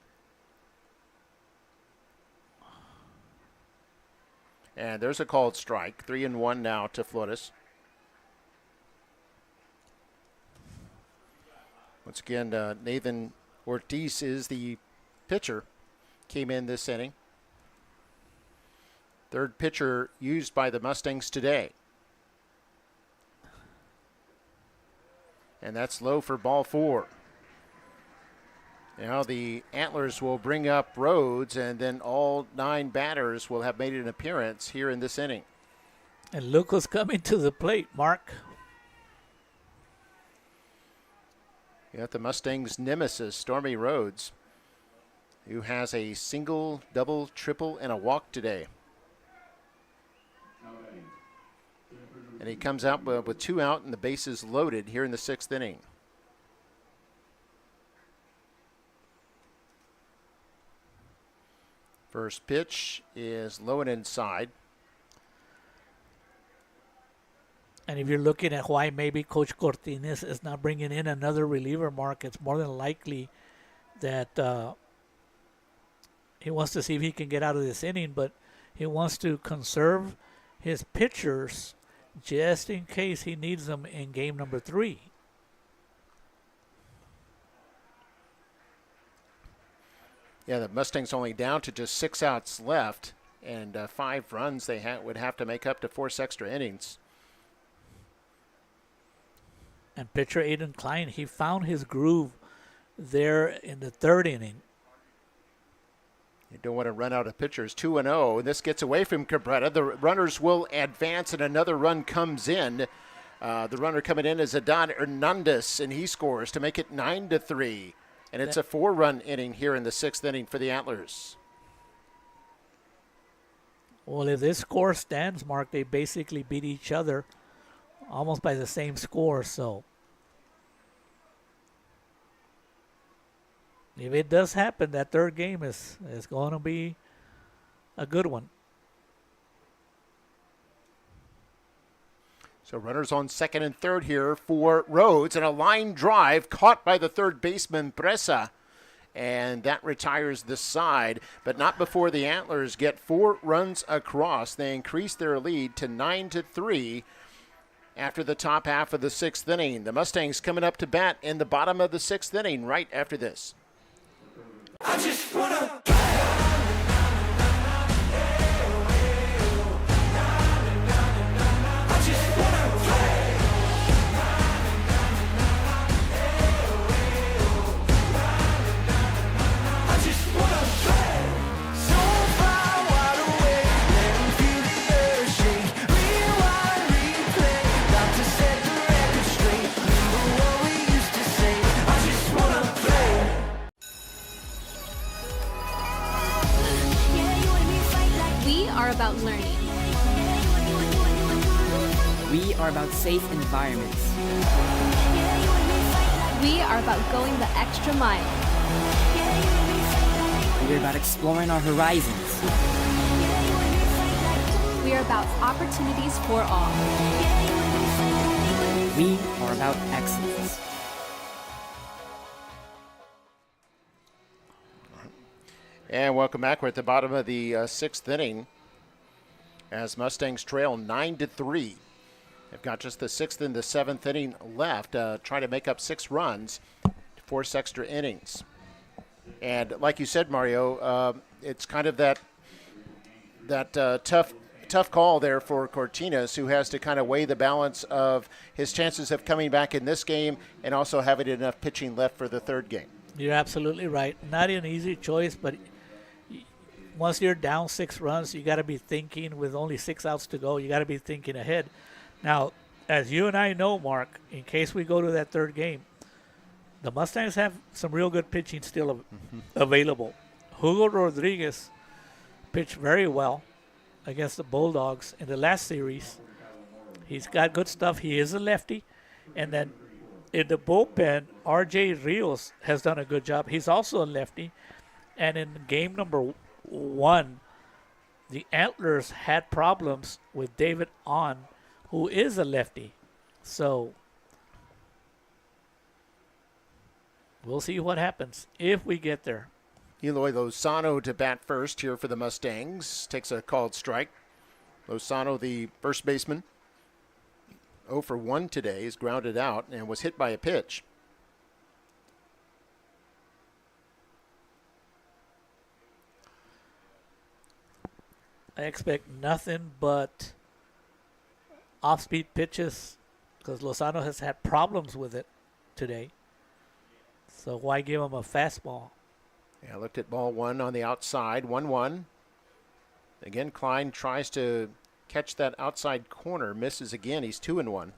And there's a called strike. 3-1 now to Flores. Once again, Nathan Ortiz is the pitcher. Came in this inning. Third pitcher used by the Mustangs today. And that's low for ball 4. Now the Antlers will bring up Rhodes, and then all 9 batters will have made an appearance here in this inning. And look who's coming to the plate, Mark. You got the Mustangs' nemesis, Stormy Rhodes, who has a single, double, triple, and a walk today. And he comes out with 2 out and the bases loaded here in the 6th inning. First pitch is low and inside. And if you're looking at why maybe Coach Cortines is not bringing in another reliever, Mark, it's more than likely that he wants to see if he can get out of this inning, but he wants to conserve his pitchers just in case he needs them in game number 3. Yeah, the Mustangs only down to just 6 outs left, and 5 runs they would have to make up to force extra innings. And pitcher Aiden Klein, he found his groove there in the 3rd inning. You don't want to run out of pitchers. 2-0, and this gets away from Cabrera. The runners will advance, and another run comes in. The runner coming in is Adan Hernandez, and he scores to make it 9-3. And it's a 4-run inning here in the 6th inning for the Antlers. Well, if this score stands, Mark, they basically beat each other almost by the same score. So if it does happen, that 3rd game is going to be a good one. So runners on 2nd and 3rd here for Rhodes, and a line drive caught by the 3rd baseman, Presa. and that retires the side, but not before the Antlers get 4 runs across. They increase their lead to 9-3 after the top half of the 6th inning. The Mustangs coming up to bat in the bottom of the 6th inning right after this. I just wanna We are about learning. We are about safe environments. We are about going the extra mile. We are about exploring our horizons. We are about opportunities for all. We are about excellence. And welcome back. We're at the bottom of the 6th inning as Mustangs trail 9-3. They've got just the 6th and the 7th inning left, trying to make up 6 runs to force extra innings. And like you said, Mario, it's kind of that tough call there for Cortinas, who has to kind of weigh the balance of his chances of coming back in this game and also having enough pitching left for the 3rd game. You're absolutely right. Not an easy choice, but once you're down 6 runs, you got to be thinking with only 6 outs to go. You got to be thinking ahead. Now, as you and I know, Mark, in case we go to that 3rd game, the Mustangs have some real good pitching still available. Hugo Rodriguez pitched very well against the Bulldogs in the last series. He's got good stuff. He is a lefty. And then in the bullpen, R.J. Rios has done a good job. He's also a lefty. And in game number 1, the Antlers had problems with David On, who is a lefty. So we'll see what happens if we get there. Eloy Lozano to bat first here for the Mustangs. Takes a called strike. Lozano, the first baseman, 0 for 1 today, is grounded out and was hit by a pitch. I expect nothing but off-speed pitches because Lozano has had problems with it today. So why give him a fastball? Yeah, looked at ball 1 on the outside, 1-1. Again, Klein tries to catch that outside corner, misses again. He's 2-1.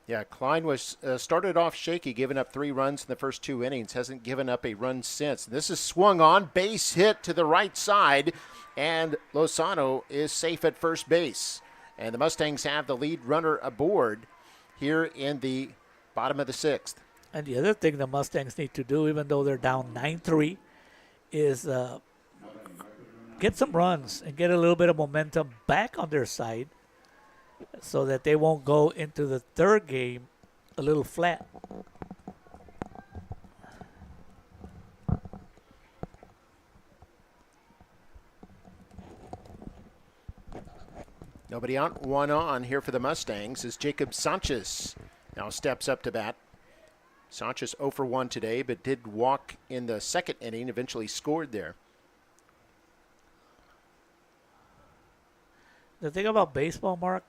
Yeah, Klein was started off shaky, giving up 3 runs in the first 2 innings. Hasn't given up a run since. This is swung on, base hit to the right side, and Lozano is safe at first base. And the Mustangs have the lead runner aboard here in the bottom of the 6th. And the other thing the Mustangs need to do, even though they're down 9-3, is get some runs and get a little bit of momentum back on their side so that they won't go into the 3rd game a little flat. Nobody out, 1 on here for the Mustangs as Jacob Sanchez now steps up to bat. Sanchez 0 for 1 today, but did walk in the 2nd inning, eventually scored there. The thing about baseball, Mark,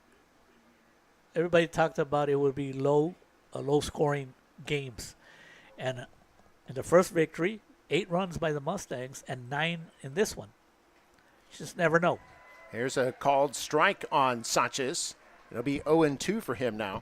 everybody talked about it would be low-scoring games. And in the first victory, 8 runs by the Mustangs and 9 in this one. You just never know. Here's a called strike on Sanchez. It'll be 0-2 for him now.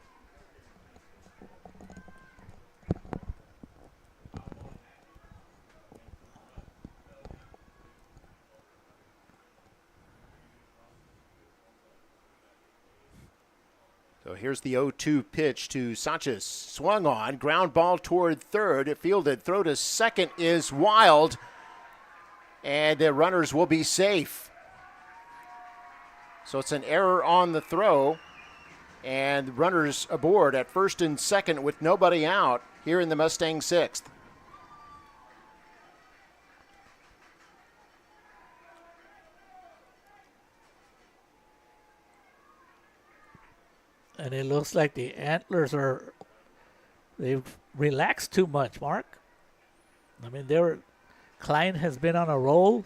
So here's the 0-2 pitch to Sanchez. Swung on, ground ball toward 3rd. It fielded, throw to 2nd is wild. And the runners will be safe. So it's an error on the throw. And runners aboard at first and second with nobody out here in the Mustang sixth. And it looks like the Antlers they've relaxed too much, Mark. I mean, Klein has been on a roll,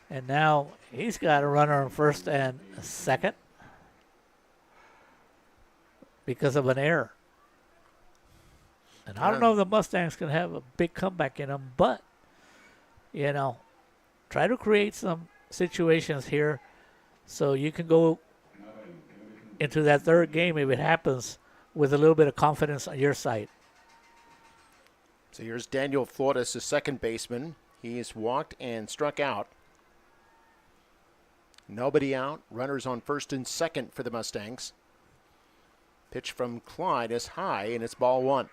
and now he's got a runner on first and second because of an error. And I don't know if the Mustangs can have a big comeback in them, but, try to create some situations here so you can go into that third game if it happens with a little bit of confidence on your side. So here's Daniel Flores, the second baseman. He's walked and struck out. Nobody out. Runners on first and second for the Mustangs. Pitch from Klein is high, and it's ball one.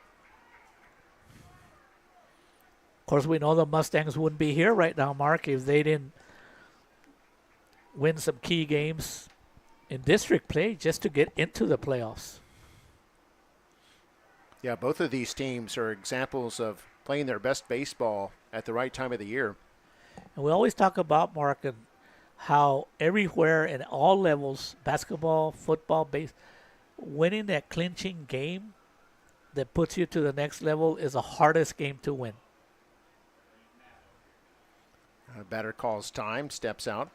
Of course, we know the Mustangs wouldn't be here right now, Mark, if they didn't win some key games in district play just to get into the playoffs. Yeah, both of these teams are examples of playing their best baseball at the right time of the year. And we always talk about, Mark, and how everywhere in all levels, basketball, football, base, winning that clinching game that puts you to the next level is the hardest game to win. Batter calls time, steps out.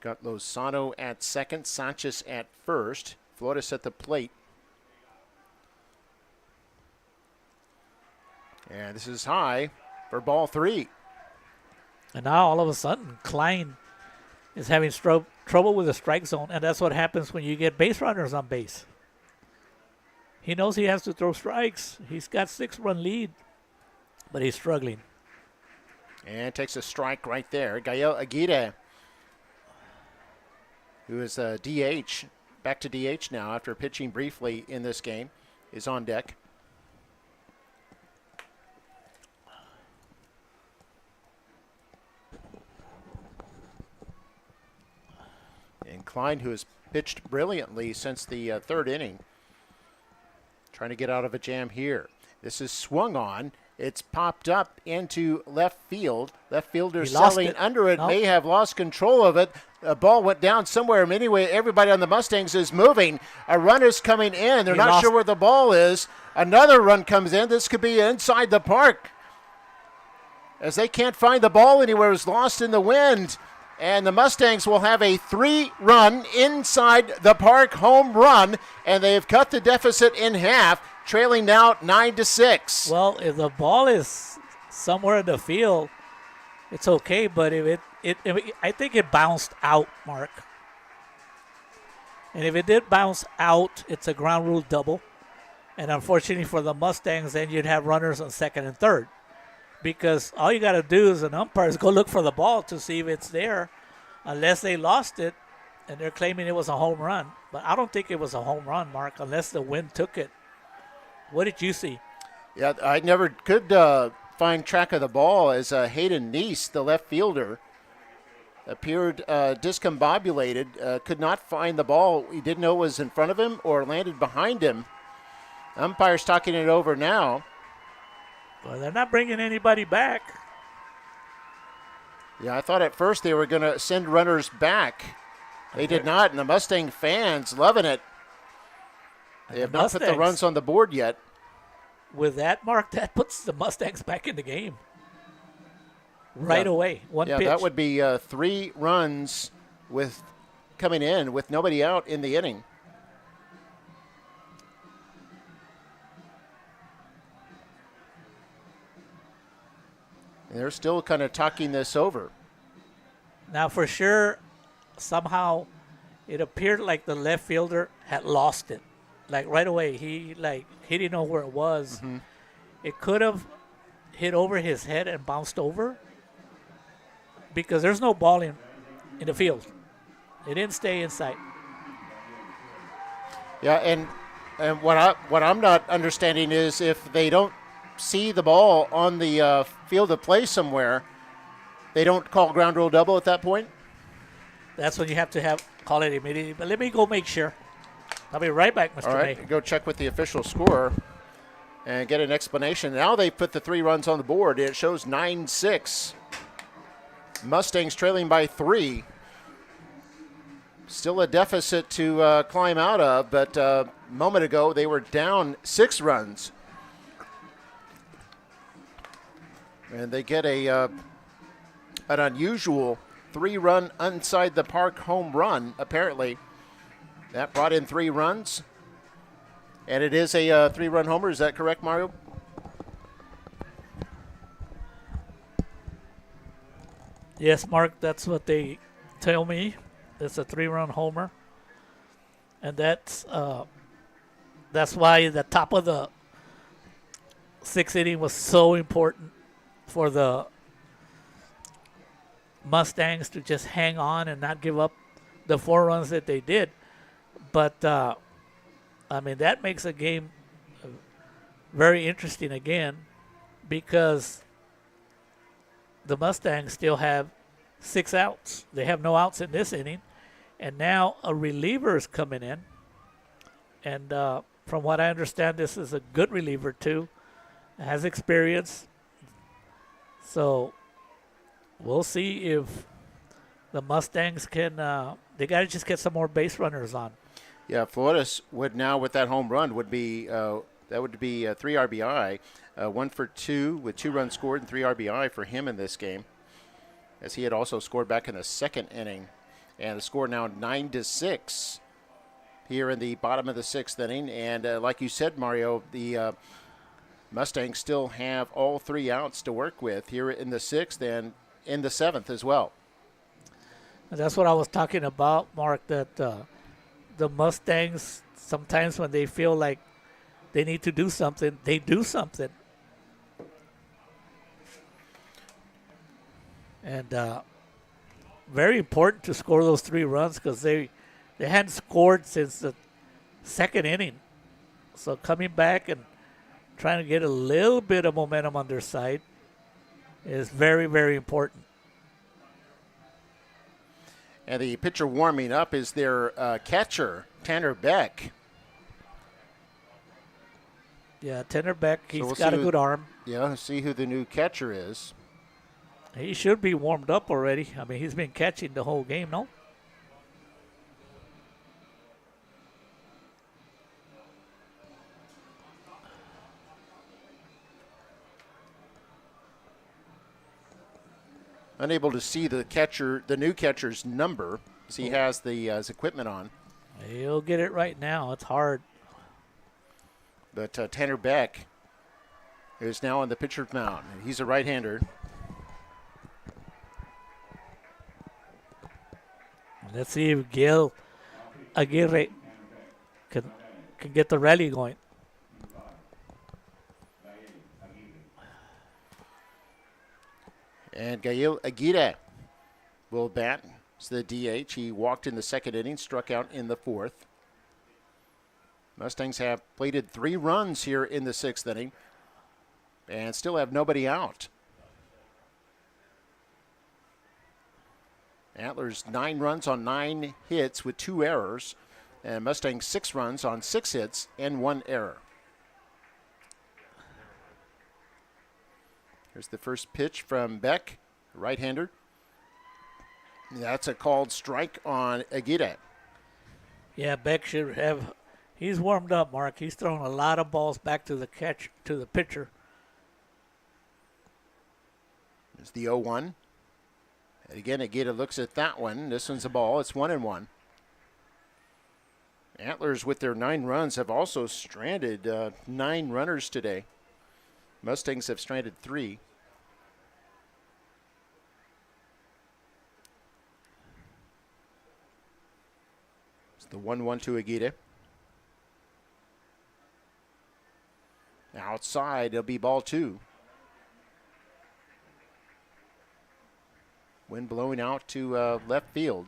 Got Lozano at second, Sanchez at first. Flores at the plate. And this is high for ball three. And now all of a sudden, Klein is having trouble with the strike zone, and that's what happens when you get base runners on base. He knows he has to throw strikes. He's got 6-run lead, but he's struggling. And takes a strike right there. Gael Aguirre, who is a DH, back to DH now after pitching briefly in this game, is on deck. And Klein, who has pitched brilliantly since the third inning, trying to get out of a jam here. This is swung on. It's popped up into left field. Left fielder settling under it, may have lost control of it. A ball went down somewhere. Anyway, everybody on the Mustangs is moving. A run is coming in. They're not sure where the ball is. Another run comes in. This could be inside the park, as they can't find the ball anywhere. It was lost in the wind. And the Mustangs will have a 3-run inside the park home run, and they've cut the deficit in half, trailing now 9-6. Well, if the ball is somewhere in the field, it's okay. But if I think it bounced out, Mark. And if it did bounce out, it's a ground rule double. And unfortunately for the Mustangs, then you'd have runners on second and third. Because all you got to do as an umpire is go look for the ball to see if it's there, unless they lost it and they're claiming it was a home run. But I don't think it was a home run, Mark, unless the wind took it. What did you see? Yeah, I never could find track of the ball as Hayden Neese, the left fielder, appeared discombobulated, could not find the ball. He didn't know it was in front of him or landed behind him. Umpire's talking it over now. Well, they're not bringing anybody back. Yeah, I thought at first they were going to send runners back. They did not, and the Mustang fans loving it. They have not put the runs on the board yet. With that, Mark, that puts the Mustangs back in the game right away. One pitch. Yeah, that would be 3 runs with coming in with nobody out in the inning. And they're still kind of talking this over. Now, for sure, somehow it appeared like the left fielder had lost it. Like right away, he didn't know where it was. Mm-hmm. It could have hit over his head and bounced over, because there's no ball in the field. It didn't stay inside. Yeah, and what I'm not understanding is if they don't see the ball on the field of play somewhere, they don't call ground rule double at that point? that's when you have to call it immediately. But let me go make sure. I'll be right back, Mr. All right, May. go check with the official score and get an explanation. Now they put the 3 runs on the board. It shows 9-6. Mustangs trailing by 3. Still a deficit to climb out of, but a moment ago they were down 6 runs. And they get an unusual 3-run inside the park home run, apparently. That brought in 3 runs. And it is a 3-run homer. Is that correct, Mario? Yes, Mark, that's what they tell me. It's a 3-run homer. And that's why the top of the 6th inning was so important for the Mustangs to just hang on and not give up the 4 runs that they did. But, that makes a game very interesting again because the Mustangs still have 6 outs. They have no outs in this inning. And now a reliever is coming in. And from what I understand, this is a good reliever, too. Has experience. So we'll see if the Mustangs can they got to just get some more base runners on. Yeah, Flores would now, with that home run, would be 3 RBI, 1 for 2 with 2 runs scored and 3 RBI for him in this game, as he had also scored back in the 2nd inning. And the score now 9-6 here in the bottom of the 6th inning. And like you said, Mario, the Mustangs still have all 3 outs to work with here in the 6th and in the 7th as well. And that's what I was talking about, Mark, that the Mustangs, sometimes when they feel like they need to do something, they do something. And very important to score those 3 runs because they hadn't scored since the 2nd inning. So coming back and trying to get a little bit of momentum on their side is very, very important. And the pitcher warming up is their catcher, Tanner Beck. Yeah, Tanner Beck, he's got a good arm. Yeah, see who the new catcher is. He should be warmed up already. He's been catching the whole game, no? Unable to see the new catcher's number, as he has his equipment on. He'll get it right now. It's hard. But Tanner Beck is now on the pitcher's mound. He's a right-hander. Let's see if Gil Aguirre can get the rally going. And Gael Aguirre will bat. It's the DH. He walked in the 2nd inning, struck out in the 4th. Mustangs have plated 3 runs here in the 6th inning and still have nobody out. Antlers 9 runs on 9 hits with 2 errors, and Mustangs 6 runs on 6 hits and 1 error. Here's the first pitch from Beck, right-hander. That's a called strike on Aguirre. Yeah, Beck should have. He's warmed up, Mark. He's thrown a lot of balls back to the pitcher. There's the 0-1. And again, Aguirre looks at that one. This one's a ball. It's 1-1. Antlers, with their 9 runs, have also stranded 9 runners today. Mustangs have stranded 3. It's the 1-1 to Aguirre. Outside, it'll be ball 2. Wind blowing out to left field.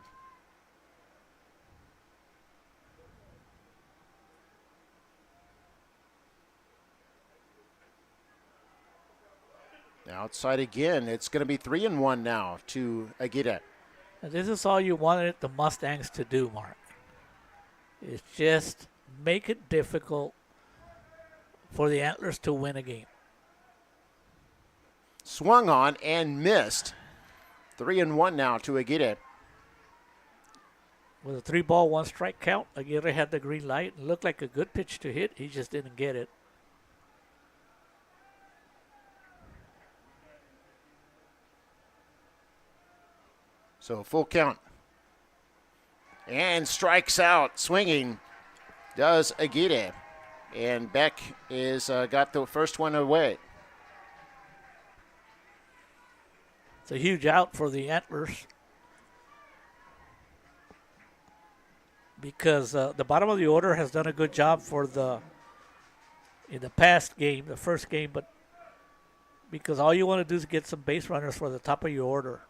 Outside again. It's going to be 3-1 now to Aguirre. And this is all you wanted the Mustangs to do, Mark. Is just make it difficult for the Antlers to win a game. Swung on and missed. 3-1 now to Aguirre. With a 3-ball, 1-strike count, Aguirre had the green light. It looked like a good pitch to hit. He just didn't get it. So full count. And strikes out. Swinging does Aguirre. And Beck is got the first one away. It's a huge out for the Antlers because the bottom of the order has done a good job in the past game, the first game, but because all you want to do is get some base runners for the top of your order.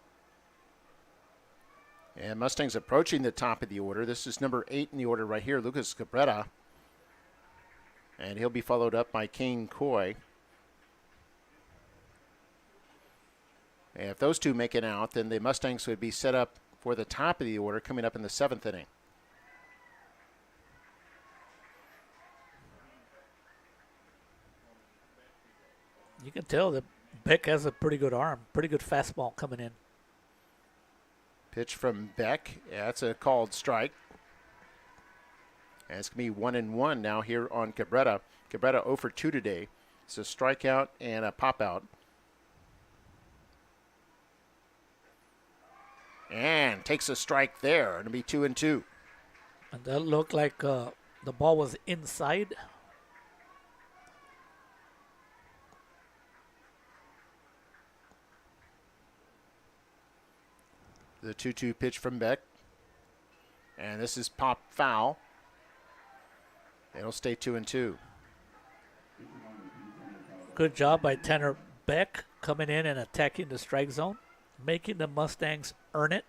And Mustangs approaching the top of the order. This is number 8 in the order right here, Lucas Cabrera. And he'll be followed up by Kane Coy. And if those two make it out, then the Mustangs would be set up for the top of the order coming up in the 7th inning. You can tell that Beck has a pretty good arm, pretty good fastball coming in. Pitch from Beck. Yeah, that's a called strike. And it's going to be 1-1 now here on Cabrera. Cabrera 0 for 2 today. It's a strikeout and a pop out. And takes a strike there. It'll be 2-2. And that looked like the ball was inside. The 2-2 pitch from Beck. And this is pop foul. It'll stay 2-2. Good job by Tanner Beck coming in and attacking the strike zone, making the Mustangs earn it.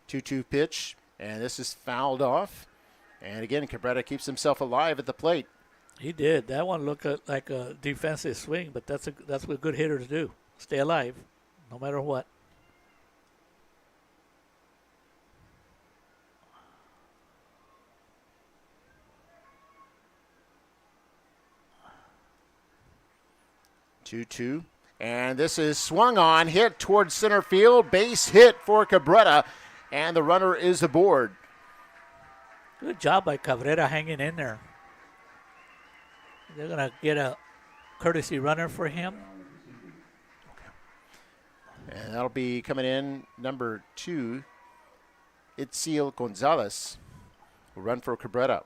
Two-two pitch, and this is fouled off. And again, Cabrera keeps himself alive at the plate. He did. That one looked like a defensive swing, but that's what good hitters do. Stay alive, no matter what. Two-two. And this is swung on, hit towards center field. Base hit for Cabrera, and the runner is aboard. Good job by Cabrera hanging in there. They're going to get a courtesy runner for him. And that'll be coming in number 2, Itziel Gonzalez will run for Cabrera.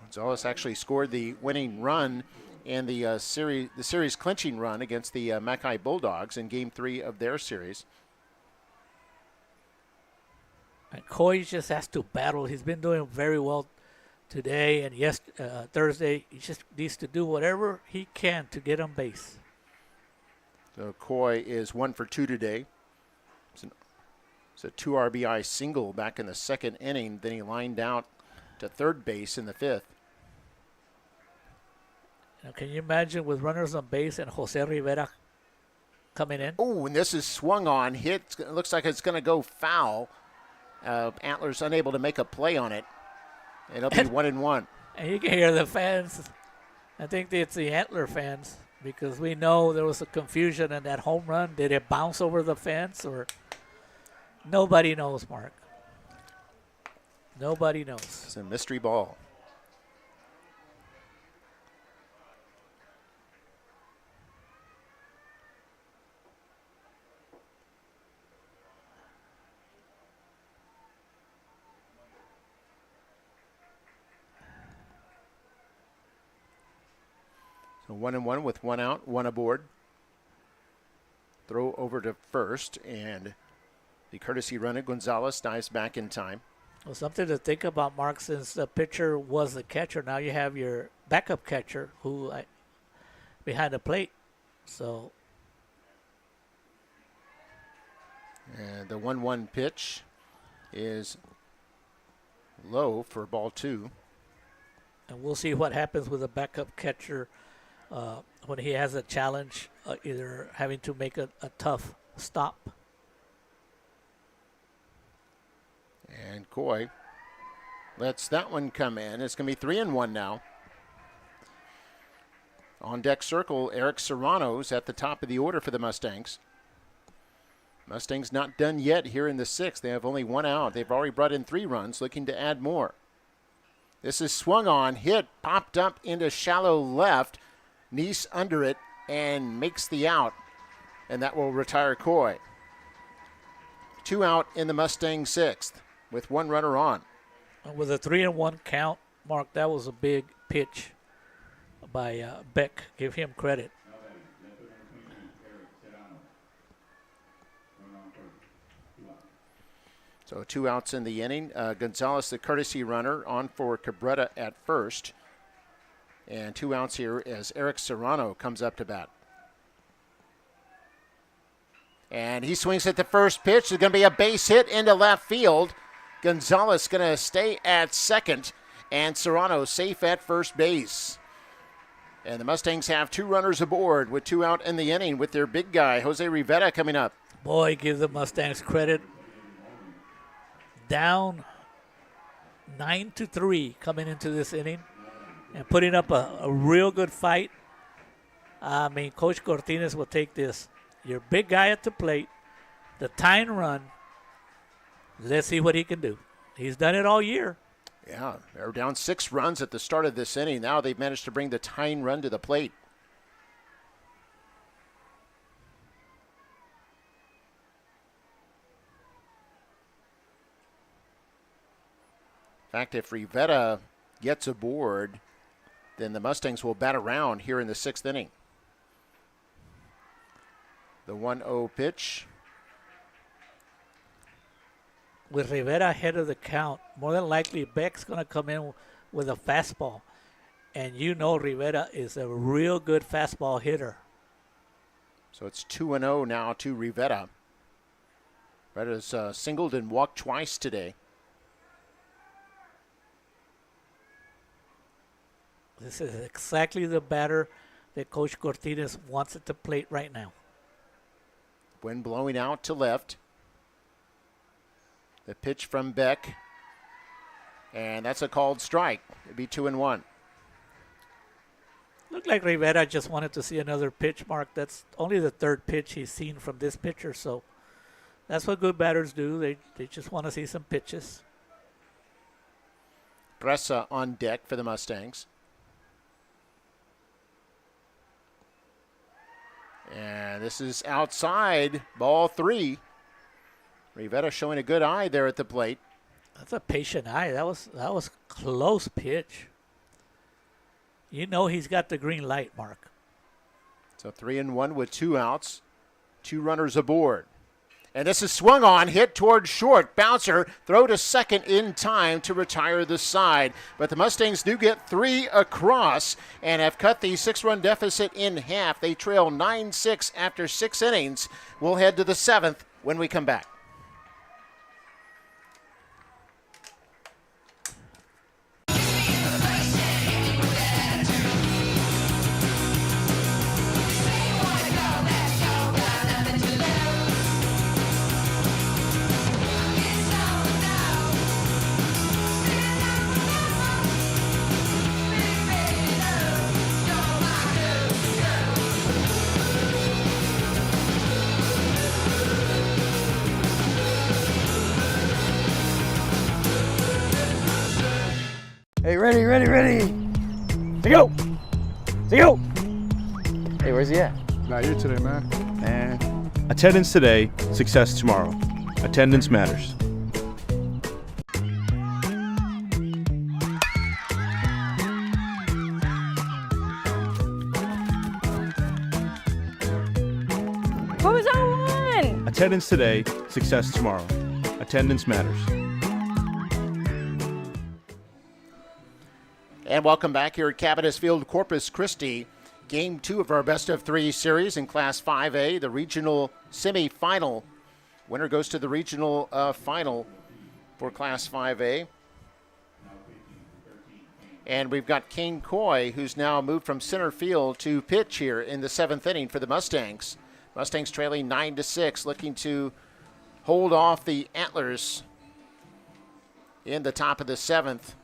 Gonzalez actually scored the winning run in the series clinching run against the Mackay Bulldogs in Game 3 of their series. And Coy just has to battle. He's been doing very well today and Thursday. He just needs to do whatever he can to get on base. So Coy is 1 for 2 today. It's a 2 RBI single back in the 2nd inning. Then he lined out to third base in the 5th. Now, can you imagine with runners on base and Jose Rivera coming in? Oh, and this is swung on, hit. It looks like it's going to go foul. Antlers unable to make a play on it. It'll be 1-1. And you can hear the fans. I think it's the Antler fans because we know there was a confusion in that home run. Did it bounce over the fence or? Nobody knows, Mark. Nobody knows. It's a mystery ball. So 1-1 with 1 out, 1 aboard. Throw over to first, and the courtesy runner Gonzalez dives back in time. Well, something to think about, Mark, since the pitcher was the catcher. Now you have your backup catcher who behind the plate. So And the 1-1 pitch is low for ball 2. and we'll see what happens with a backup catcher when he has a challenge, either having to make a tough stop. And Coy lets that one come in. It's going to be 3-1 now. On deck circle, Eric Serrano's at the top of the order for the Mustangs. Mustangs not done yet here in the 6th. They have only 1 out. They've already brought in 3 runs, looking to add more. This is swung on, hit, popped up into shallow left. Neese under it and makes the out. And that will retire Coy. 2 out in the Mustang 6th with 1 runner on. With a 3-1 count, Mark, that was a big pitch by Beck. Give him credit. So 2 outs in the inning. Gonzalez, the courtesy runner, on for Cabrera at first. And 2 outs here as Eric Serrano comes up to bat. And he swings at the first pitch. There's going to be a base hit into left field. Gonzalez going to stay at second. And Serrano safe at first base. And the Mustangs have 2 runners aboard with 2 out in the inning with their big guy, Jose Rivera, coming up. Boy, give the Mustangs credit. Down 9-3 coming into this inning and putting up a real good fight. I mean, Coach Cortines will take this. Your big guy at the plate, the tying run. Let's see what he can do. He's done it all year. Yeah, they're down 6 runs at the start of this inning. Now they've managed to bring the tying run to the plate. In fact, if Rivera gets aboard, then the Mustangs will bat around here in the 6th inning. The 1-0 pitch. With Rivera ahead of the count, more than likely Beck's going to come in with a fastball. And you know Rivera is a real good fastball hitter. So it's 2-0 now to Rivera. Rivera's singled and walked twice today. This is exactly the batter that Coach Cortines wants at the plate right now. Wind blowing out to left. The pitch from Beck. And that's a called strike. It'd be 2-1. Looked like Rivera just wanted to see another pitch, Mark. That's only the 3rd pitch he's seen from this pitcher, so that's what good batters do. They just want to see some pitches. Bressa on deck for the Mustangs. And this is outside, ball 3. Rivera showing a good eye there at the plate. That's a patient eye. That was close pitch. You know he's got the green light, Mark. So 3-1 with 2 outs. 2 runners aboard. And this is swung on, hit towards short. Bouncer, throw to second in time to retire the side. But the Mustangs do get 3 across and have cut the 6-run deficit in half. They trail 9-6 after 6 innings. We'll head to the 7th when we come back. Hey, ready, ready, ready. Say go. Say go. Hey, where's he at? Not here today, man. And attendance today, success tomorrow. Attendance matters. Who's on one? Attendance today, success tomorrow. Attendance matters. And welcome back here at Cabot Field, Corpus Christi. Game 2 of our best of 3 series in Class 5A, the regional semifinal. Winner goes to the regional final for Class 5A. And we've got Kane Coy, who's now moved from center field to pitch here in the 7th inning for the Mustangs. Mustangs trailing 9-6, looking to hold off the Antlers in the top of the 7th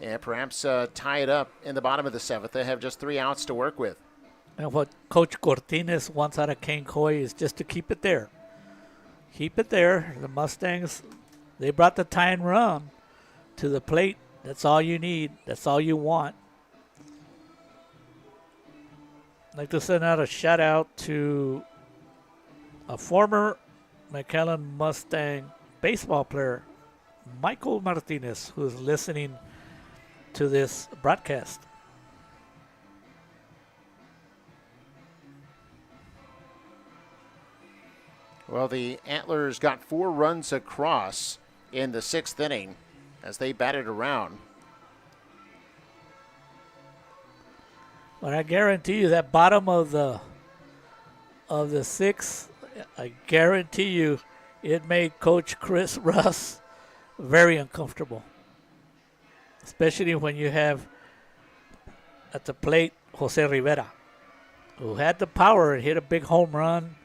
and perhaps tie it up in the bottom of the 7th. They have just 3 outs to work with. And what Coach Cortines wants out of Kane Coy is just to keep it there. Keep it there. The Mustangs, they brought the tying run to the plate. That's all you need. That's all you want. I'd like to send out a shout out to a former McAllen Mustang baseball player, Michael Martinez, who's listening to this broadcast. Well, the Antlers got 4 runs across in the 6th inning as they batted around. But I guarantee you that bottom of the 6th, I guarantee you it made Coach Chris Russ very uncomfortable. Especially when you have at the plate Jose Rivera, who had the power and hit a big home run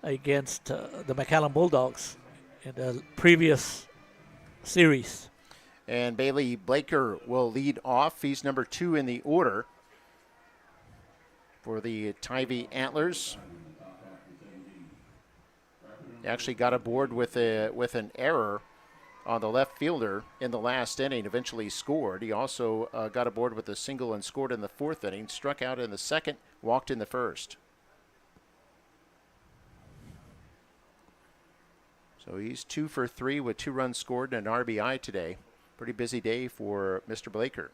against the McAllen Bulldogs in the previous series. And Bailey Blaker will lead off. He's number 2 in the order for the Tivy Antlers. He actually got aboard with an error on the left fielder in the last inning, eventually scored. He also got aboard with a single and scored in the 4th inning, struck out in the 2nd, walked in the 1st. So he's 2 for 3 with 2 runs scored and an RBI today. Pretty busy day for Mr. Blaker.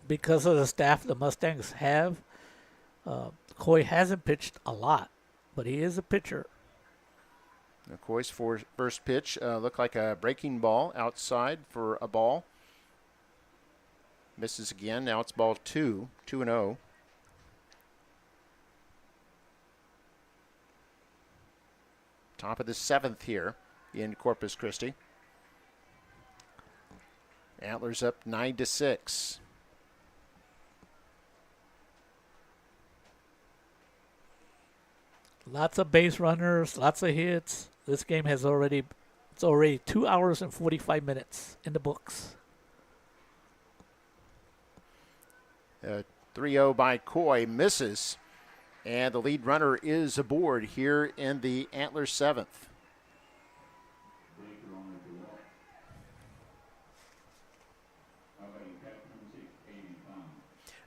Because of the staff the Mustangs have, Coy hasn't pitched a lot, but he is a pitcher. McCoy's first pitch looked like a breaking ball outside for a ball. Misses again. Now it's ball 2, 2-0. Top of the 7th here in Corpus Christi. Antlers up 9-6. Lots of base runners, lots of hits. This game has already 2 hours and 45 minutes in the books. 3-0 by Coy, misses. And the lead runner is aboard here in the Antlers 7th.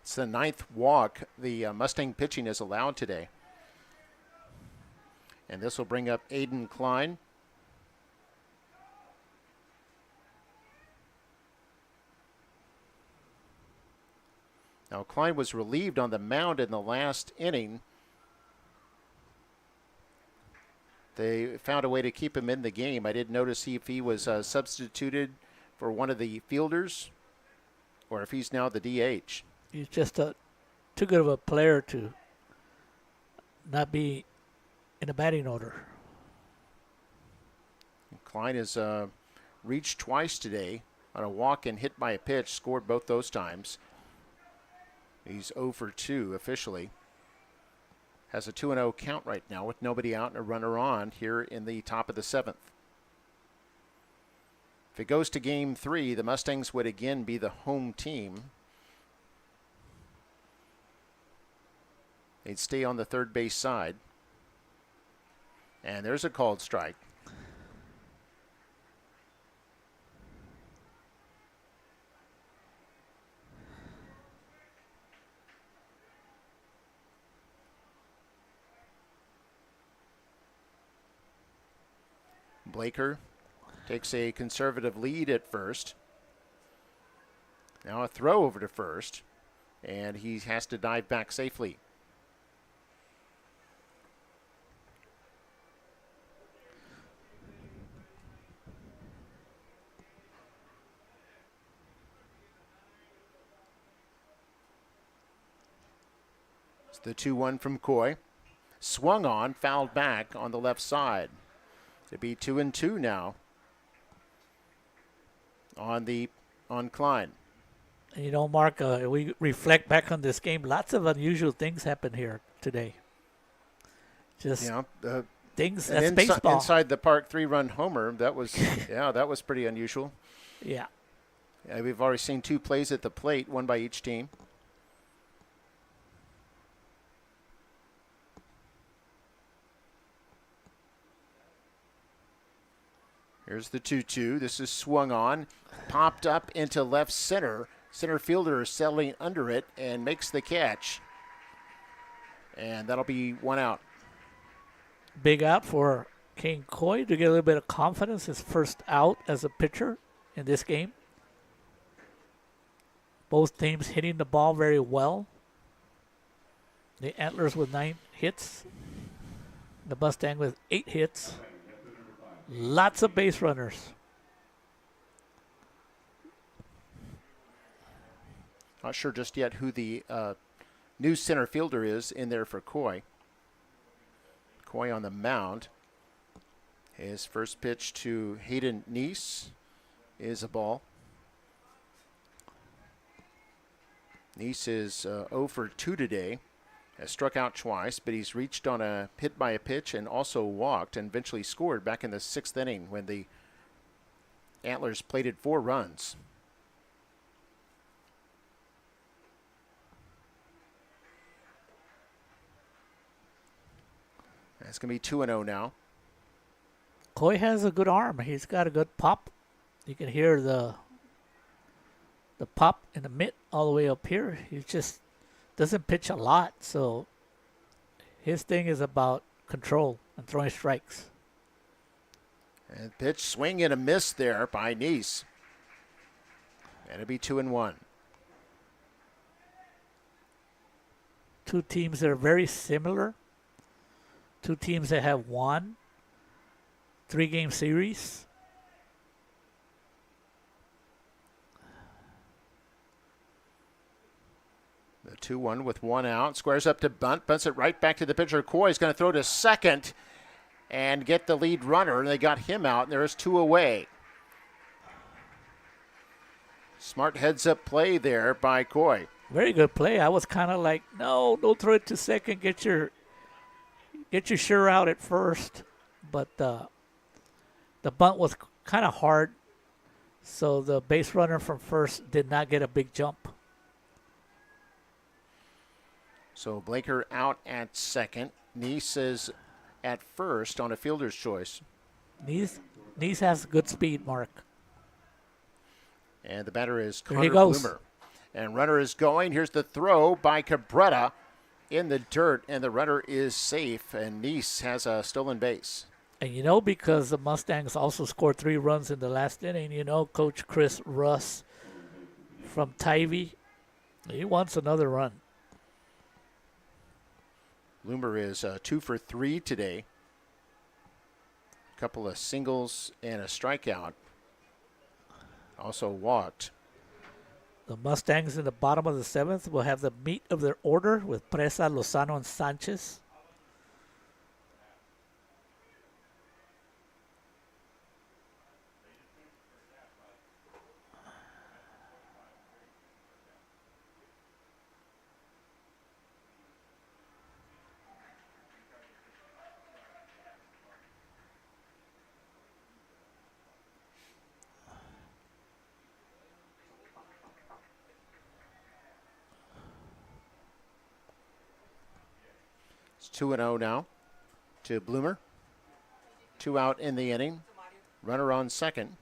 It's the 9th walk the Mustang pitching is allowed today. And this will bring up Aiden Klein. Now, Klein was relieved on the mound in the last inning. They found a way to keep him in the game. I didn't notice if he was substituted for one of the fielders or if he's now the DH. He's just too good of a player to not be in a batting order. Klein has reached twice today on a walk and hit by a pitch, scored both those times. He's 0 for 2 officially. Has a 2-0 count right now with nobody out and a runner on here in the top of the 7th. If it goes to game 3, the Mustangs would again be the home team. They'd stay on the third base side. And there's a called strike. Blaker takes a conservative lead at first. Now a throw over to first, and he has to dive back safely. It's the 2-1 from Coy. Swung on, fouled back on the left side. It'd be 2-2 now on Klein. You know, Mark, we reflect back on this game. Lots of unusual things happened here today. Just things that's baseball. Inside the park 3-run homer. That was that was pretty unusual. Yeah. We've already seen 2 plays at the plate, one by each team. Here's the 2-2. This is swung on, popped up into left center. Center fielder is settling under it and makes the catch. And that'll be 1 out. Big out for Kane Coy to get a little bit of confidence. His first out as a pitcher in this game. Both teams hitting the ball very well. The Antlers with 9 hits. The Mustang with 8 hits. Lots of base runners. Not sure just yet who the new center fielder is in there for Coy. Coy on the mound. His first pitch to Hayden Neese is a ball. Neese is 0 for 2 today. Has struck out twice, but he's reached on a hit by a pitch and also walked and eventually scored back in the 6th inning when the Antlers plated 4 runs. It's going to be 2-0 now. Coy has a good arm. He's got a good pop. You can hear the pop in the mitt all the way up here. He just doesn't pitch a lot, so his thing is about control and throwing strikes. And pitch, swing and a miss there by Neese. And it'll be 2-1. Two teams that are very similar. Two teams that have won 3-game series. The 2-1 with 1 out. Squares up to bunt. Bunts it right back to the pitcher. Coy is going to throw to second and get the lead runner. And they got him out, and there's 2 away. Smart heads-up play there by Coy. Very good play. I was kind of like, no, don't throw it to second. Get your sure out at first. But the bunt was kind of hard, so the base runner from first did not get a big jump. So Blaker out at second. Neese is at first on a fielder's choice. Neese has good speed, Mark. And the batter is There Connor he goes. Bloomer. And runner is going. Here's the throw by Cabrera in the dirt, and the runner is safe, and Neese has a stolen base. And you know, because the Mustangs also scored 3 runs in the last inning, you know, Coach Chris Russ from Tivy, he wants another run. Bloomer is 2 for 3 today. A couple of singles and a strikeout. Also walked. The Mustangs in the bottom of the 7th will have the meat of their order with Presa, Lozano, and Sanchez. It's 2-0 now to Bloomer. 2 out in the inning. Runner on second.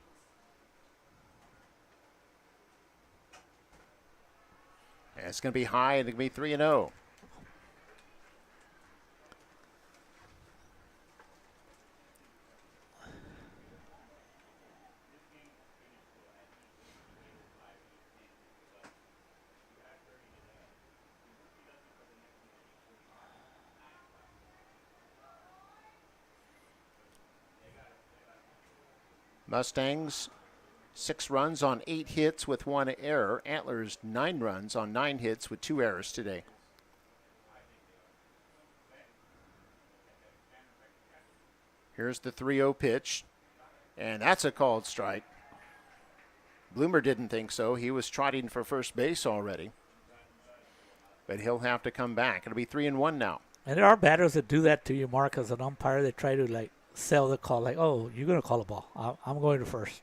And it's going to be high, and it's going to be 3-0. Mustangs, 6 runs on 8 hits with 1 error. Antlers, 9 runs on 9 hits with 2 errors today. Here's the 3-0 pitch, and that's a called strike. Bloomer didn't think so. He was trotting for first base already. But he'll have to come back. It'll be 3-1 now. And there are batters that do that to you, Mark, as an umpire. They try to, like, sell the call, like, oh, you're going to call a ball. I'm going to first.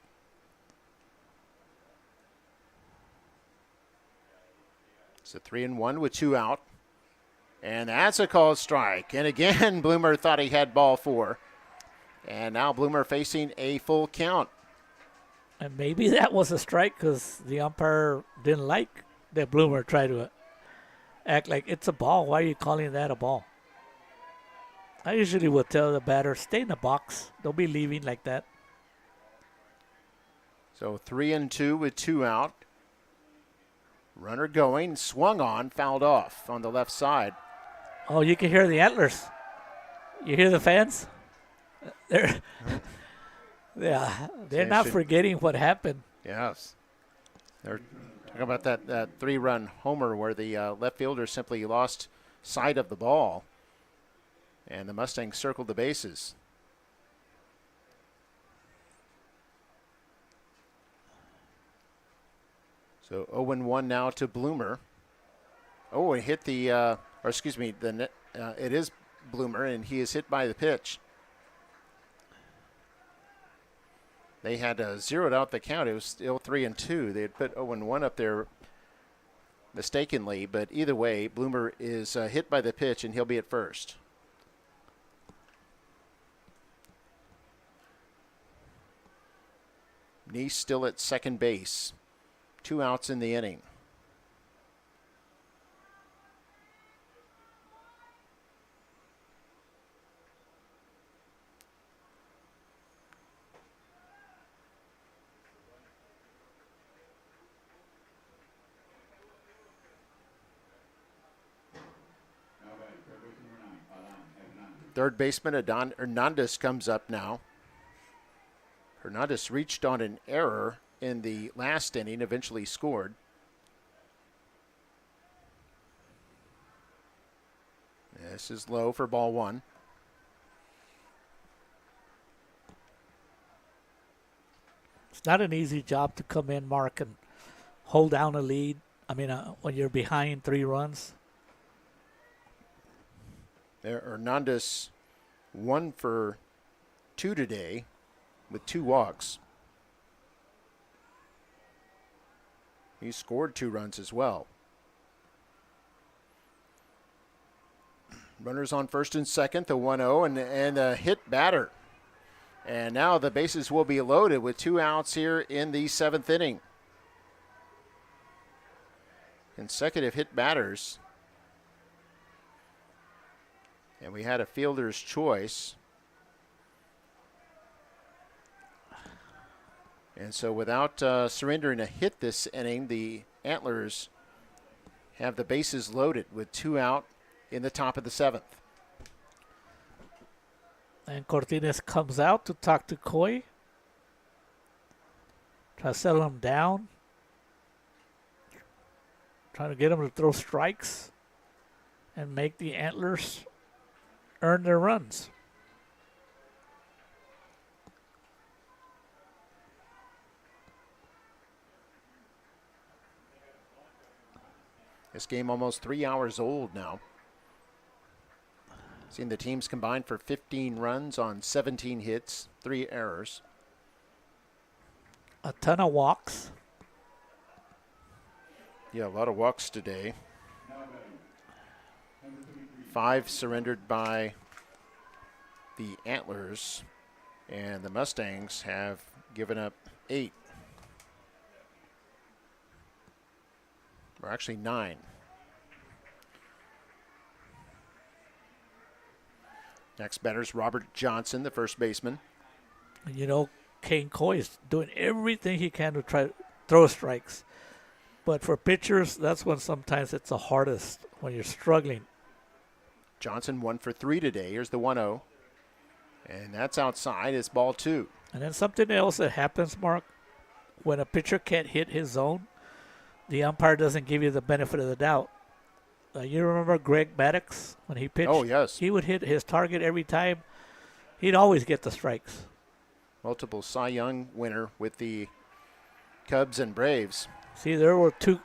It's a 3-1 with 2 out. And that's a called strike. And again, Bloomer thought he had ball 4. And now Bloomer facing a full count. And maybe that was a strike because the umpire didn't like that Bloomer tried to act like it's a ball. Why are you calling that a ball? I usually would tell the batter, stay in the box. Don't be leaving like that. So 3-2 with 2 out. Runner going, swung on, fouled off on the left side. Oh, you can hear the Antlers. You hear the fans? They're not forgetting what happened. Yes. They're talking about that 3-run homer where the left fielder simply lost sight of the ball. And the Mustangs circled the bases. So 0-1 now to Bloomer. Oh, he hit the, it is Bloomer, and he is hit by the pitch. They had zeroed out the count. It was still 3-2. They had put 0-1 up there mistakenly, but either way, Bloomer is hit by the pitch, and he'll be at first. Neese still at second base. 2 outs in the inning. Third baseman Adon Hernandez comes up now. Hernandez reached on an error in the last inning, eventually scored. This is low for ball 1. It's not an easy job to come in, Mark, and hold down a lead. I mean, when you're behind 3 runs. There, Hernandez 1 for 2 today with 2 walks. He scored 2 runs as well. Runners on first and second, the 1-0 and a hit batter. And now the bases will be loaded with 2 outs here in the 7th inning. Consecutive hit batters. And we had a fielder's choice. And so without surrendering a hit this inning, the Antlers have the bases loaded with 2 out in the top of the 7th. And Cortines comes out to talk to Coy. Try to settle him down. Trying to get him to throw strikes and make the Antlers earn their runs. This game almost 3 hours old now. Seen the teams combined for 15 runs on 17 hits, 3 errors. A ton of walks. Yeah, a lot of walks today. 5 surrendered by the Antlers, and the Mustangs have given up 8. Or actually 9. Next batter's Robert Johnson, the first baseman. You know, Kane Coy is doing everything he can to try to throw strikes. But for pitchers, that's when sometimes it's the hardest, when you're struggling. Johnson 1 for 3 today. Here's the 1-0. And that's outside. It's ball 2. And then something else that happens, Mark, when a pitcher can't hit his zone, the umpire doesn't give you the benefit of the doubt. You remember Greg Maddox when he pitched? Oh, yes. He would hit his target every time. he'd always get the strikes. Multiple Cy Young winner with the Cubs and Braves. See, there were two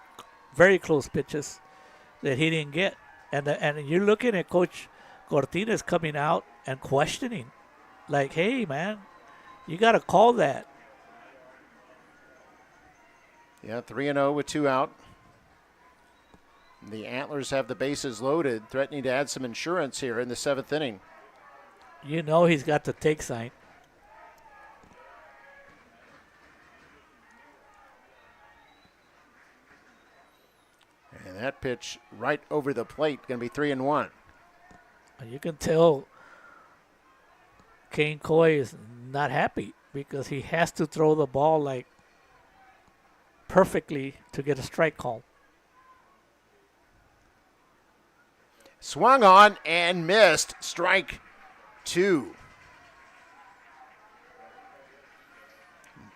very close pitches that he didn't get. And you're looking at Coach Cortines coming out and questioning, like, hey, man, you got to call that. Yeah, 3-0 with 2 out. The Antlers have the bases loaded, threatening to add some insurance here in the 7th inning. You know he's got the take sign. And that pitch right over the plate, going to be 3-1. You can tell Kane Coy is not happy because he has to throw the ball like perfectly to get a strike call. Swung on and missed. Strike 2.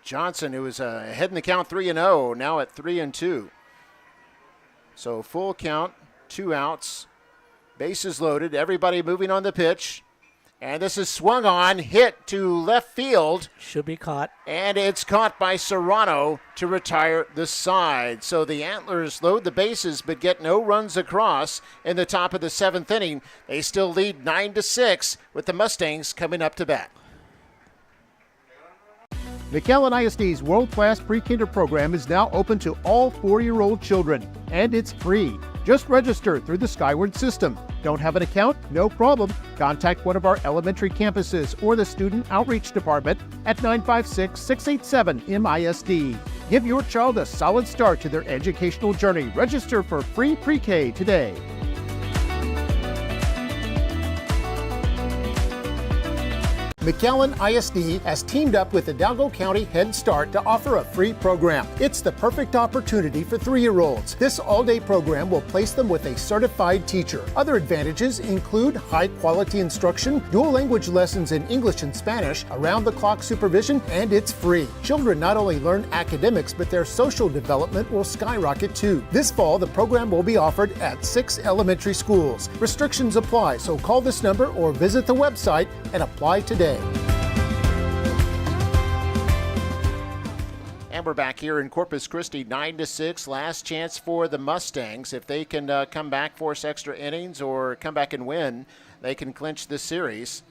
Johnson, who was ahead in the count 3-0, now at 3-2. So full count, 2 outs, bases loaded, everybody moving on the pitch. And this is swung on, hit to left field. Should be caught. And it's caught by Serrano to retire the side. So the Antlers load the bases but get no runs across in the top of the 7th inning. They still lead 9-6 with the Mustangs coming up to bat. McAllen ISD's world-class pre-kinder program is now open to all 4-year-old children, and it's free. Just register through the Skyward system. Don't have an account? No problem. Contact one of our elementary campuses or the Student Outreach Department at 956-687-MISD. Give your child a solid start to their educational journey. Register for free pre-K today. McAllen ISD has teamed up with Hidalgo County Head Start to offer a free program. It's the perfect opportunity for 3-year-olds. This all-day program will place them with a certified teacher. Other advantages include high-quality instruction, dual language lessons in English and Spanish, around-the-clock supervision, and it's free. Children not only learn academics, but their social development will skyrocket too. This fall, the program will be offered at 6 elementary schools. Restrictions apply, so call this number or visit the website and apply today. And we're back here in Corpus Christi, 9-6. Last chance for the Mustangs. If they can come back, force extra innings, or come back and win, they can clinch this series.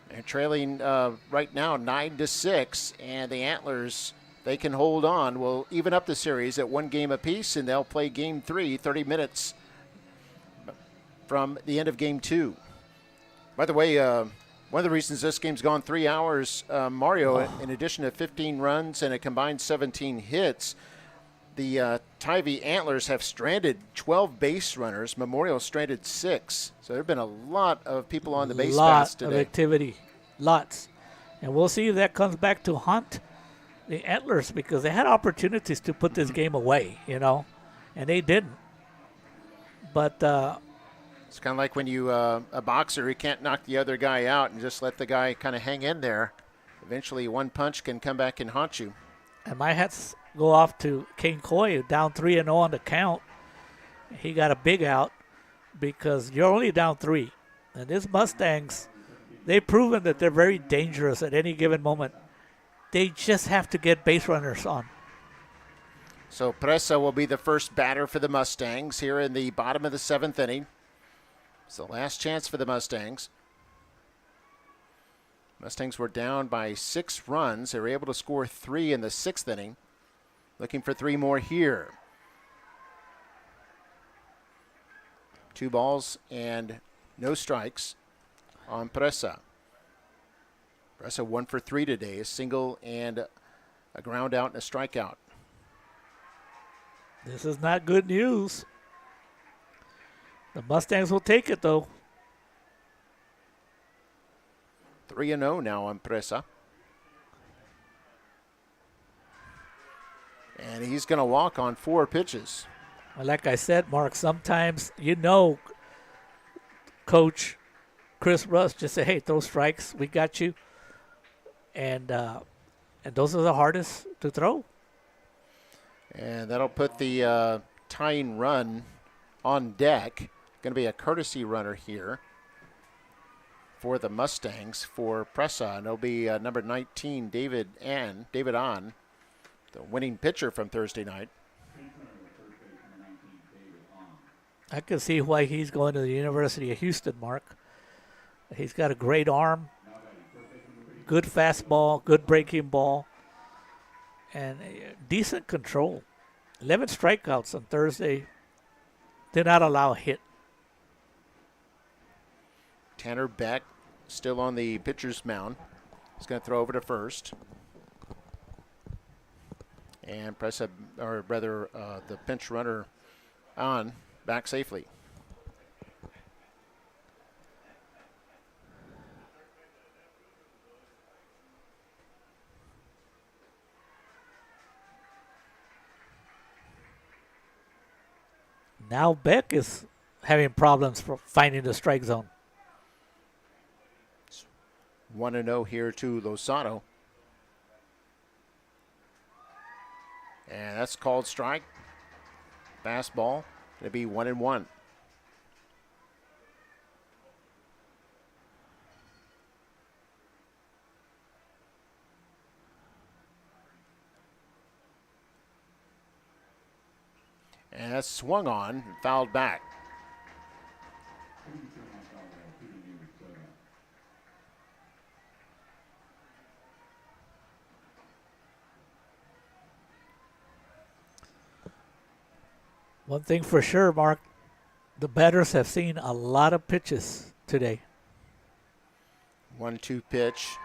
They're trailing right now 9-6, and the Antlers, they can hold on. Will even up the series at 1 game apiece, and they'll play Game 3, 30 minutes from the end of Game 2. By the way, one of the reasons this game's gone 3 hours, Mario, in addition to 15 runs and a combined 17 hits, the Tivy Antlers have stranded 12 base runners. Memorial stranded 6. So there have been a lot of people on the base paths today. Lot of activity. Lots. And we'll see if that comes back to haunt the Antlers because they had opportunities to put this game away, you know, and they didn't. But it's kind of like when you, a boxer, you can't knock the other guy out and just let the guy kind of hang in there. Eventually, one punch can come back and haunt you. And my hats go off to Kane Coy, down 3-0 on the count. He got a big out because you're only down 3. And these Mustangs, they've proven that they're very dangerous at any given moment. They just have to get base runners on. So Presa will be the first batter for the Mustangs here in the bottom of the 7th inning. It's the last chance for the Mustangs. Mustangs were down by 6 runs. They were able to score 3 in the 6th inning. Looking for 3 more here. 2 balls and no strikes on Presa. Presa 1 for 3 today. A single and a ground out and a strikeout. This is not good news. The Mustangs will take it, though. 3-0 now on Presa. And he's going to walk on 4 pitches. Well, like I said, Mark, sometimes, you know, Coach Chris Russ just say, hey, throw strikes. We got you. And those are the hardest to throw. And that'll put the tying run on deck. Going to be a courtesy runner here for the Mustangs for Pressa, and it'll be number 19, David On, the winning pitcher from Thursday night. I can see why he's going to the University of Houston, Mark. He's got a great arm, good fastball, good breaking ball, and decent control. 11 strikeouts on Thursday. Did not allow a hit. Tanner Beck still on the pitcher's mound. He's going to throw over to first. And the pinch runner on back safely. Now Beck is having problems for finding the strike zone. 1-0 here to Lozano. And that's called strike. Fastball. Going to be 1-1. And that's swung on and fouled back. One thing for sure, Mark, the batters have seen a lot of pitches today. 1-2 pitch.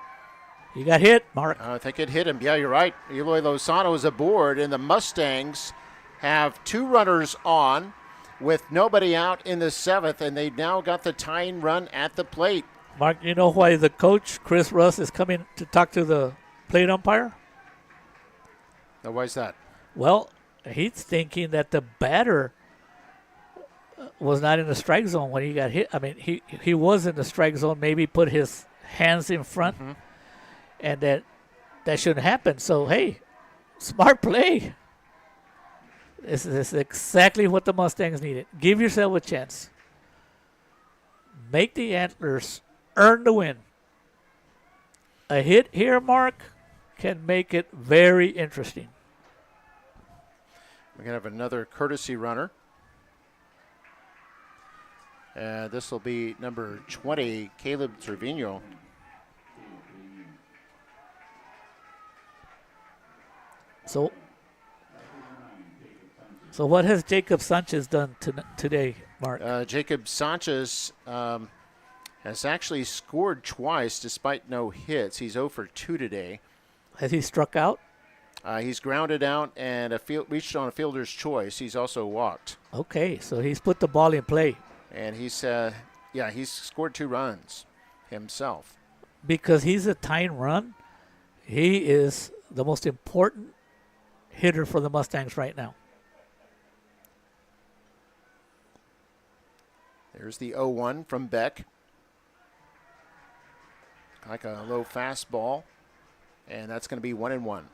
He got hit, Mark. I think it hit him. Yeah, you're right. Eloy Lozano is aboard, and the Mustangs have 2 runners on with nobody out in the 7th, and they've now got the tying run at the plate. Mark, you know why the coach, Chris Russ, is coming to talk to the plate umpire? Now, why is that? Well, he's thinking that the batter was not in the strike zone when he got hit. I mean, he was in the strike zone, maybe put his hands in front, and that shouldn't happen. So, hey, smart play. This is exactly what the Mustangs needed. Give yourself a chance. Make the Antlers earn the win. A hit here, Mark, can make it very interesting. We're going to have another courtesy runner. This will be number 20, Caleb Trevino. So what has Jacob Sanchez done today, Mark? Jacob Sanchez has actually scored twice despite no hits. He's 0 for 2 today. Has he struck out? He's grounded out and reached on a fielder's choice. He's also walked. Okay, so he's put the ball in play. And he's scored 2 runs himself. Because he's a tying run, he is the most important hitter for the Mustangs right now. There's the 0-1 from Beck. Like a low fastball. And that's going to be 1-1.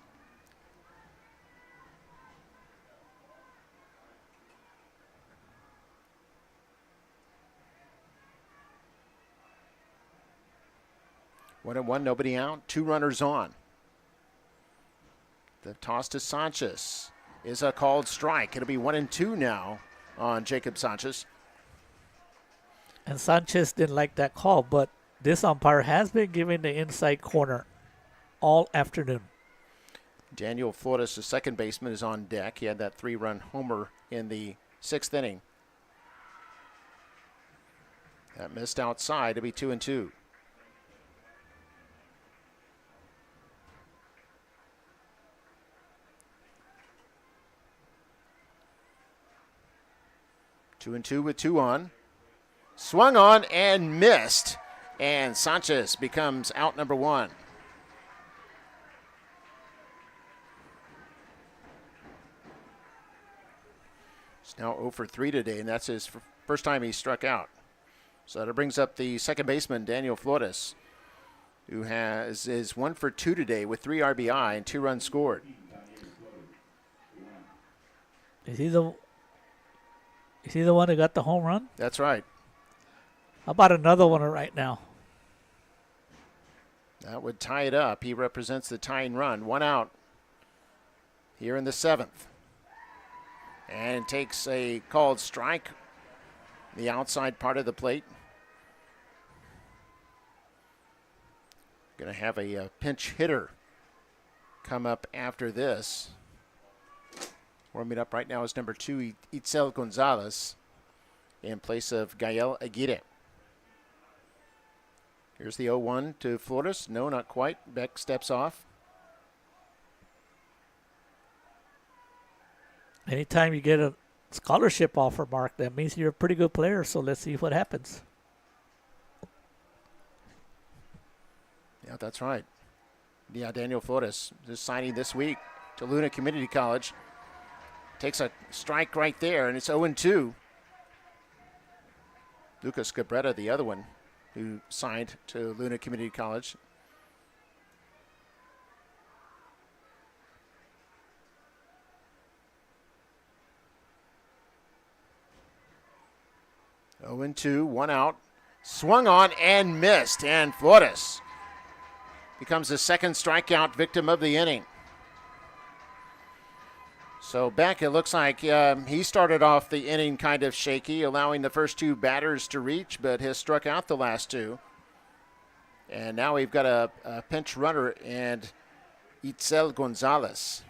One and one, nobody out. 2 runners on. The toss to Sanchez is a called strike. It'll be 1-2 now on Jacob Sanchez. And Sanchez didn't like that call, but this umpire has been giving the inside corner all afternoon. Daniel Flores, the second baseman, is on deck. He had that 3-run homer in the 6th inning. That missed outside. It'll be 2-2. Two and two with 2 on. Swung on and missed. And Sanchez becomes out number 1. He's now 0 for 3 today, and that's his first time he struck out. So that brings up the second baseman, Daniel Flores, who is 1 for 2 today with 3 RBI and 2 runs scored. Is he the one that got the home run? That's right. How about another one right now? That would tie it up. He represents the tying run. 1 out here in the 7th. And takes a called strike, the outside part of the plate. Going to have a pinch hitter come up after this. Warming up right now is number 2, Itzel Gonzalez, in place of Gael Aguirre. Here's the 0-1 to Flores. No, not quite. Beck steps off. Anytime you get a scholarship offer, Mark, that means you're a pretty good player. So let's see what happens. Yeah, that's right. Yeah, Daniel Flores just signing this week to Luna Community College. Takes a strike right there, and it's 0-2. Lucas Cabrera, the other one, who signed to Luna Community College. Oh and 2, 1 out. Swung on and missed, and Flores becomes the second strikeout victim of the inning. So Beck, it looks like he started off the inning kind of shaky, allowing the first 2 batters to reach, but has struck out the last 2. And now we've got a pinch runner and Itzel Gonzalez.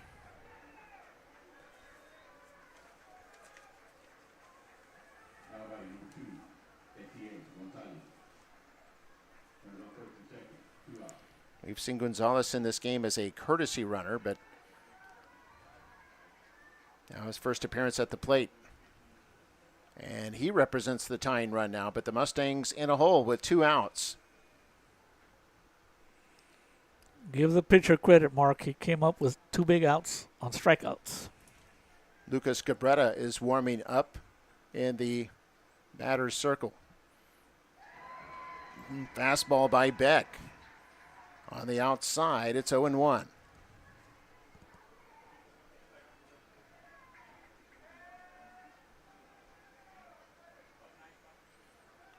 We've seen Gonzalez in this game as a courtesy runner, but now his first appearance at the plate. And he represents the tying run now, but the Mustangs in a hole with 2 outs. Give the pitcher credit, Mark. He came up with 2 big outs on strikeouts. Lucas Cabrera is warming up in the batter's circle. Fastball by Beck. On the outside, it's 0-1.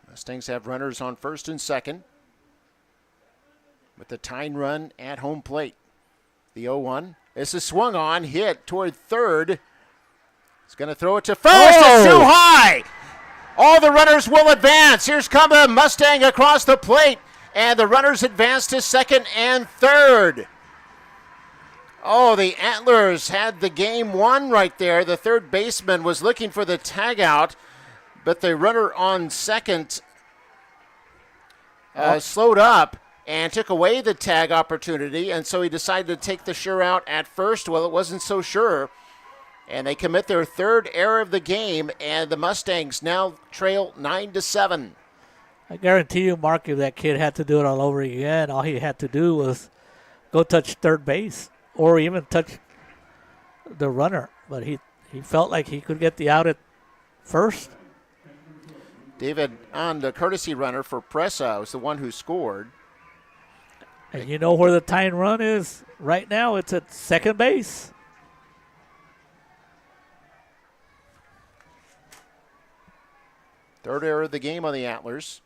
Mustangs have runners on first and second with the tying run at home plate. The 0-1. This is swung on, hit toward third. He's going to throw it to first. It's too high. All the runners will advance. Here's Cumba Mustang across the plate. And the runners advance to second and third. Oh, the Antlers had the game won right there. The third baseman was looking for the tag out, but the runner on second slowed up and took away the tag opportunity, and so he decided to take the sure out at first. Well, it wasn't so sure, and they commit their 3rd error of the game, and the Mustangs now trail 9-7. I guarantee you, Mark, if that kid had to do it all over again, all he had to do was go touch third base or even touch the runner. But he felt like he could get the out at first. David, on the courtesy runner for Presa, was the one who scored. And you know where the tying run is right now? It's at second base. Third error of the game on the Antlers.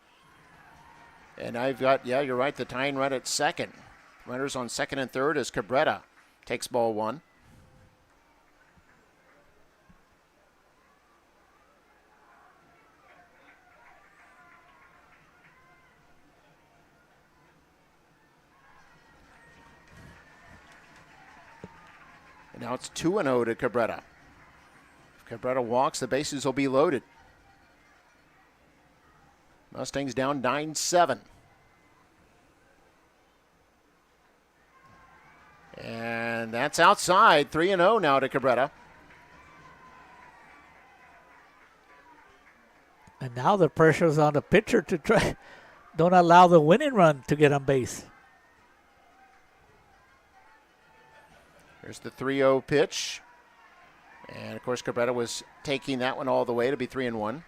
And I've got, yeah, you're right, the tying run at second. Runners on second and third as Cabrera takes ball 1. And now it's 2-0 to Cabrera. If Cabrera walks, the bases will be loaded. Mustangs down 9-7. And that's outside. 3-0 now to Cabrera. And now the pressure's on the pitcher to try. Don't allow the winning run to get on base. Here's the 3-0 pitch. And, of course, Cabrera was taking that one all the way to be 3-1.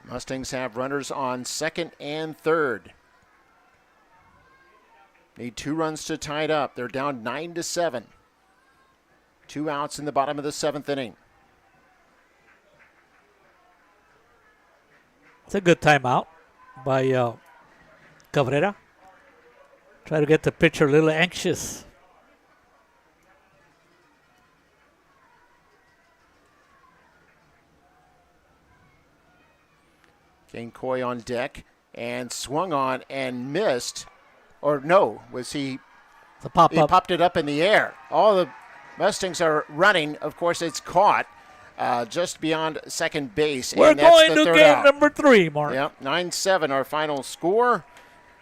Mustangs have runners on second and third. Need 2 runs to tie it up. They're down 9-7. 2 outs in the bottom of the 7th inning. It's a good timeout. by Cabrera. Try to get the pitcher a little anxious. Kane Coy on deck and swung on and missed. Or no, was he? The pop He up. popped it up in the air. All the Mustangs are running. Of course, it's caught just beyond second base. We're and that's going the to third game out. number 3, Mark. Yep, 9-7 our final score.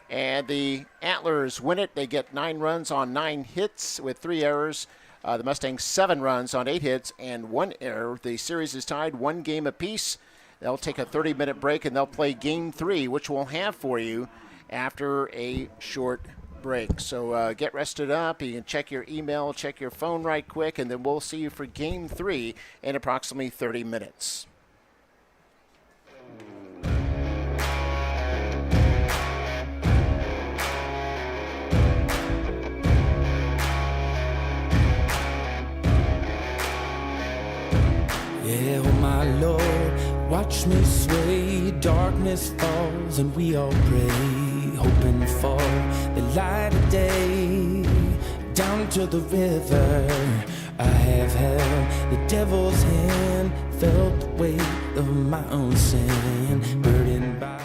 And the Antlers win it. They get 9 runs on 9 hits with 3 errors. The Mustangs 7 runs on 8 hits and 1 error. The series is tied 1 game apiece. They'll take a 30-minute break and they'll play game 3, which we'll have for you after a short break. So get rested up. You can check your email, check your phone right quick, and then we'll see you for game 3 in approximately 30 minutes. Yeah, oh my Lord, watch me sway. Darkness falls and we all pray, hoping for the light of day. Down to the river, I have held the devil's hand, felt the weight of my own sin, burdened by